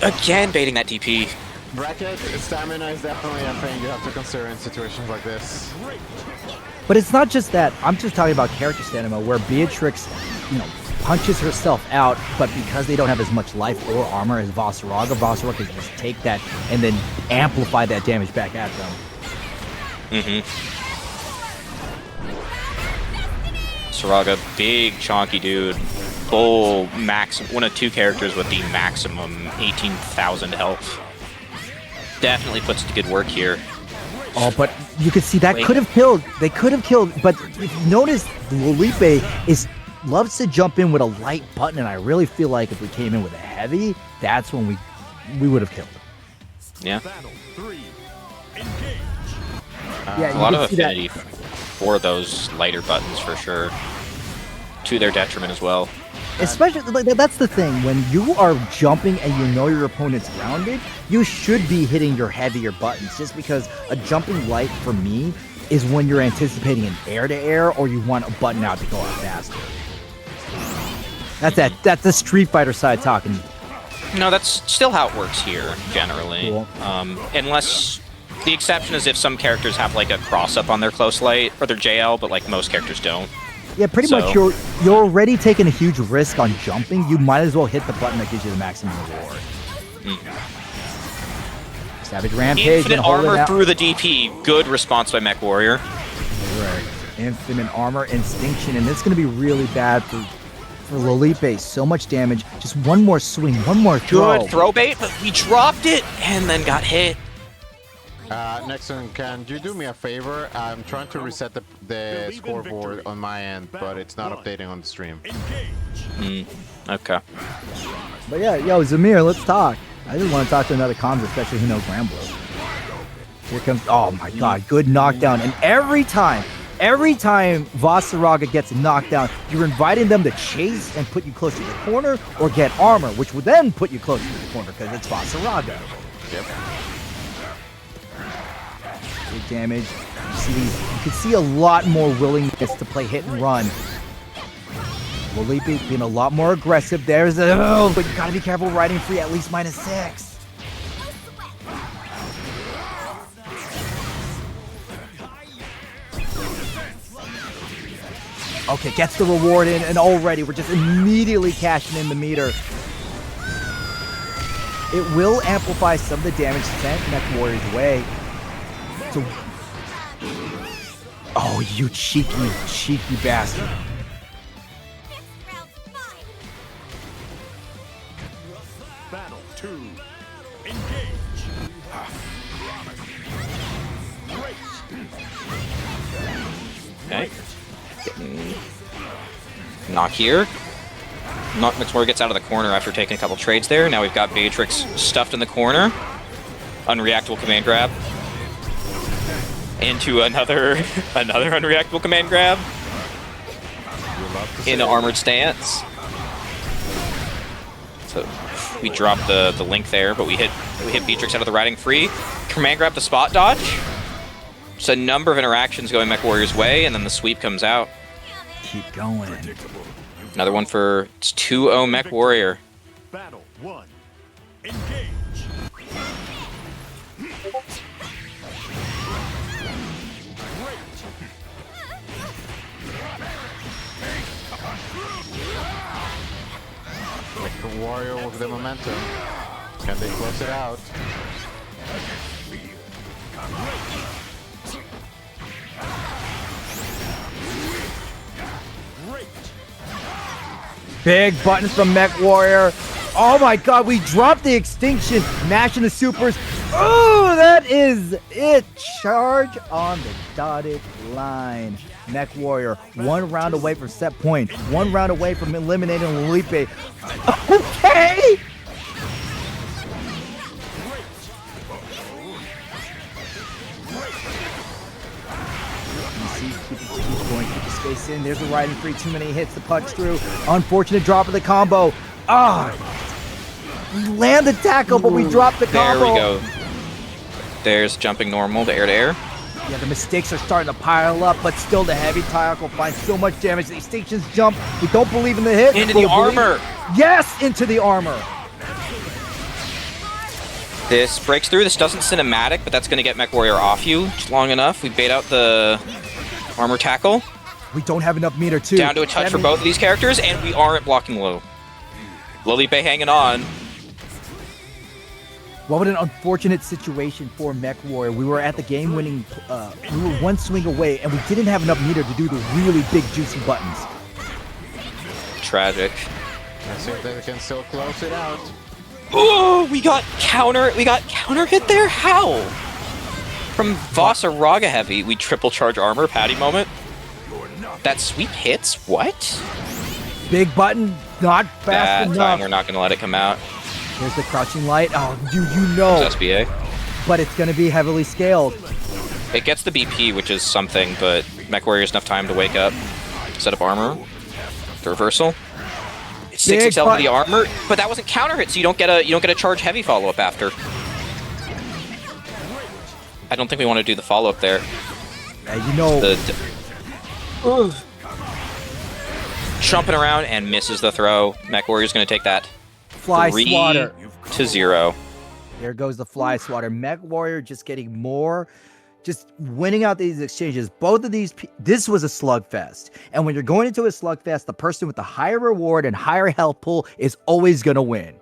Again, baiting that DP. Bracket stamina is definitely a thing you have to consider in situations like this. But it's not just that, I'm just talking about character stamina, where Beatrix, punches herself out, but because they don't have as much life or armor as Vasaraga can just take that and then amplify that damage back at them. Saraga, big chonky dude. Full max, one of 2 characters with the maximum 18,000 health. Definitely puts to good work here. Oh, but you could see that could have killed. They could have killed, but if you notice, Lolipe loves to jump in with a light button, and I really feel like if we came in with a heavy, that's when we would have killed him. Yeah. Yeah, A lot of affinity for those lighter buttons for sure. To their detriment as well. Especially, that's the thing, when you are jumping and you know your opponent's grounded, you should be hitting your heavier buttons, just because a jumping light, for me, is when you're anticipating an air-to-air or you want a button out to go out faster. That's the Street Fighter side talking. No, that's still how it works here, generally. Cool. Unless... The exception is if some characters have like a cross-up on their close light, or their JL, but like most characters don't. Yeah, pretty much you're already taking a huge risk on jumping. You might as well hit the button that gives you the maximum reward. Savage Rampage. Infinite armor through the DP. Good response by Mech Warrior. Right. Infinite armor, Instinction, and it's going to be really bad for Lolipe. So much damage. Just one more swing, one more throw. Good throw bait, but we dropped it and then got hit. Next one, can you do me a favor? I'm trying to reset the scoreboard on my end, but it's not updating on the stream. Okay. But yeah, yo, Zamir, let's talk. I just want to talk to another comms, especially who knows Granblue. Here comes, oh my god, good knockdown. And every time Vasaraga gets knocked down, you're inviting them to chase and put you close to the corner or get armor, which would then put you close to the corner because it's Vasaraga. Yep. Big damage. You can see a lot more willingness to play hit and run. Lolipe being a lot more aggressive. There's a, but you gotta be careful riding free at least -6. Okay, gets the reward in, and already we're just immediately cashing in the meter. It will amplify some of the damage sent Mech Warrior's way. So, oh, you cheeky bastard. Battle 2. Engage. Okay. Knock here. Mixmore gets out of the corner after taking a couple trades there. Now we've got Beatrix stuffed in the corner. Unreactable command grab. Into another unreactable command grab. In armored stance. So we dropped the link there, but we hit Beatrix out of the riding free. Command grab the spot dodge. Just a number of interactions going Mech Warrior's way, and then the sweep comes out. Keep going. Another one for 2-0 Mech Warrior. Battle 1. Engage. The Warrior with the momentum. Can they close it out? Big buttons from Mech Warrior. Oh my god, we dropped the extinction, mashing the supers. Oh, that is it. Charge on the dotted line. Mech Warrior, 1 round away from set point, 1 round away from eliminating Lolipe. Okay! Keep the space in. There's the riding free. Too many hits to punch through. Unfortunate drop of the combo. Ah, We land the tackle, but we drop the There combo. we go. There's jumping normal to air. Yeah, the mistakes are starting to pile up, but still the heavy tackle finds so much damage. These stations jump. We don't believe in the hit. Into but the we believe- armor. Yes, into the armor. This breaks through. This doesn't cinematic, but that's going to get Mech Warrior off you just long enough. We bait out the armor tackle. We don't have enough meter, too. Down to a touch for both of these characters, and we aren't blocking low. Lolipe hanging on. What an unfortunate situation for Mech Warrior. We were at the game-winning, we were one swing away, and we didn't have enough meter to do the really big, juicy buttons. Tragic. Let's see if they can still close it out. Oh, we got counter hit there? How? From Vasaraga Heavy, we triple charge armor, Patty moment. That sweep hits? What? Big button, not fast That enough. time we're not going to let it come out. Here's the crouching light. Oh, you know. It's SBA. But it's going to be heavily scaled. It gets the BP, which is something, but Mech Warrior's enough time to wake up, set up armor, the reversal. 6XL to the armor, but that wasn't counter hit, so you don't get a charge heavy follow up after. I don't think we want to do the follow up there. You know. Jumping around and misses the throw. Mech Warrior's going to take that. Fly swatter. 3-0. There goes the fly swatter. Mech Warrior just getting more, just winning out these exchanges. Both of these, this was a slugfest. And when you're going into a slugfest, the person with the higher reward and higher health pool is always going to win.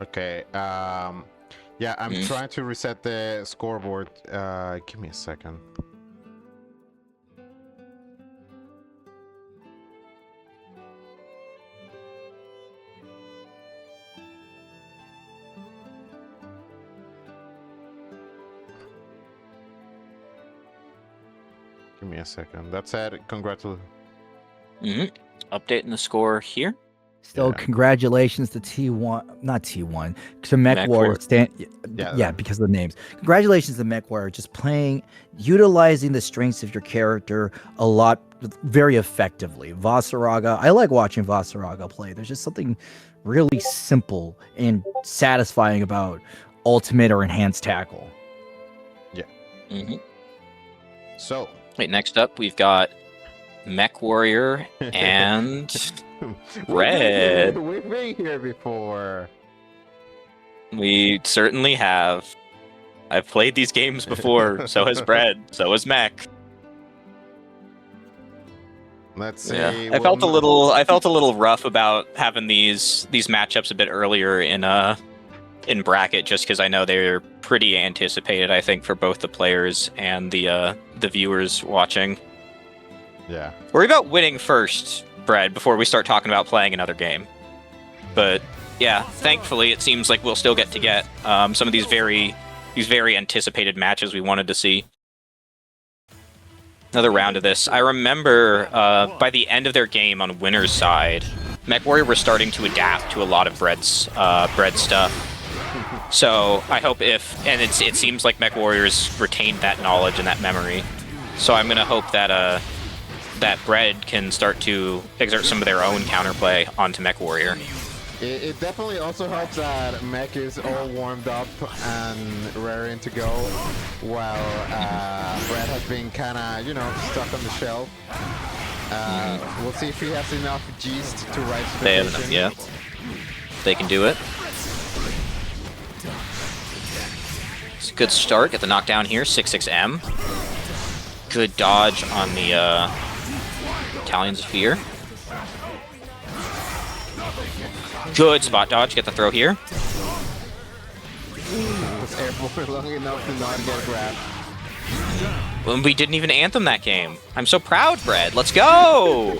Okay, yeah, I'm trying to reset the scoreboard. Give me a second. Give me a second. That's it. Congratulations. Updating the score here. Still, Yeah. congratulations to T1, not T1, to Mech Warrior. Yeah, because of the names. Congratulations to Mech Warrior, just utilizing the strengths of your character a lot, very effectively. Vasaraga, I like watching Vasaraga play. There's just something really simple and satisfying about ultimate or enhanced tackle. Mm-hmm. So, Wait, next up we've got Mech Warrior and Red. We've been here before. We certainly have. I've played these games before. So has Bread. So has Mech. Let's see. Yeah. I felt a little rough about having these matchups a bit earlier in bracket, just because I know they're pretty anticipated. I think for both the players and the viewers watching. Yeah. Worry about winning first, Brad, before we start talking about playing another game. But yeah, thankfully it seems like we'll still get some of these very anticipated matches we wanted to see. Another round of this. I remember by the end of their game on winner's side, Mech Warrior were starting to adapt to a lot of Bread's stuff. So I hope it seems like Mech Warriors retained that knowledge and that memory. So I'm gonna hope that that Bread can start to exert some of their own counterplay onto Mech Warrior. It definitely also helps that Mech is all warmed up and raring to go, while Brad has been kind of, stuck on the shelf. We'll see if he has enough G's to rise to the They have enough, yeah. They can do it. It's a good start. Get the knockdown here, 6-6M. Good dodge on the Italian Zephyr. Good spot dodge, get the throw here. Was airborne long enough to not get grabbed. Well, we didn't even anthem that game. I'm so proud, Brad. Let's go!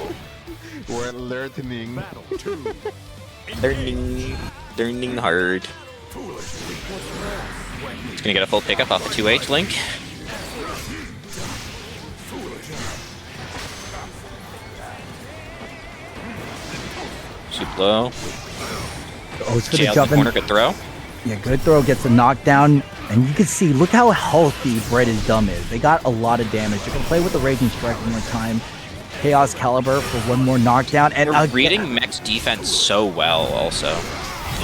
We're learning. Learning hard. It's gonna get a full pickup off the 2H link. Super low. Oh, it's gonna Jailed in jump the in. corner, good throw. Yeah, good throw, gets a knockdown, and you can see, look how healthy Bread's dumb is. They got a lot of damage. You can play with the Raging Strike one more time. Chaos Caliber for one more knockdown, and They're reading Mech's defense so well, also.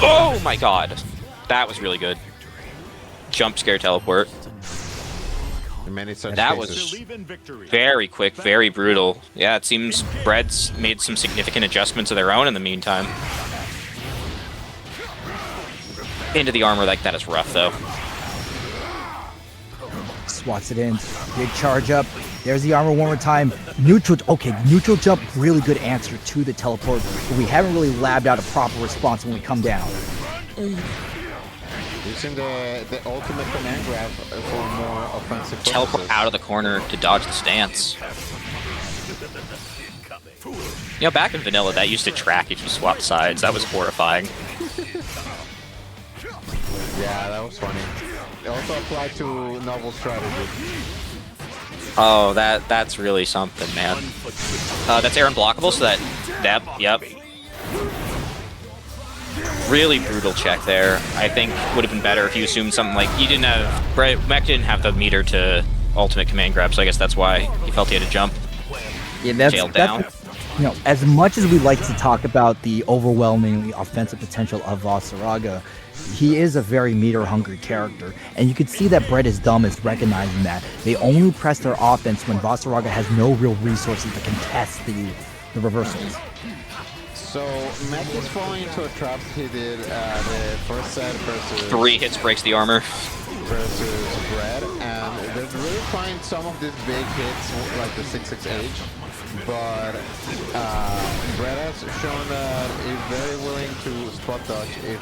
Oh my god. That was really good. Jump scare teleport. Many such That cases. was very quick, very brutal. Yeah, it seems Bread's made some significant adjustments of their own in the meantime. Into the armor like that is rough, though. Swats it in. Big charge up. There's the armor one more time. Neutral. Okay, neutral jump. Really good answer to the teleport. But we haven't really labbed out a proper response when we come down. Using the ultimate command grab for more offensive purposes. Teleport out of the corner to dodge the stance. You know, back in vanilla, that used to track if you swapped sides. That was horrifying. Yeah, that was funny. It also applied to novel strategy. Oh, that's really something, man. That's air unblockable, so yep. Really brutal check there. I think would have been better if you assumed something like you didn't have Mech didn't have the meter to ultimate command grab, so I guess that's why he felt he had to jump. Yeah, Tailed down. You know, as much as we like to talk about the overwhelmingly offensive potential of Vasaraga, he is a very meter-hungry character, and you can see that Bread is Dumb is recognizing that. They only press their offense when Vasaraga has no real resources to contest the reversals. So, Mech is falling into a trap he did the first set versus... 3 hits breaks the armor. Versus Bread, and they're really trying some of these big hits, like the 668, but Bread has shown that he's very willing to spot dodge if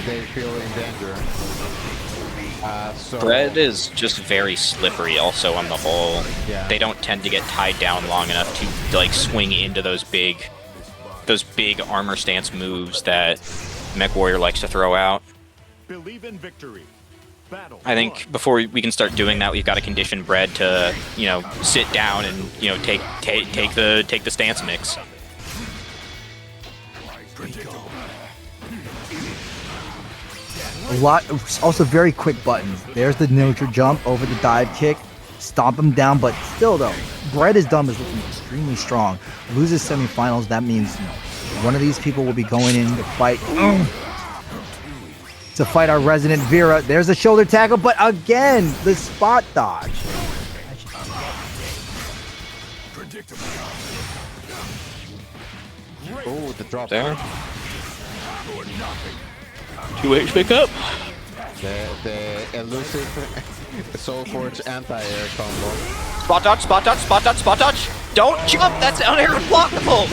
they feel in danger. So Bread is just very slippery also on the whole. Yeah. They don't tend to get tied down long enough to like swing into those big armor stance moves that Mech Warrior likes to throw out. Believe in victory. Battle I think before we can start doing that, we've got to condition Bread to, you know, sit down and, you know, take the stance mix. A lot, also very quick buttons. There's the neutral jump over the dive kick, stomp him down, but still though, Bread is Dumb is looking extremely strong. Loses semifinals, that means, you know, one of these people will be going in to fight. To fight our resident Vera. There's a shoulder tackle, but again, the spot dodge. oh, the drop There. 2H pickup. The elusive Soul Forge anti-air combo. Spot dodge, spot dodge, spot dodge, spot dodge. Don't jump, that's unair unblockable.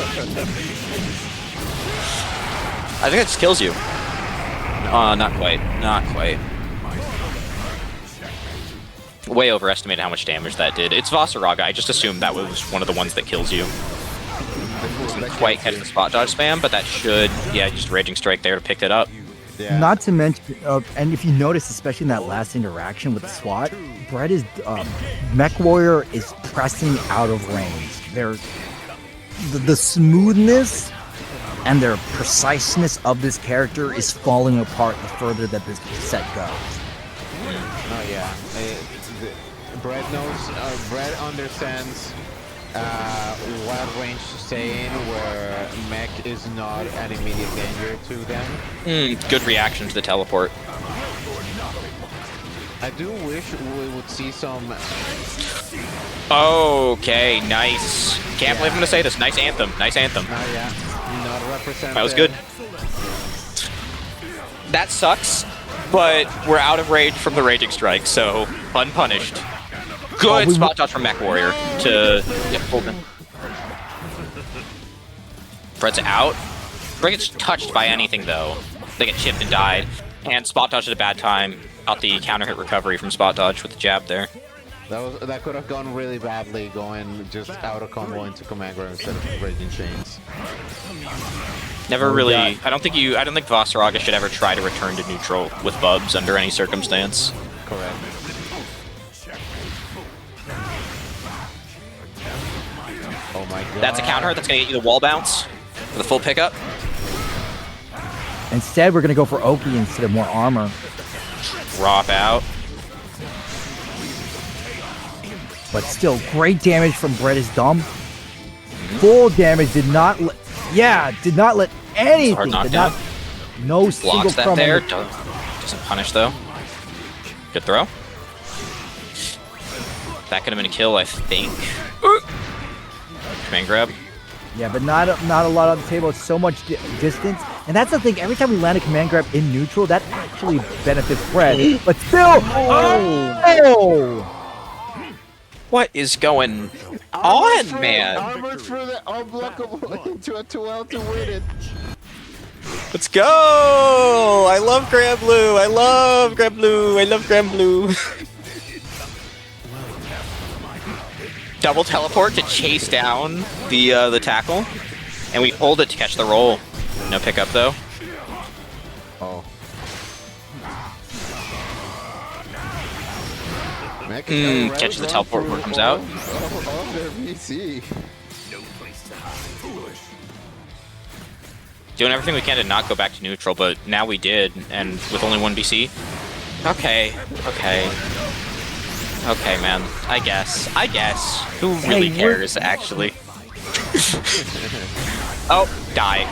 I think it just kills you. Not quite. Not quite. Way overestimated how much damage that did. It's Vasaraga. I just assumed that was one of the ones that kills you. Didn't quite catch the spot dodge spam, but that should, yeah, just Raging Strike there to pick it up. Yeah. Not to mention, and if you notice, especially in that last interaction with the SWAT, Bread is, Mech Warrior is pressing out of range. They're, the smoothness and their preciseness of this character is falling apart the further that this set goes. Oh yeah, Bread knows, Bread understands what range to stay in where Mech is not an immediate danger to them. Good reaction to the teleport. I do wish we would see some... Okay, nice. Can't believe I'm gonna say this. Nice anthem. Nice anthem. yeah, not represent... That was good. That sucks, but we're out of rage from the Raging Strike, so unpunished. Good spot dodge from Mech Warrior to hold him. Bread's out. Bread gets touched by anything though. They get chipped and died. And spot dodge at a bad time. Out the counter hit recovery from spot dodge with the jab there. That could have gone really badly, going just out of combo into command grab instead of Raging Chains. Never really. I don't think Vasaraga should ever try to return to neutral with Bubs under any circumstance. Correct. Oh my god. That's a counter. That's gonna get you the wall bounce for the full pickup. Instead, we're going to go for Oki instead of more armor. Drop out. But still, great damage from Bread is Dumb. Full damage did not let... Yeah, did not let anything... Hard Did not, No single Blocks that crumb on there. the- Doesn't punish though. Good throw. That could have been a kill, I think. Command grab. Yeah, but not a lot on the table. It's so much distance, and that's the thing. Every time we land a command grab in neutral, that actually benefits Fred. But still, oh! What is going on, man? Armored for the unblockable into a 2L to win it. Let's go! I love Granblue. I love Granblue. I love Granblue. Double teleport to chase down the tackle, and we hold it to catch the roll. No pickup though. Oh. Catches the teleport before it comes out. Oh, their VC. Doing everything we can to not go back to neutral, but now we did, and with only one BC. Okay. Okay, man. I guess. Who really cares, actually? Oh, die.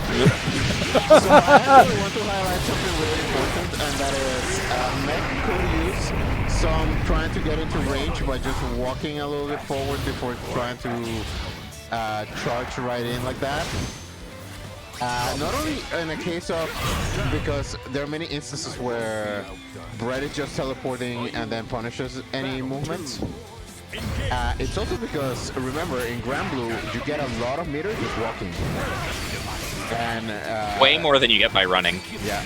So I actually want to highlight something really important, and that is Meg could use some trying to get into range by just walking a little bit forward before trying to charge right in like that. Not only in a case of, because there are many instances where Brett is just teleporting and then punishes any movements. It's also because, remember, in Granblue, you get a lot of meter just walking. And way more than you get by running. Yeah.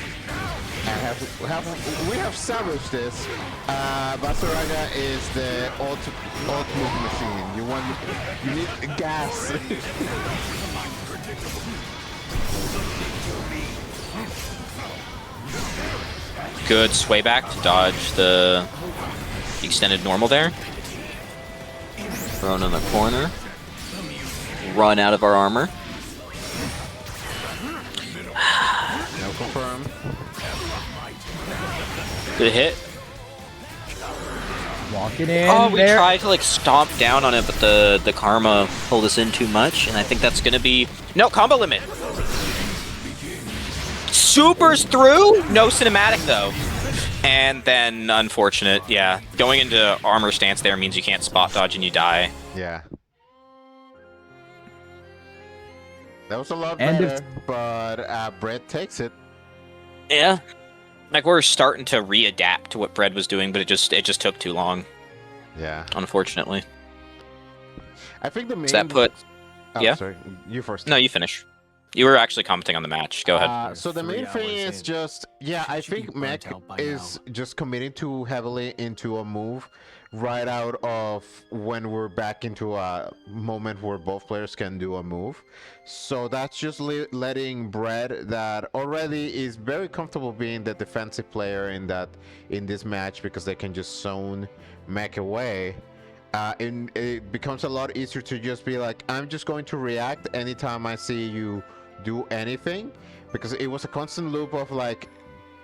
And we have established this. Basaraga is the ult move machine. You need gas. Good sway back to dodge the extended normal there. Thrown in the corner. Run out of our armor. No confirm. Good hit. Walking in. Oh, we there. tried to like stomp down on it, but the karma pulled us in too much, and I think that's gonna be No, combo limit. Supers through? No cinematic though. And then, unfortunate, yeah. Going into armor stance there means you can't spot dodge and you die. Yeah. That was a lot And better, but Brett takes it. Yeah. Like, we're starting to readapt to what Bread was doing, but it just took too long, Yeah. unfortunately. I think the main... So that put... Oh, yeah? sorry. You first. No, you finish. You were actually commenting on the match. Go ahead. So the main 3 thing hours is in. just, yeah, I Should be think burnt Mech out by is just committing too heavily into a move right out of when we're back into a moment where both players can do a move. So that's just letting Brad, that already is very comfortable being the defensive player in this match because they can just zone Mech away. And it becomes a lot easier to just be like, I'm just going to react anytime I see you do anything, because it was a constant loop of like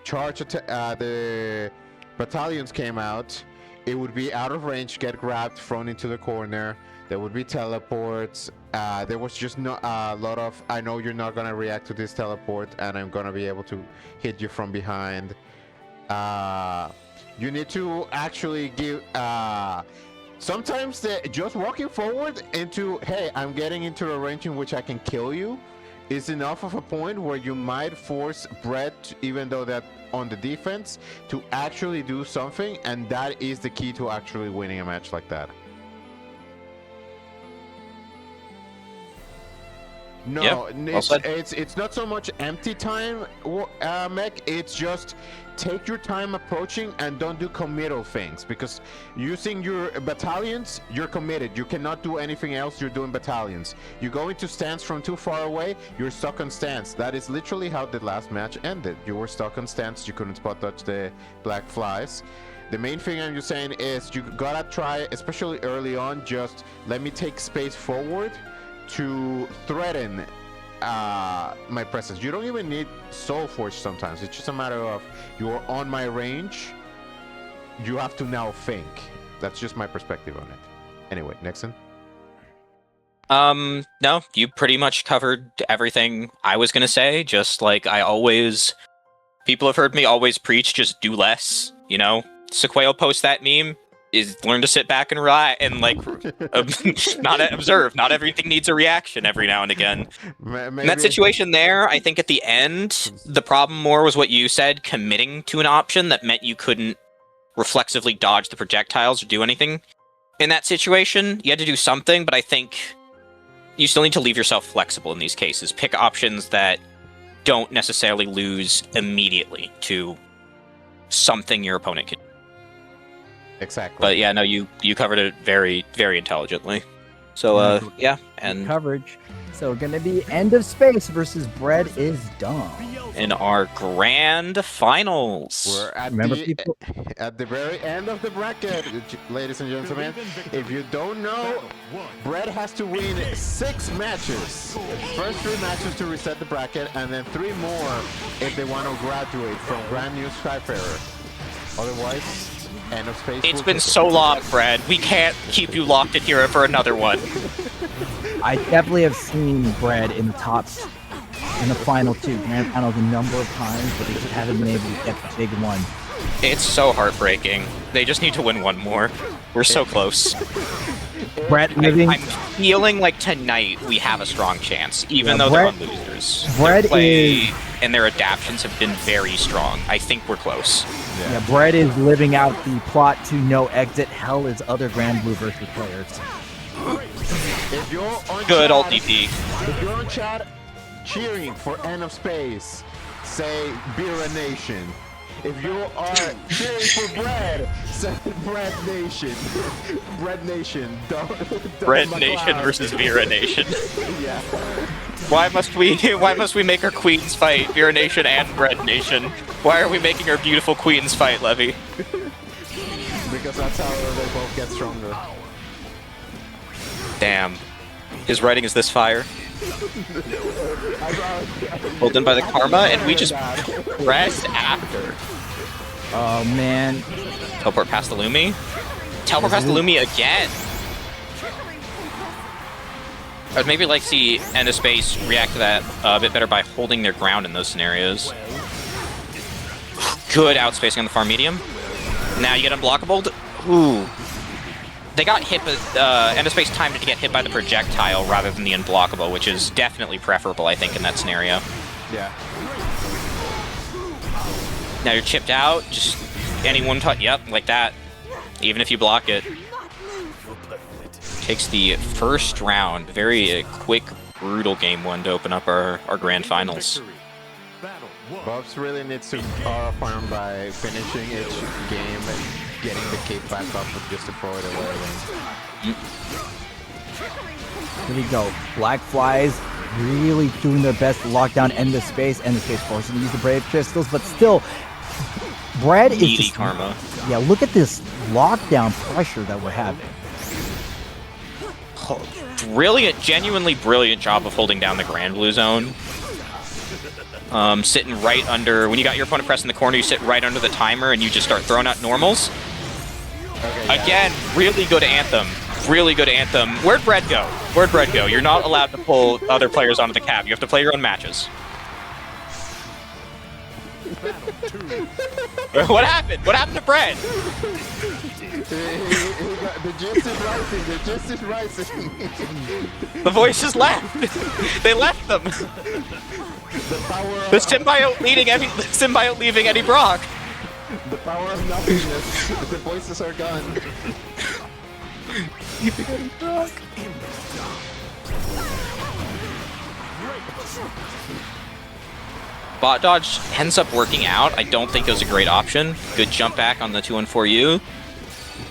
the battalions came out, it would be out of range, get grabbed, thrown into the corner, there would be teleports, there was just not a lot of, I know you're not gonna react to this teleport and I'm gonna be able to hit you from behind. You need to actually give sometimes just walking forward into, hey, I'm getting into a range in which I can kill you, is enough of a point where you might force Brett, even though that on the defense, to actually do something, and that is the key to actually winning a match like that. No, Yeah, well said. it's not so much empty time, Mech. It's just take your time approaching and don't do committal things, because using your battalions, you're committed. You cannot do anything else. You're doing battalions. You go into stance from too far away, you're stuck on stance. That is literally how the last match ended. You were stuck on stance. You couldn't spot dodge the black flies. The main thing I'm just saying is you gotta try, especially early on, just let me take space forward to threaten my presence. You don't even need Soul Forge sometimes. It's just a matter of you're on my range. You have to now think. That's just my perspective on it. Anyway, Nixon. No, you pretty much covered everything I was gonna say. Just like I always, people have heard me always preach, just do less. You know, Sequoia posts that meme. Is learn to sit back and like not observe. Not everything needs a reaction every now and again. In that situation there, I think at the end, the problem more was what you said, committing to an option that meant you couldn't reflexively dodge the projectiles or do anything. In that situation, you had to do something, but I think you still need to leave yourself flexible in these cases. Pick options that don't necessarily lose immediately to something your opponent can. Exactly. But yeah, no, you covered it very, very intelligently. So yeah, and coverage. So gonna be End of Space versus Bread is Dumb. in our grand finals. We're at at the very end of the bracket, ladies and gentlemen. If you don't know, Bread has to win 6 matches. First 3 matches to reset the bracket, and then 3 more if they want to graduate from brand new Skyfarer. Otherwise, End of Space. It's been so long, Brad. We can't keep you locked in here for another one. I definitely have seen Bread in the final 2 grand finals a number of times, but they just haven't been able to get the big one. It's so heartbreaking. They just need to win one more. We're so close. Bread living. I'm feeling like tonight we have a strong chance, even though Bread, they're on losers. Bread their play is, and their adaptions have been very strong. I think we're close. Yeah, Bread is living out the plot to no exit. Hell is other Granblue versus players. If you're on Good chat, old DP. If you're on chat cheering for End of Space, say Beer Nation. If you are cheering for Bread, say Bread Nation. Bread Nation. Bread Nation versus Vera Nation. Yeah. Why must we make our queens fight, Vera Nation and Bread Nation? Why are we making our beautiful queens fight, Levy? Because that's how they both get stronger. Damn. His writing is this fire. Pulled in by the karma, and we just press after. Oh man. Teleport past the Lumi. Teleport past the Lumi again. I'd maybe like to see End of Space react to that a bit better by holding their ground in those scenarios. Good outspacing on the farm medium. Now you get unblockable. Ooh. They got hit, but End of Space timed it to get hit by the projectile rather than the unblockable, which is definitely preferable, I think, in that scenario. Yeah. Now you're chipped out, just any one touch, yep, like that. Even if you block it. Takes the first round, very quick, brutal game 1 to open up our grand finals. Bubs really needs to farm by finishing each game and getting the cape back up just to throw it away. Here we go. Black Flies really doing their best to lock down End of Space. End of Space forcing to use the Brave Crystals, but still, Bread is Needy just, karma. Yeah, look at this lockdown pressure that we're having. Brilliant, genuinely brilliant job of holding down the Granblue zone. Sitting right under, when you got your opponent pressed in the corner, you sit right under the timer and you just start throwing out normals. Okay, yeah. Again, really good Anthem. Really good Anthem. Where'd Bread go? Where'd Bread go? You're not allowed to pull other players onto the cap. You have to play your own matches. What happened? What happened to Bread? The gist is rising. The gist is rising. The voices left. They left them. The symbiote leaving Eddie Brock. The power of nothingness. The voices are gone. Leaving Eddie Brock. Bot dodge ends up working out. I don't think it was a great option. Good jump back on the 214U.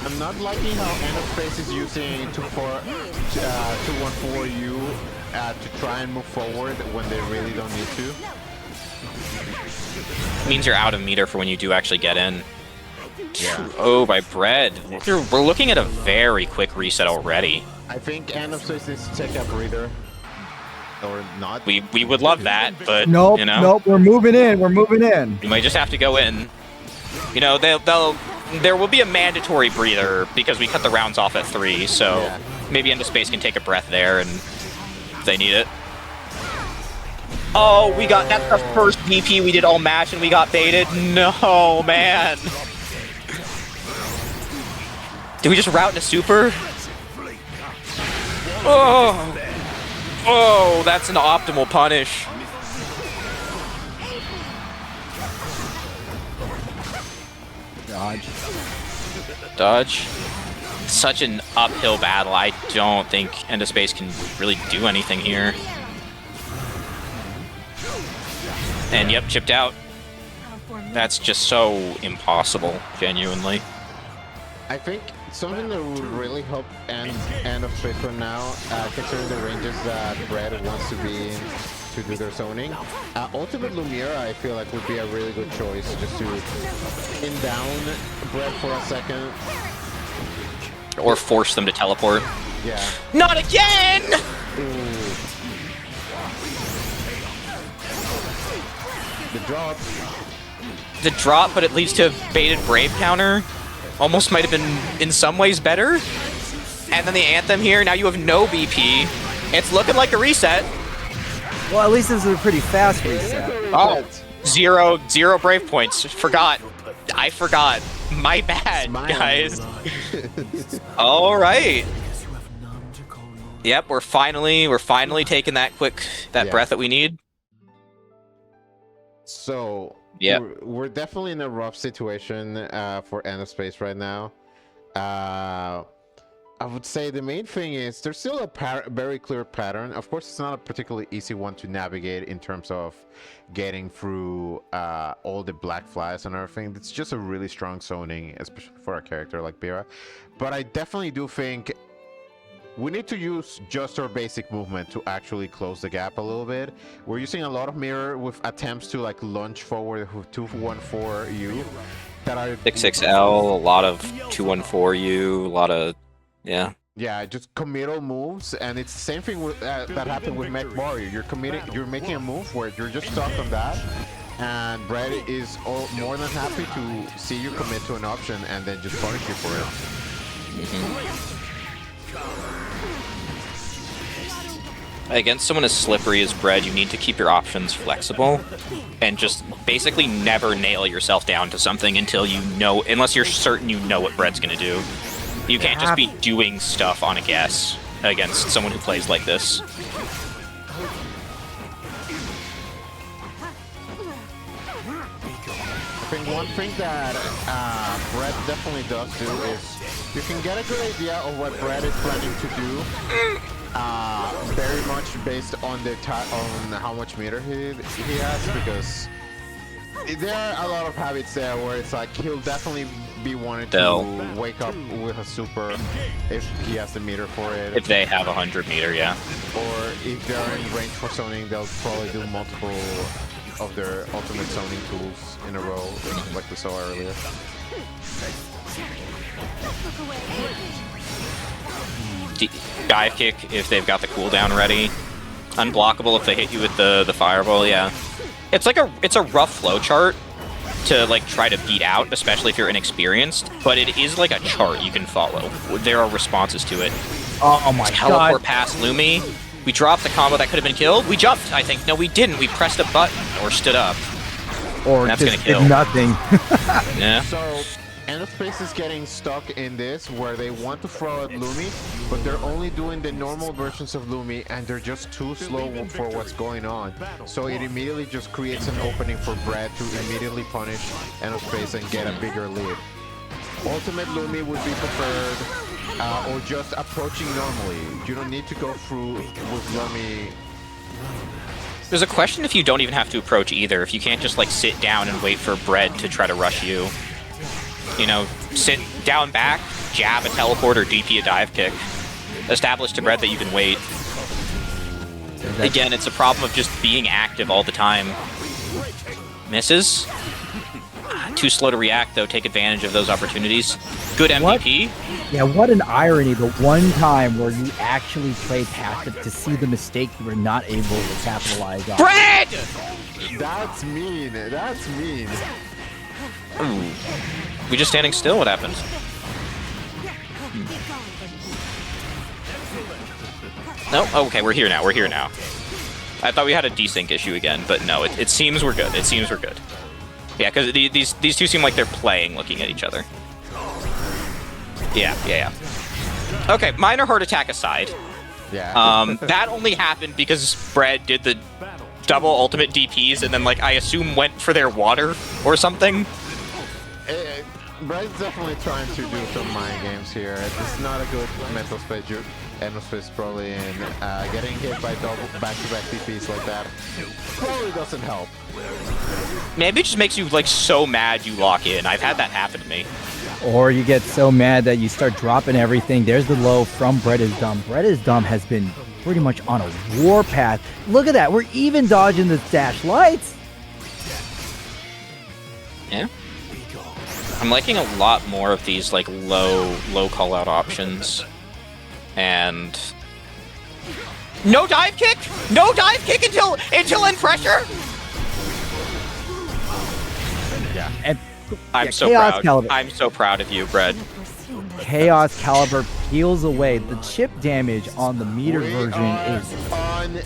I'm not liking how End of Space is using 214U to try and move forward when they really don't need to. It means you're out of meter for when you do actually get in. Yeah. Oh, by Bread. We're looking at a very quick reset already. I think End of Space needs to take a breather. Or not. We would love that, but nope, you know. Nope, we're moving in. We're moving in. You might just have to go in. You know, they'll There will be a mandatory breather because we cut the rounds off at 3, so Yeah. maybe End of Space can take a breath there and if they need it. Oh, that's the first VP we did all match and we got baited. No, man. Did we just route into super? Oh, oh, that's an optimal punish. Dodge. Dodge. Such an uphill battle. I don't think End of Space can really do anything here. And yep, chipped out. That's just so impossible, genuinely. I think something that would really help end of Space right now, considering the ranges that Brad wants to be in to do their zoning. Ultimate Lumira, I feel like would be a really good choice just to pin down Brad for a second. Or force them to teleport. Yeah. Not again! Ooh. The drop. The drop, but it leads to a baited Brave counter. Almost might have been, in some ways, better. And then the Anthem here, now you have no BP. It's looking like a reset. Well, at least this is a pretty fast reset. Oh, zero Brave points. Forgot. I forgot. My bad, guys. All right. Yep, we're finally taking that breath that we need. So yep. we're definitely in a rough situation for End of Space right now. I would say the main thing is there's still a very clear pattern. Of course, it's not a particularly easy one to navigate in terms of getting through all the black flies and everything. It's just a really strong zoning, especially for a character like Bira. But I definitely do think we need to use just our basic movement to actually close the gap a little bit. We're using a lot of mirror with attempts to like lunge forward with 214U that are 6XL, a lot of 214U, a lot of yeah, just committal moves, and it's the same thing with that happened with Mech Warrior. You're making a move where you're just stuck on that, and Brad is more than happy to see you commit to an option and then just punish you for it. Against someone as slippery as Brad, you need to keep your options flexible and just basically never nail yourself down to something until you know, unless you're certain you know what Brad's gonna do. You can't just be doing stuff on a guess against someone who plays like this. I think one thing that Brad definitely does do is you can get a good idea of what Brad is planning to do, very much based on on how much meter he has, because there are a lot of habits there where it's like he'll definitely be wanting to wake up with a super if he has the meter for it. If they have 100 meter, yeah. Or if they're in range for zoning, they'll probably do multiple of their ultimate zoning tools in a row, like we saw earlier. Dive kick if they've got the cooldown ready. Unblockable if they hit you with the fireball, yeah. It's a rough flow chart to like try to beat out, especially if you're inexperienced, but it is like a chart you can follow. There are responses to it. Oh my god. Teleport past Lumi. We dropped the combo that could have been killed. We jumped, I think. No, we didn't. We pressed a button or stood up. Or that's just gonna kill. did nothing. Yeah. So End of Space is getting stuck in this where they want to throw at Lumi, but they're only doing the normal versions of Lumi and they're just too slow for what's going on. So it immediately just creates an opening for Brad to immediately punish End of Space and get a bigger lead. Ultimate Lumi would be preferred, or just approaching normally. You don't need to go through with Lumi. There's a question if you don't even have to approach either, if you can't just like sit down and wait for Brad to try to rush you. You know, sit down back, jab a teleport, or DP a dive kick. Establish to Brad that you can wait. Again, it's a problem of just being active all the time. Misses. Too slow to react, though. Take advantage of those opportunities. Good MVP. Yeah, what an irony. The one time where you actually played past it to see the mistake you were not able to capitalize on. Brad! That's mean. That's mean. Ooh. We just standing still? What happened? No? Oh, okay, we're here now. We're here now. I thought we had a desync issue again, but no, it seems we're good. It seems we're good. Yeah, because these two seem like they're playing, looking at each other. Yeah. Okay, minor heart attack aside. Yeah. That only happened because Bread did the double ultimate DPs and then, like, I assume went for their water or something. Bread's definitely trying to do some mind games here. It's not a good mental space. End of space probably in. Getting hit by double back-to-back DPs like that probably doesn't help. Maybe it just makes you, like, so mad you lock in. I've had that happen to me. Or you get so mad that you start dropping everything. There's the low from Bread is Dumb. Bread is Dumb has been pretty much on a warpath. Look at that. We're even dodging the dash lights. Yeah. I'm liking a lot more of these, like, low call-out options. And... No dive kick! No dive kick until in pressure! Yeah. And I'm so Chaos proud. Caliber. I'm so proud of you, Bread. Chaos Caliber peels away. The chip damage on the meter version is... on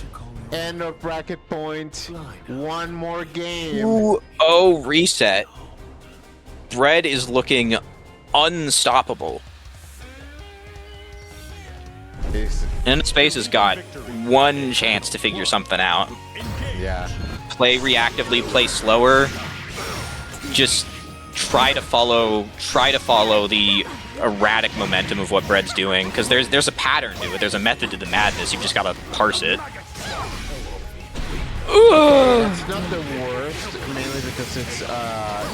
end of bracket point. One more game. Ooh, oh, reset. Bread is looking unstoppable. And Space has got one chance to figure something out. Yeah. Play reactively, play slower. Just try to follow the erratic momentum of what Bread's doing, because there's a pattern to it. There's a method to the madness. You've just got to parse it. It's not the worst, mainly because it's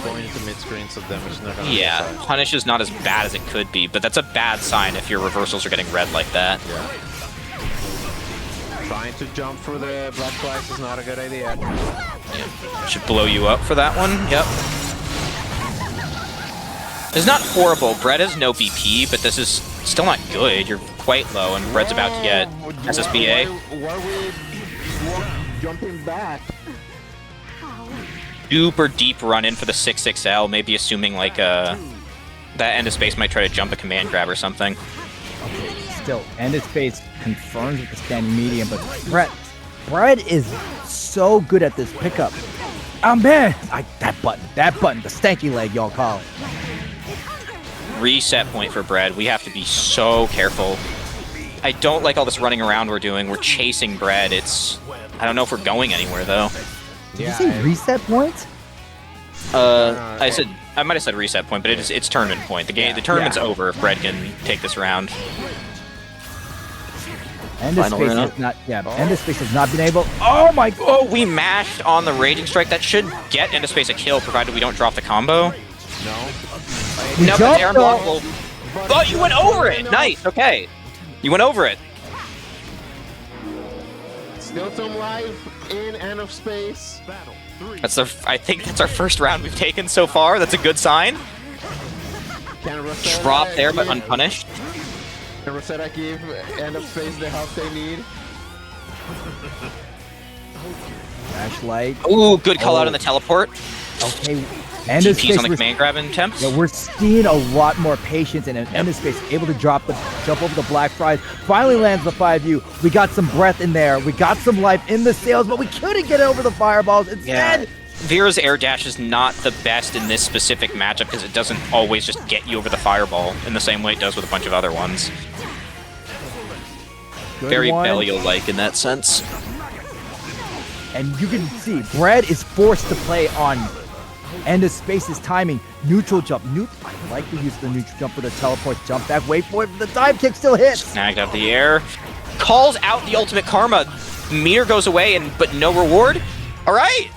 going into mid-screen, so damage is not going to be Yeah, such. Punish is not as bad as it could be, but that's a bad sign if your reversals are getting red like that. Yeah. Trying to jump for the black flags is not a good idea. Yeah. Should blow you up for that one. Yep. It's not horrible. Bread has no BP, but this is still not good. You're quite low, and Bread's about to get SSBA. Why we jumping back? Super deep run in for the 6XL, maybe assuming like that end of space might try to jump a command grab or something. Still, end of space confirms with the standing medium, but Bread is so good at this pickup. Oh man, that button, the stanky leg y'all call it. Reset point for Bread. We have to be so careful. I don't like all this running around we're doing. We're chasing Bread. I don't know if we're going anywhere though. Did you say reset point? I might have said reset point, but it's tournament point. The tournament's over if Bread can take this round. End of space has not. Yeah, end of space has not been able. Oh my god! Oh, we mashed on the Raging Strike. That should get end of space a kill, provided we don't drop the combo. No. No, but they're unblockable. Oh, you went over it. Nice. Okay, you went over it. Still some life in end of space. I think that's our first round we've taken so far. That's a good sign. Drop there, but unpunished. Can Rosetta give end of space the help they need? Flashlight. Ooh, good call out on the teleport. Okay. End of DPs space. on the command grab attempts. Yeah, we're seeing a lot more patience and end of space, able to jump over the black fries. Finally lands the 5U. We got some breath in there. We got some life in the sails, but we couldn't get over the fireballs. Instead, Vera's air dash is not the best in this specific matchup because it doesn't always just get you over the fireball in the same way it does with a bunch of other ones. Very Belial-like in that sense. And you can see, Bread is forced to play on end of space's timing. Neutral jump. I like the use of the neutral jump for the teleport. Jump back, wait for it. The dive kick still hits. Snagged up the air. Calls out the ultimate karma. Meter goes away, but no reward. All right.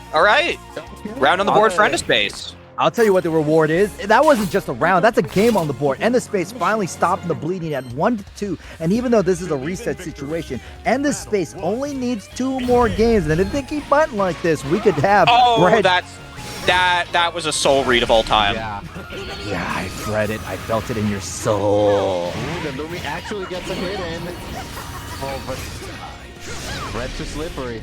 Round on the board for end of space. I'll tell you what the reward is. That wasn't just a round. That's a game on the board. End of space finally stopping the bleeding at 1-2. And even though this is a reset situation, end of space only needs 2 more games. And if they keep fighting like this, we could have. Oh, that was a soul read of all time. Yeah, I read it. I felt it in your soul. Ooh, the Lumi actually gets a hit in. Oh, but Red's too slippery.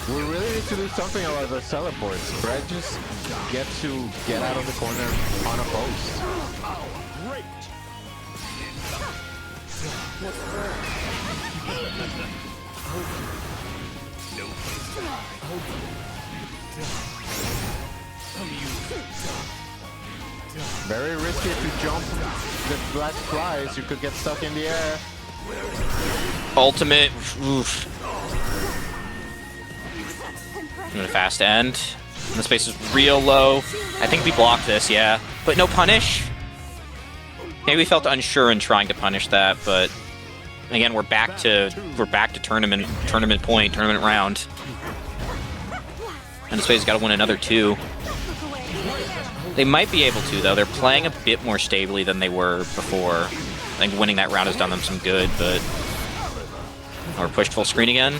We really need to do something about those teleports. Brad just get out of the corner unopposed. Great. Very risky to jump the black flies. You could get stuck in the air. Ultimate. Oof. I'm gonna fast end. And the space is real low. I think we blocked this, yeah. But no punish. Maybe we felt unsure in trying to punish that, but again, we're back to tournament round. And the space has got to win another 2. They might be able to, though. They're playing a bit more stably than they were before. I think winning that round has done them some good, but we're pushed full screen again.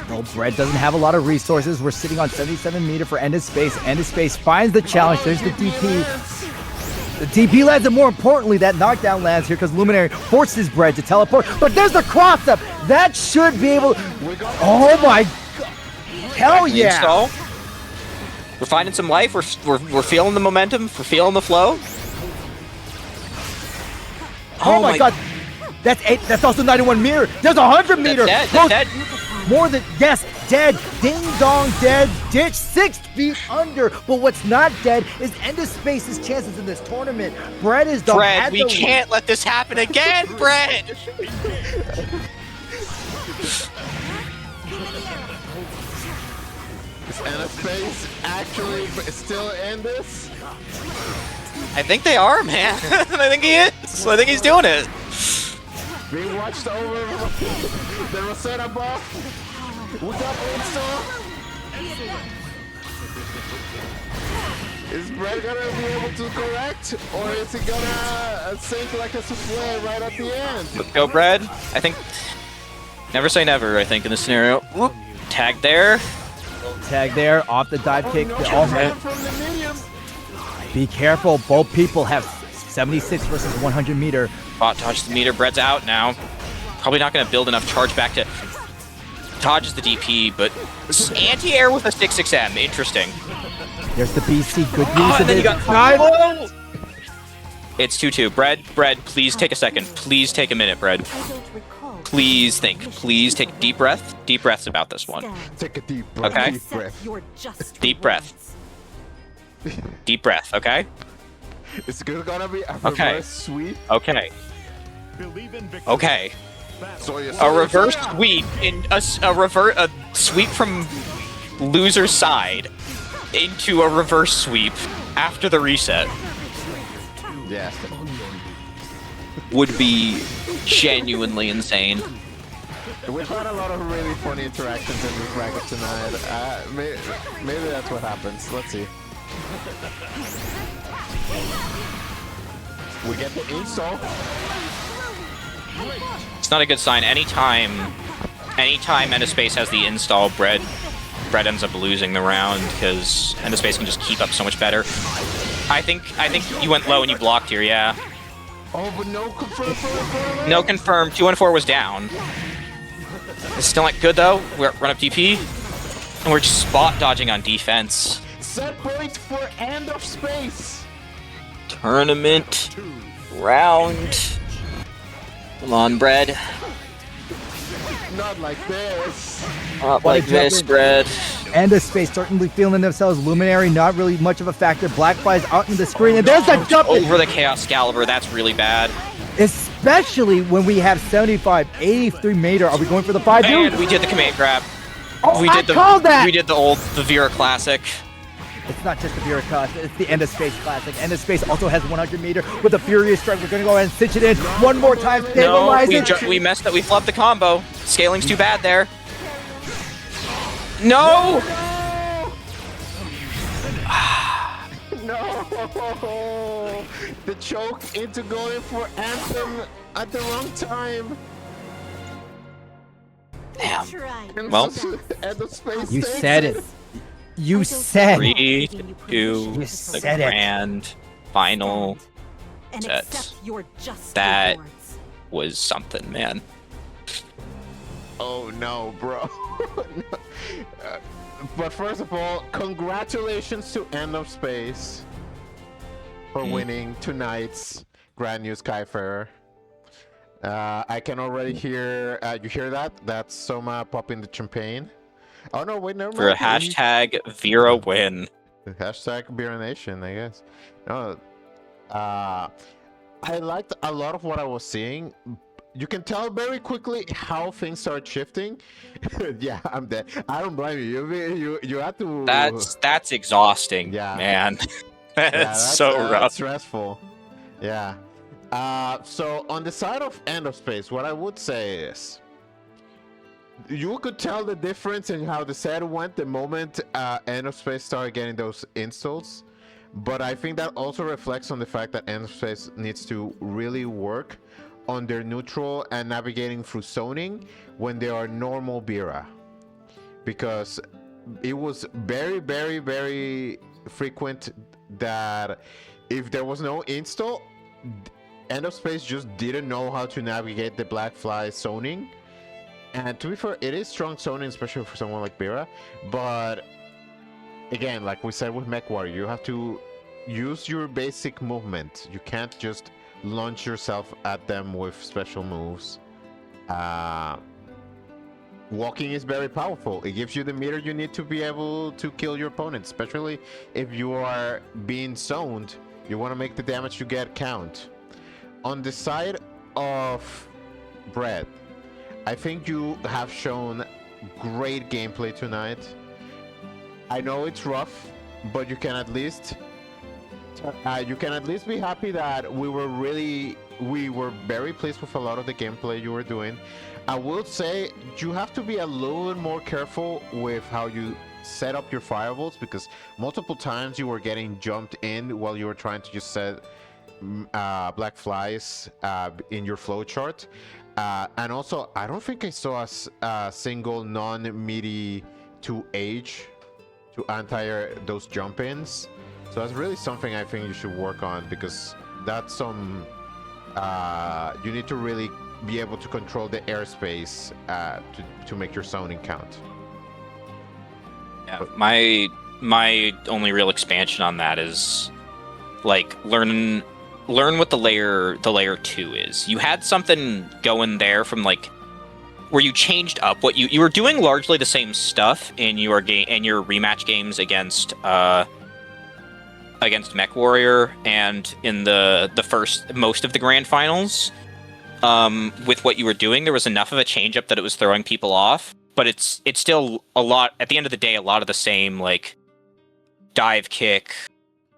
No, Brett doesn't have a lot of resources. We're sitting on 77 meter for End of Space. End of Space finds the challenge. There's the DP. The DP lands, and more importantly, that knockdown lands here because Luminary forces Brett to teleport. But there's the cross-up. That should be able... Oh my god. Hell yeah. Install. We're finding some life. We're feeling the momentum. We're feeling the flow. Oh my god. That's 8. That's also 91 meter. There's 100 meter. That's dead. More than, yes, dead. Ding dong, dead. Ditch 6 feet under. But what's not dead is End of Space's chances in this tournament. Brett is the... Brett, we can't let this happen again, Brett. Is End of Space actually still in this? I think they are, man. I think he is. I think he's doing it. Being watched over the Rosetta buff. We got install. Is Brett gonna be able to correct, or is he gonna sink like a souffle right at the end? Let's go, Brett. I think never say never. I think in this scenario. Whoop. Tag there. Tag there, off the dive kick. No, from the medium. Be careful, both people have 76 versus 100 meter. Bot dodge the meter. Brett's out now. Probably not going to build enough charge back to dodges the DP, but anti-air with a 6-6M. Interesting. There's the BC. Good news. And then you got It's 2-2. Brett, please take a second. Please take a minute, Brett. Please think. Please take a deep breath. Deep breaths about this one. Take a deep breath. Okay. Deep breath. Deep breath. Deep breath. Okay. It's gonna be a reverse sweep. Okay. Believe in victory. Okay. So A reverse sweep in a sweep from loser's side into a reverse sweep after the reset Yes. would be genuinely insane. We've had a lot of really funny interactions in this bracket tonight. Maybe that's what happens. Let's see. We get the install. It's not a good sign. Anytime End of Space has the install, Brett ends up losing the round because End of Space can just keep up so much better. I think you went low and you blocked here, yeah. Oh, but no confirm. No confirm. 2-4 was down. It's still not good though. We're run up DP, and we're just spot dodging on defense. Set point for End of Space. Tournament round. Come on, Brett. Not like this. Not like this, Brett. End of Space certainly feeling themselves. Luminary not really much of a factor. Black flies out in the screen, and there's that jump Over the Chaos Excalibur. That's really bad. Especially when we have 75, 83 meter. Are we going for the 5? And we did the command grab. Oh, We I did called that! We did the Vera Classic. It's not just the Vera Classic, it's the End of Space Classic. End of Space also has 100 meter with a Furious Strike. We're going to go ahead and cinch it in one more time. No, Stabilize it. we messed up. We flubbed the combo. Scaling's too bad there. No! No! The choke into going for Anthem at the wrong time. Damn. Well, End of Space. You takes said it. You said 3, 2, You the said it. grand final And set. accept your just That rewards. was something, man. Oh no, bro. But first of all, congratulations to End of Space for winning tonight's Grand New Skyfarer. I can already hear. You hear that? That's Soma popping the champagne. Oh no, wait, never mind. For a hashtag Vera win. Hashtag Beer Nation, I guess. No, I liked a lot of what I was seeing. You can tell very quickly how things start shifting. Yeah, I'm dead. I don't blame you. You have to. That's exhausting, Yeah. man. Yeah, that's so rough. Stressful. Yeah. So on the side of End of Space, what I would say is, you could tell the difference in how the set went the moment End of Space started getting those installs. But I think that also reflects on the fact that End of Space needs to really work on their neutral and navigating through zoning when they are normal Bira. Because it was very, very, very frequent that if there was no install, End of Space just didn't know how to navigate the Black Fly zoning. And to be fair, it is strong zoning, especially for someone like Bira. But again, like we said with Mech Warrior, you have to use your basic movement. You can't just launch yourself at them with special moves. Walking is very powerful. It gives you the meter you need to be able to kill your opponent, especially if you are being zoned. You want to make the damage you get count. On the side of Brett, I think you have shown great gameplay tonight. I know it's rough, but you can at least be happy that we were very pleased with a lot of the gameplay you were doing. I will say you have to be a little bit more careful with how you set up your fireballs, because multiple times you were getting jumped in while you were trying to just set black flies in your flowchart. And also, I don't think I saw a single non-meaty to age to anti those jump-ins. So that's really something I think you should work on, because that's some you need to really be able to control the airspace to make your zoning count. Yeah, my only real expansion on that is like learn what the layer 2 is. You had something going there from like where you changed up what you were doing largely the same stuff in your rematch games against Mech Warrior and in the first most of the grand finals. With what you were doing, there was enough of a change up that it was throwing people off, but it's still a lot at the end of the day, a lot of the same, like dive kick,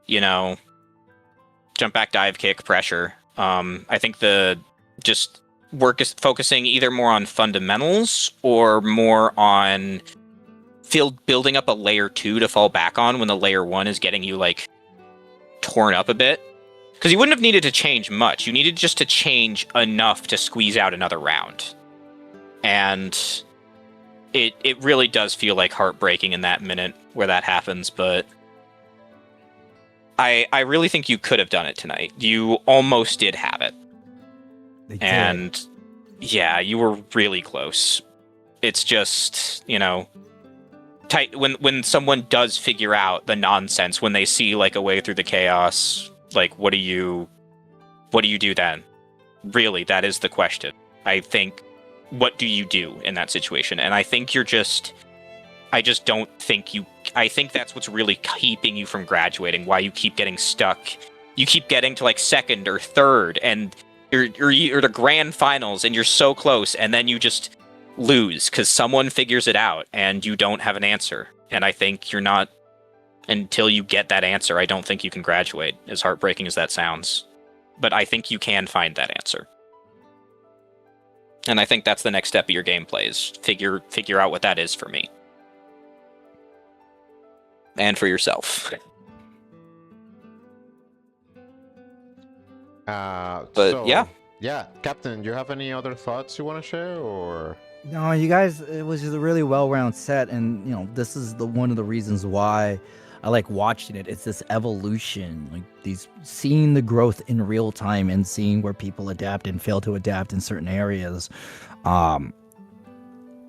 jump back dive kick pressure. I think the just work is focusing either more on fundamentals or more on building up a layer 2 to fall back on when the layer 1 is getting you like torn up a bit. Because you wouldn't have needed to change much. You needed just to change enough to squeeze out another round. And it really does feel like heartbreaking in that minute where that happens, but I really think you could have done it tonight. You almost did have it. And yeah, you were really close. It's just, tight when someone does figure out the nonsense, when they see like a way through the chaos, like what do you do then? Really, that is the question. I think, what do you do in that situation? And I think I think that's what's really keeping you from graduating, why you keep getting stuck. You keep getting to like second or third, and you're the grand finals, and you're so close, and then you just lose because someone figures it out, and you don't have an answer. And I think you're not, until you get that answer, I don't think you can graduate, as heartbreaking as that sounds. But I think you can find that answer. And I think that's the next step of your gameplay, is figure out what that is for me. And for yourself. Yeah, Captain, do you have any other thoughts you want to share, or? No, you guys, it was just a really well-rounded set, and this is one of the reasons why I like watching it. It's this evolution, like seeing the growth in real time and seeing where people adapt and fail to adapt in certain areas.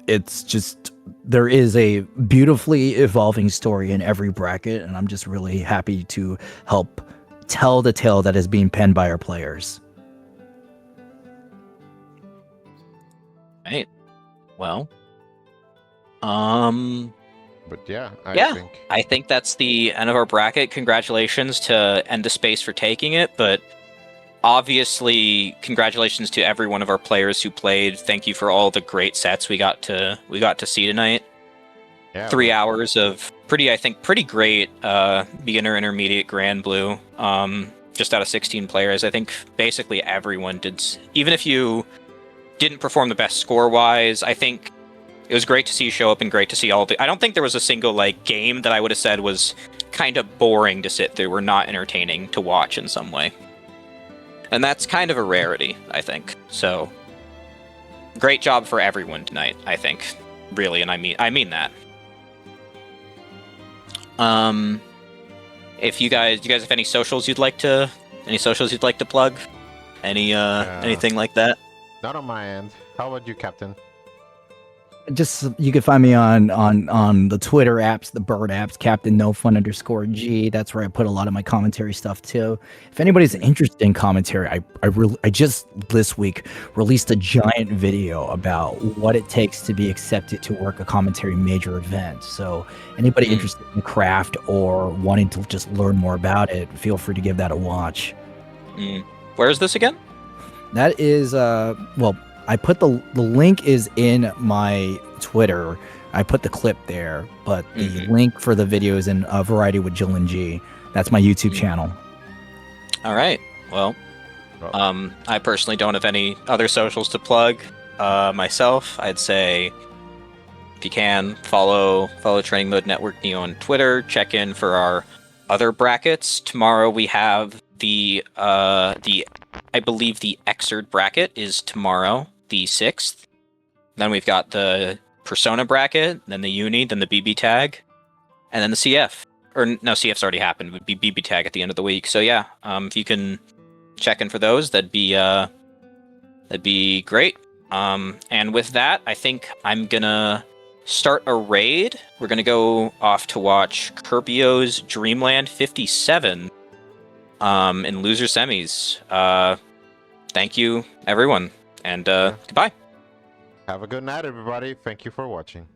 it's just there is a beautifully evolving story in every bracket, and I'm just really happy to help tell the tale that is being penned by our players. Right. Well. But yeah, I think that's the end of our bracket. Congratulations to End of Space for taking it, but obviously congratulations to every one of our players who played. Thank you for all the great sets we got to see tonight. Yeah, 3 hours of pretty great beginner, intermediate, Granblue. Just out of 16 players, I think basically everyone did. Even if you didn't perform the best score-wise, I think it was great to see you show up and great to see all the... I don't think there was a single game that I would have said was kind of boring to sit through or not entertaining to watch in some way. And that's kind of a rarity, I think. So, great job for everyone tonight, I think. Really, and I mean that. If you guys have any socials you'd like to plug? Anything like that? Not on my end. How about you, Captain? Just you can find me on the Twitter apps, the Bird apps, Captain No Fun _G. That's where I put a lot of my commentary stuff too. If anybody's interested in commentary, I just this week released a giant video about what it takes to be accepted to work a commentary major event. So anybody interested in the craft or wanting to just learn more about it, feel free to give that a watch. Where is this again? That is I put the link is in my Twitter. I put the clip there, but the link for the video is in Variety with Jill and G. That's my YouTube channel. All right. Well, I personally don't have any other socials to plug myself. I'd say if you can follow Training Mode Network Neo on Twitter. Check in for our other brackets. Tomorrow we have the I believe the Xrd bracket is tomorrow, the 6th. Then we've got the Persona bracket, then the Uni, then the BB tag, and then the CF. Or no, CF's already happened. It would be BB tag at the end of the week. So yeah, if you can check in for those, that'd be great. And with that, I think I'm gonna start a raid. We're gonna go off to watch Kirby's Dreamland 57 in loser semis. Thank you, everyone, and goodbye. Have a good night, everybody. Thank you for watching.